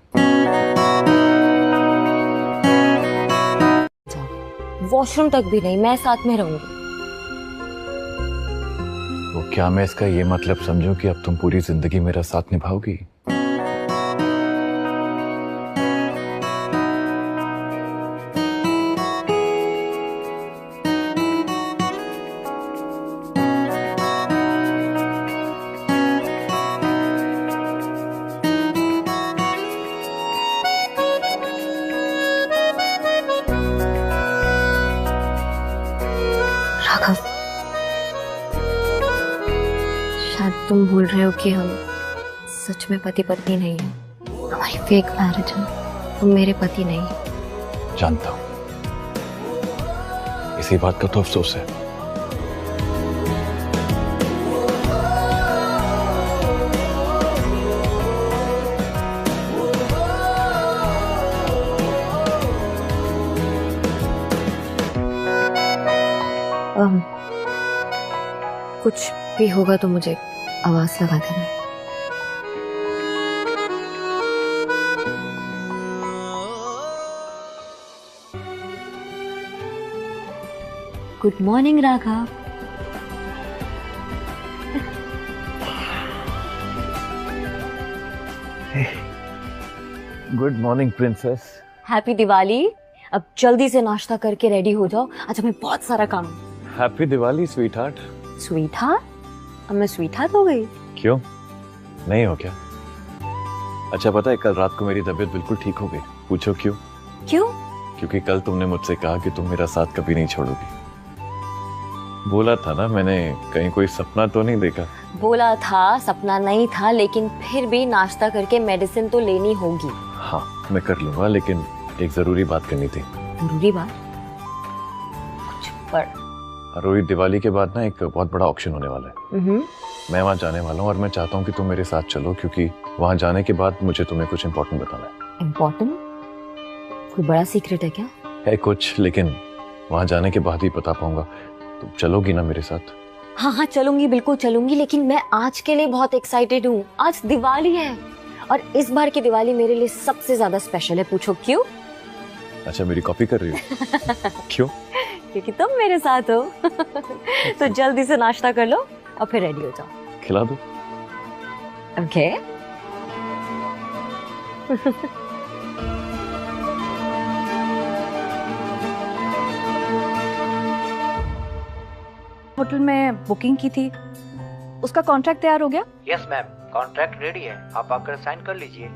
वॉशरूम तक भी नहीं, मैं साथ में रहूंगी। वो क्या मैं इसका ये मतलब समझूं कि अब तुम पूरी जिंदगी मेरा साथ निभाओगी? राघव, शायद तुम भूल रहे हो कि हम सच में पति पत्नी नहीं हैं। हमारी फेक मैरिज है, तुम मेरे पति नहीं हो। जानता हूं, इसी बात का तो अफसोस है। कुछ भी होगा तो मुझे आवाज लगा देना। Good morning Raghav. Good morning princess. Happy Diwali. अब जल्दी से नाश्ता करके रेडी हो जाओ, आज हमें बहुत सारा काम है। Happy Diwali sweet heart. Sweet heart? अब मैं स्वीट हार्ट हो गई? क्यों, नहीं हो क्या? अच्छा पता है, कल रात को मेरी तबीयत बिल्कुल ठीक हो गई। पूछो क्यों? क्यों? क्योंकि कल तुमने मुझसे कहा कि तुम मेरा साथ कभी नहीं छोड़ोगी। बोला था ना मैंने, कहीं कोई सपना तो नहीं देखा? बोला था, सपना नहीं था, लेकिन फिर भी नाश्ता करके मेडिसिन तो लेनी होगी। हाँ मैं कर लूंगा, लेकिन एक जरूरी बात करनी थी। जरूरी बात? कुछ पर रोहित, दिवाली के बाद ना एक बहुत बड़ा ऑक्शन होने वाला है। मैं वहाँ जाने वाला हूँ और मैं चाहता हूँ कि तुम मेरे साथ चलो, क्योंकि वहाँ जाने के बाद मुझे तुम्हें कुछ इम्पोर्टेंट बताना है। इम्पोर्टेंट? कोई बड़ा सीक्रेट है क्या? है कुछ, लेकिन वहाँ जाने के बाद ही बता पाऊंगा। तुम चलोगी ना मेरे साथ? हाँ हाँ चलूंगी, बिल्कुल चलूंगी, लेकिन मैं आज के लिए बहुत एक्साइटेड हूँ। आज दिवाली है और इस बार की दिवाली मेरे लिए सबसे ज्यादा स्पेशल है। पूछो क्यों? अच्छा मेरी कॉपी कर रही हो? क्यों? क्योंकि तुम मेरे साथ हो। तो जल्दी से नाश्ता कर लो और फिर रेडी हो जाओ। खिला दो? ओके। होटल में बुकिंग की थी, उसका कॉन्ट्रैक्ट तैयार हो गया? यस मैम, कॉन्ट्रैक्ट रेडी है, आप आकर साइन कर लीजिए।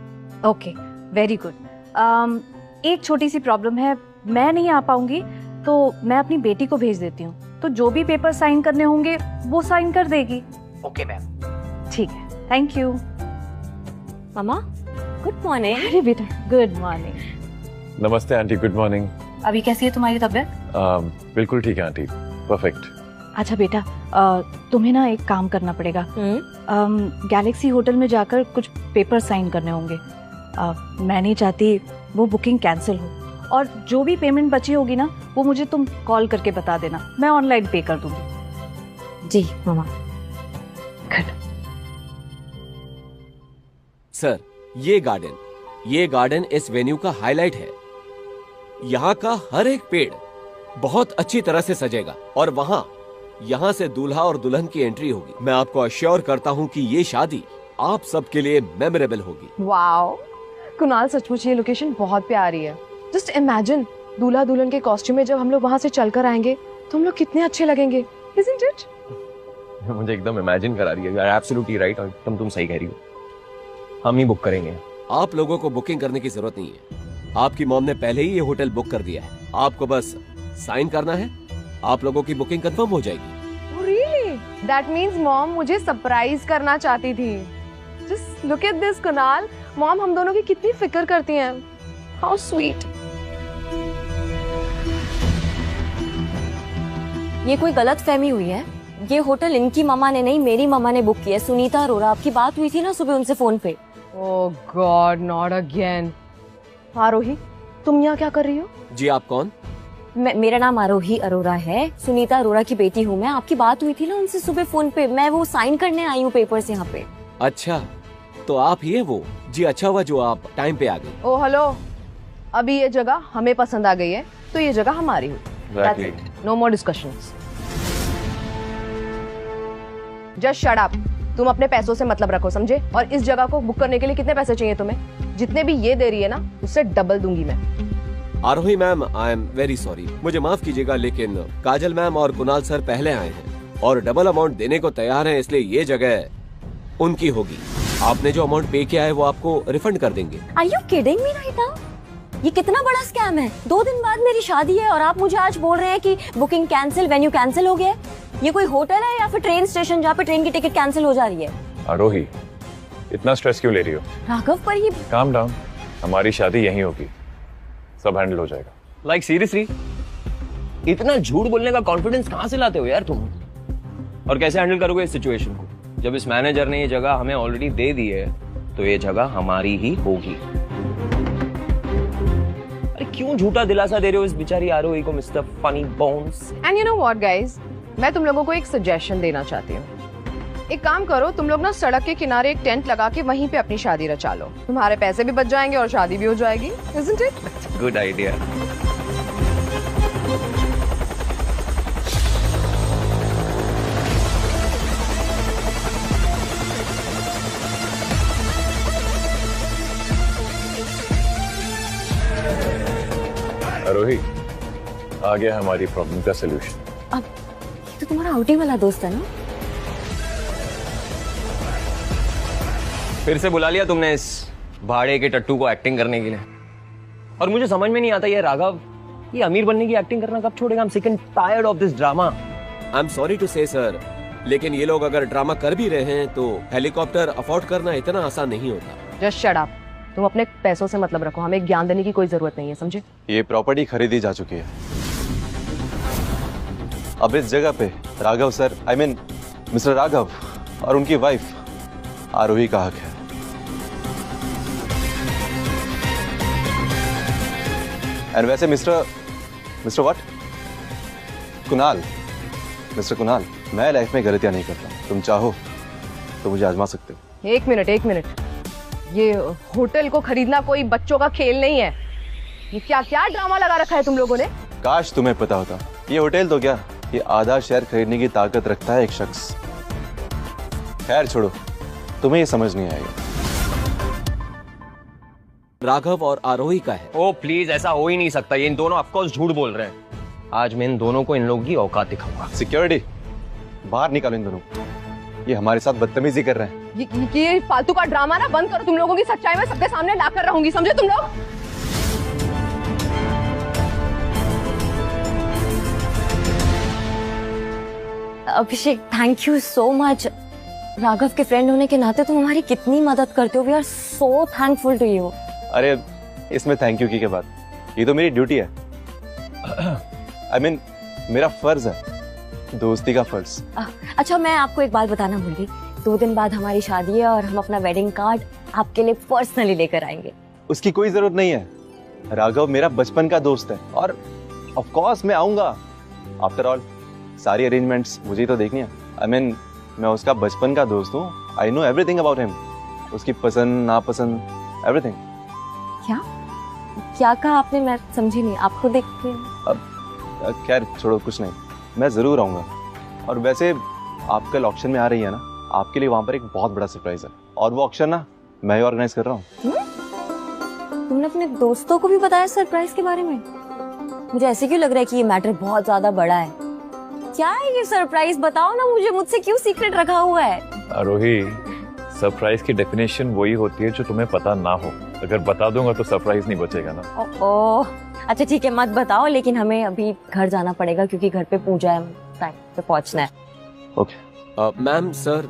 Okay, very good. एक छोटी सी प्रॉब्लम है, मैं नहीं आ पाऊंगी, तो मैं अपनी बेटी को भेज देती हूँ, तो जो भी पेपर साइन करने होंगे वो साइन कर देगी। Okay ma'am. ठीक है, thank you. Mama good morning. अरे बेटा गुड मॉर्निंग। नमस्ते आंटी, गुड मॉर्निंग। अभी कैसी है तुम्हारी तबीयत? बिल्कुल ठीक है आंटी, परफेक्ट। अच्छा बेटा, तुम्हें ना एक काम करना पड़ेगा। गैलेक्सी होटल में जाकर कुछ पेपर साइन करने होंगे। मैं नहीं चाहती वो बुकिंग कैंसिल हो, और जो भी पेमेंट बची होगी ना वो मुझे तुम कॉल करके बता देना, मैं ऑनलाइन पे कर दूंगी। जी मामा। सर ये गार्डन इस वेन्यू का हाईलाइट है। यहाँ का हर एक पेड़ बहुत अच्छी तरह से सजेगा और यहाँ से दूल्हा और दुल्हन की एंट्री होगी। मैं आपको अश्योर करता हूँ कि ये शादी आप सबके लिए मेमोरेबल होगी। वाओ कुणाल, सचमुच ये लोकेशन बहुत प्यारी है। जस्ट इमेजिन दूल्हा दुल्हन के कॉस्ट्यूम में जब हम लोग वहाँ से चलकर आएंगे तो हम लोग कितने अच्छे लगेंगे, isn't it? मुझे एकदम इमेजिन करा रही है। You are absolutely right, और तुम सही कह रही हो। हम ही बुक करेंगे। आप लोगों को बुकिंग करने की जरूरत नहीं है। आपकी मॉम ने पहले ही ये होटल बुक कर दिया है, आपको बस साइन करना है, आप लोगों की बुकिंग कंफर्म हो जाएगी। रियली? दैट मीन्स मॉम मुझे सरप्राइज करना चाहती थी। Just look at this Kunal, mom हम दोनों की कितनी फिक्र करती हैं। How sweet. ये कोई गलत फहमी हुई है। ये होटल इनकी मम्मा ने नहीं, मेरी मम्मा ने बुक किया है। सुनीता अरोरा, आपकी बात हुई थी ना सुबह उनसे फोन पे। ओह गॉड, नॉट अगेन। आरोही, तुम यहाँ क्या कर रही हो? जी आप कौन? मेरा नाम आरोही अरोरा है, सुनीता अरोरा की बेटी हूँ मैं। आपकी बात हुई थी ना उनसे सुबह फोन पे, मैं वो साइन करने आई हूँ पेपर्स यहाँ पे। अच्छा, तो आप ही है वो? जी अच्छा हुआ जो आप टाइम पे आ गए। ओ हेलो, अभी ये जगह हमें पसंद आ गई है तो ये जगह हमारी हुई। नो मोर डिस्कशंस। Just shut up. तुम अपने पैसों से मतलब रखो, समझे? और इस जगह को बुक करने के लिए कितने पैसे चाहिए तुम्हें? जितने भी ये दे रही है ना, उससे डबल दूंगी मैं। Aarohi ma'am, I am very sorry, मुझे माफ कीजिएगा, लेकिन काजल मैम और कुणाल सर पहले आए हैं और डबल अमाउंट देने को तैयार हैं, इसलिए ये जगह उनकी होगी। आपने जो अमाउंट पे किया है वो आपको रिफंड कर देंगे। Are you kidding me right now? ये कितना बड़ा स्कैम है। 2 दिन बाद मेरी शादी है और आप मुझे आज बोल रहे हैं कि बुकिंग कैंसिल, वेन्यू कैंसिल हो गया है। ये कोई होटल है या फिर ट्रेन स्टेशन जहाँ पे ट्रेन की टिकट कैंसिल हो जा रही है? आरोही, इतना स्ट्रेस क्यों ले रही हो? राघव, पर ये काम डाउन, हमारी शादी यहीं होगी, सब हैंडल हो जाएगा। लाइक सीरियसली, इतना झूठ बोलने का कॉन्फिडेंस कहाँ से लाते हो यार तुम? और कैसे हैंडल करोगे इस सिचुएशन को? जब इस मैनेजर ने ये जगह हमें ऑलरेडी दे दी है तो ये जगह हमारी ही होगी। अरे क्यों झूठा दिलासा दे रहे हो इस बेचारी आरोही को, mister funny bones? And you know what guys, मैं तुम लोगों को एक सजेशन देना चाहती हूँ। एक काम करो, तुम लोग ना सड़क के किनारे एक टेंट लगा के वहीं पे अपनी शादी रचा लो। तुम्हारे पैसे भी बच जाएंगे और शादी भी हो जाएगी। Isn't it? Good idea. Aarohi, आ गया हमारी प्रॉब्लम का सलूशन। अब ये तो तुम्हारा आउटिंग वाला दोस्त है ना? फिर से बुला लिया तुमने इस भाड़े के टट्टू को एक्टिंग करने के लिए। और मुझे समझ में नहीं आता ये राघव, ये अमीर बनने की एक्टिंग करना कब छोड़ेगा? I'm sick and tired of this drama. I'm sorry to say sir, लेकिन ये लोग अगर ड्रामा कर भी रहे हैं तो हेलीकॉप्टर अफोर्ड करना इतना आसान नहीं होता। Just shut up. तुम अपने पैसों से मतलब रखो, हमें ज्ञान देने की कोई जरूरत नहीं है, समझे? ये प्रॉपर्टी खरीदी जा चुकी है। अब इस जगह पे Raghav sir, I mean mister Raghav और उनकी वाइफ आरोही का हक है। एंड वैसे mister what? Kunal, mister Kunal, मैं लाइफ में गलतियां नहीं करता। तुम चाहो तो मुझे आजमा सकते हो। एक मिनट। ये होटल को खरीदना कोई बच्चों का खेल नहीं है। ये क्या क्या ड्रामा लगा रखा है तुम लोगों ने? काश तुम्हें पता होता। ये होटल तो क्या, ये आधा शहर खरीदने की ताकत रखता है एक शख्स। खैर छोड़ो, तुम्हें ये समझ नहीं आएगा। राघव और आरोही का है। ओ प्लीज, ऐसा हो ही नहीं सकता। ये इन दोनों ऑफकोर्स झूठ बोल रहे हैं। आज मैं इन दोनों को इन लोगों की औकात दिखाऊंगा। सिक्योरिटी, बाहर निकालो इन दोनों। ये हमारे साथ बदतमीजी कर रहे हैं। ये फालतू का ड्रामा ना बंद करो। तुम लोगों की सच्चाई मैं सबके सामने लाकर रहूंगी, समझे तुम लोग? Abhishek, thank you so much. Raghav के फ्रेंड होने के नाते तुम हमारी कितनी मदद करते हो। We are so thankful to you. अरे इसमें थैंक यू की क्या बात, ये तो मेरी ड्यूटी है। आई मीन मेरा फर्ज है, दोस्ती का फर्ज। अच्छा, मैं आपको एक बात बताना भूल गई। 2 दिन बाद हमारी शादी है और हम अपना वेडिंग कार्ड आपके लिए पर्सनली लेकर आएंगे। उसकी कोई जरूरत नहीं है। राघव मेरा बचपन का दोस्त है और ऑफ कोर्स मैं आऊंगा। आफ्टर ऑल सारी अरेंजमेंट्स मुझे ही तो देखनी है। आई मीन मैं उसका बचपन का दोस्त हूँ। I know everything about him. उसकी पसंद नापसंद एवरीथिंग। क्या कहा आपने? मैं समझी नहीं। आपको देख के अब खैर छोड़ो, कुछ नहीं, मैं जरूर आऊंगा। और वैसे आप कल ऑक्शन में आ रही है ना, आपके लिए वहां पर एक बहुत बड़ा सरप्राइज है। और वो ऑक्शन ना मैं ही ऑर्गेनाइज कर रहा हूँ। तुमने अपने दोस्तों को भी बताया सरप्राइज के बारे में? मुझे ऐसे क्यों लग रहा है कि ये मैटर बहुत ज्यादा बड़ा है। क्या है ये सरप्राइज? बताओ ना मुझे, मुझसे क्यों सीक्रेट रखा हुआ है? आरोही, सरप्राइज की डेफिनेशन वही होती है जो तुम्हें पता ना हो। अगर बता दूंगा तो सरप्राइज नहीं बचेगा ना। ओ अच्छा ठीक है, मत बताओ, लेकिन हमें अभी घर जाना पड़ेगा क्योंकि घर पे पूजा है, टाइम पे पहुंचना है। ओके मैम, सर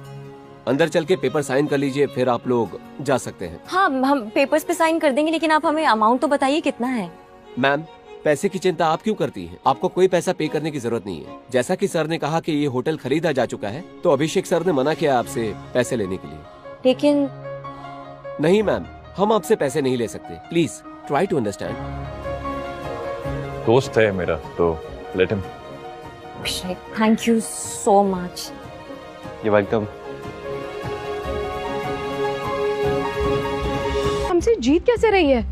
अंदर चल के पेपर साइन कर लीजिए, फिर आप लोग जा सकते हैं। हाँ, हम पेपर्स पे साइन कर देंगे, लेकिन आप हमें अमाउंट तो बताइए कितना है। मैम, पैसे की चिंता आप क्यों करती हैं? आपको कोई पैसा पे करने की जरूरत नहीं है। जैसा कि सर ने कहा कि ये होटल खरीदा जा चुका है, तो अभिषेक सर ने मना किया आपसे पैसे लेने के लिए। लेकिन नहीं मैम, हम आपसे पैसे नहीं ले सकते। Please try to understand. दोस्त है मेरा, तो let him. Abhishek, thank you so much. You welcome. हमसे जीत कैसे रही है?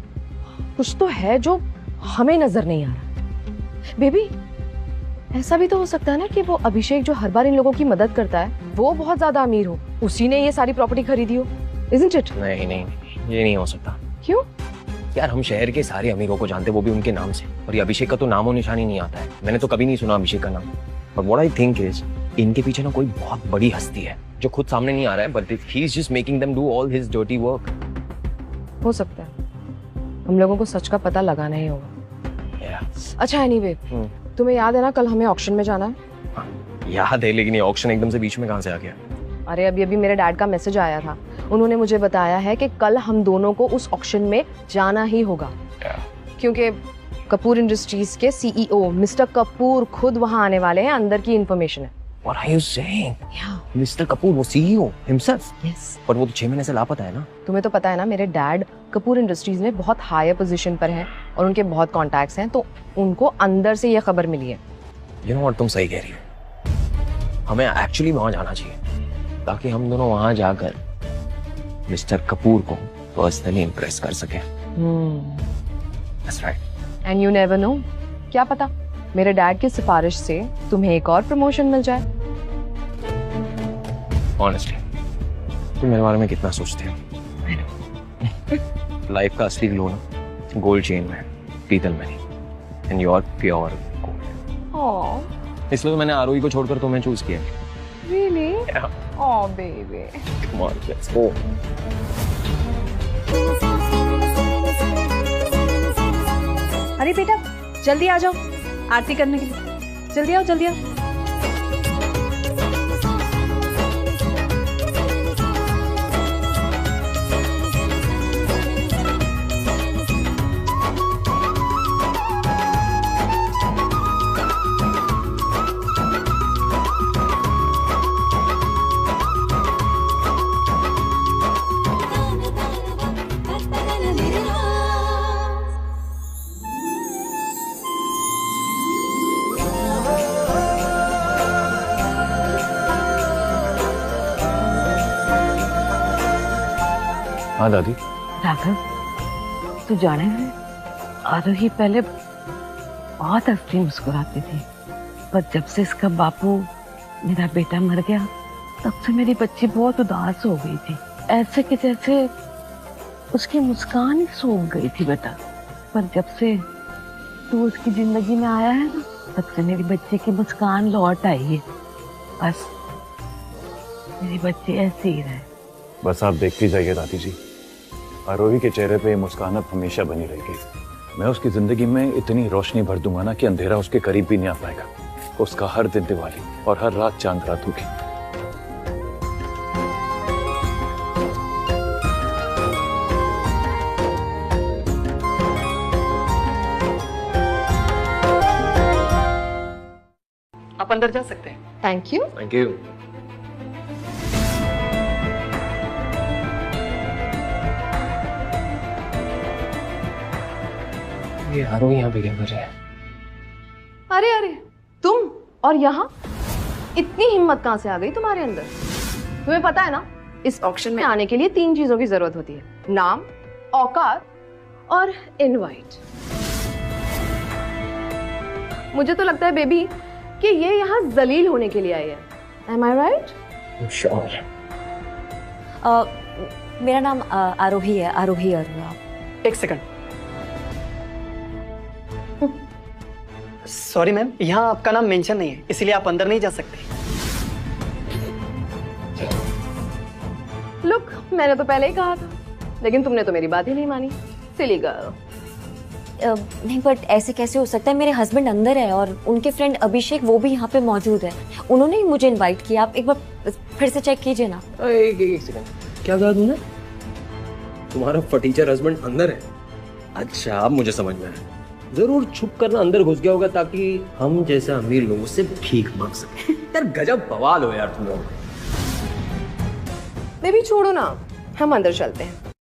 कुछ तो है जो हमें नजर नहीं आ रहा। बेबी, ऐसा भी तो हो सकता है ना कि वो अभिषेक जो हर बार इन लोगों की मदद करता है, वो बहुत ज्यादा अमीर हो, उसी ने ये सारी प्रॉपर्टी खरीदी हो। Isn't it? नहीं नहीं, ये नहीं हो सकता। क्यों? यार हम शहर के सारे अमीरों को जानते, वो भी उनके नाम से, और ये अभिषेक का तो नामो निशान ही नहीं आता है। मैंने तो कभी नहीं सुना अभिषेक का नाम। But what I think is, इनके पीछे ना कोई बहुत बड़ी हस्ती है जो खुद सामने नहीं आ रहा है, but he is just making them do all his dirty work. हो सकता है, हम लोगों को सच का पता लगाना ही होगा। अच्छा एनीवे, तुम्हें याद है ना कल हमें ऑक्शन में जाना है? याद है, लेकिन ये ऑक्शन एकदम से बीच में कहाँ से आ गया? अरे अभी अभी मेरे डैड का मैसेज आया था, उन्होंने मुझे बताया है कि कल हम दोनों को उस ऑक्शन में जाना ही होगा, क्योंकि कपूर इंडस्ट्रीज के सीईओ मिस्टर कपूर खुद वहां आने वाले हैं। अंदर की इंफॉर्मेशन है। What are you saying? Mister Kapoor, वो सीईओ हिमसेल्फ? Yes. पर वो तो 6 महीने से लापता है ना। तुम्हें तो पता है ना, मेरे डैड कपूर इंडस्ट्रीज में बहुत हायर पोजीशन पर हैं और उनके बहुत कॉन्टैक्ट्स हैं, तो उनको अंदर से ये खबर मिली है। You know what, तुम सही कह रही हो। हमें एक्चुअली वहां जाना चाहिए ताकि हम दोनों वहां जाकर मिस्टर कपूर को पर्सनली इंप्रेस कर सके। That's right. And you never know, क्या पता मेरे डैड की सिफारिश से तुम्हें एक और प्रमोशन मिल जाए। Honestly, तुम मेरे बारे में कितना सोचते हो? लाइफ का असली ग्लो ना गोल्ड चेन में, पीतल में नहीं, and you are pure gold. इसलिए तो मैंने आरोही को छोड़कर तुम्हें चूज किया। Really? Oh baby. Come on, let's go. अरे बेटा, जल्दी आ जाओ आरती करने के लिए। जल्दी आओ, जल्दी आओ। हाँ दादी। राघव, तू जाने में आरोही पहले बहुत हंसती मुस्कुराती थी, पर जब से इसका बापू मेरा बेटा मर गया, तब से मेरी बच्ची बहुत उदास हो गई थी। ऐसे कि जैसे उसकी मुस्कान ही सूख गई थी बेटा। पर जब से तू उसकी जिंदगी में आया है ना, तब से मेरी बच्ची की मुस्कान लौट आई है। बस मेरी बच्ची ऐसे ही रहे। बस आप देखती जाइए दादी जी, आरोही के चेहरे पे मुस्कान अब हमेशा बनी रहेगी। मैं उसकी जिंदगी में इतनी रोशनी भर दूंगा ना कि अंधेरा उसके करीब भी नहीं आ पाएगा। उसका हर दिन दिवाली और हर रात चांद रात होगी। आप अंदर जा सकते हैं। Thank you. Thank you. ये आरोही यहाँ पे क्या कर रहा है? अरे अरे, तुम और यहाँ? इतनी हिम्मत कहाँ से आ गई तुम्हारे अंदर? तुम्हें पता है ना, इस ऑक्शन में आने के लिए 3 चीजों की जरूरत होती है, नाम, औकात और इनवाइट। मुझे तो लगता है बेबी कि ये यहाँ जलील होने के लिए आई है। Am I right? Sure. मेरा नाम आरोही है, आरोही अरोड़ा। एक सेकंड। सॉरी मैम, यहाँ आपका नाम मेंशन नहीं है, इसलिए आप अंदर नहीं जा सकते। लुक, मैंने तो पहले ही कहा था, लेकिन तुमने तो मेरी बात ही नहीं मानी। Silly girl. नहीं, बट ऐसे कैसे हो सकता है? मेरे हस्बैंड अंदर है और उनके फ्रेंड अभिषेक वो भी यहाँ पे मौजूद है। उन्होंने ही मुझे इनवाइट किया। आप एक बार फिर से चेक कीजिए ना। एक सेकंड, क्या कहा तूने? तुम्हारा फटीचर हस्बैंड अंदर है? अच्छा, अब मुझे समझ में आया। जरूर छुप कर ना अंदर घुस गया होगा ताकि हम जैसे अमीर लोगों से भीख मांग सके। यार गजब बवाल हो यार तुम लोग। बेबी छोड़ो ना, हम अंदर चलते हैं।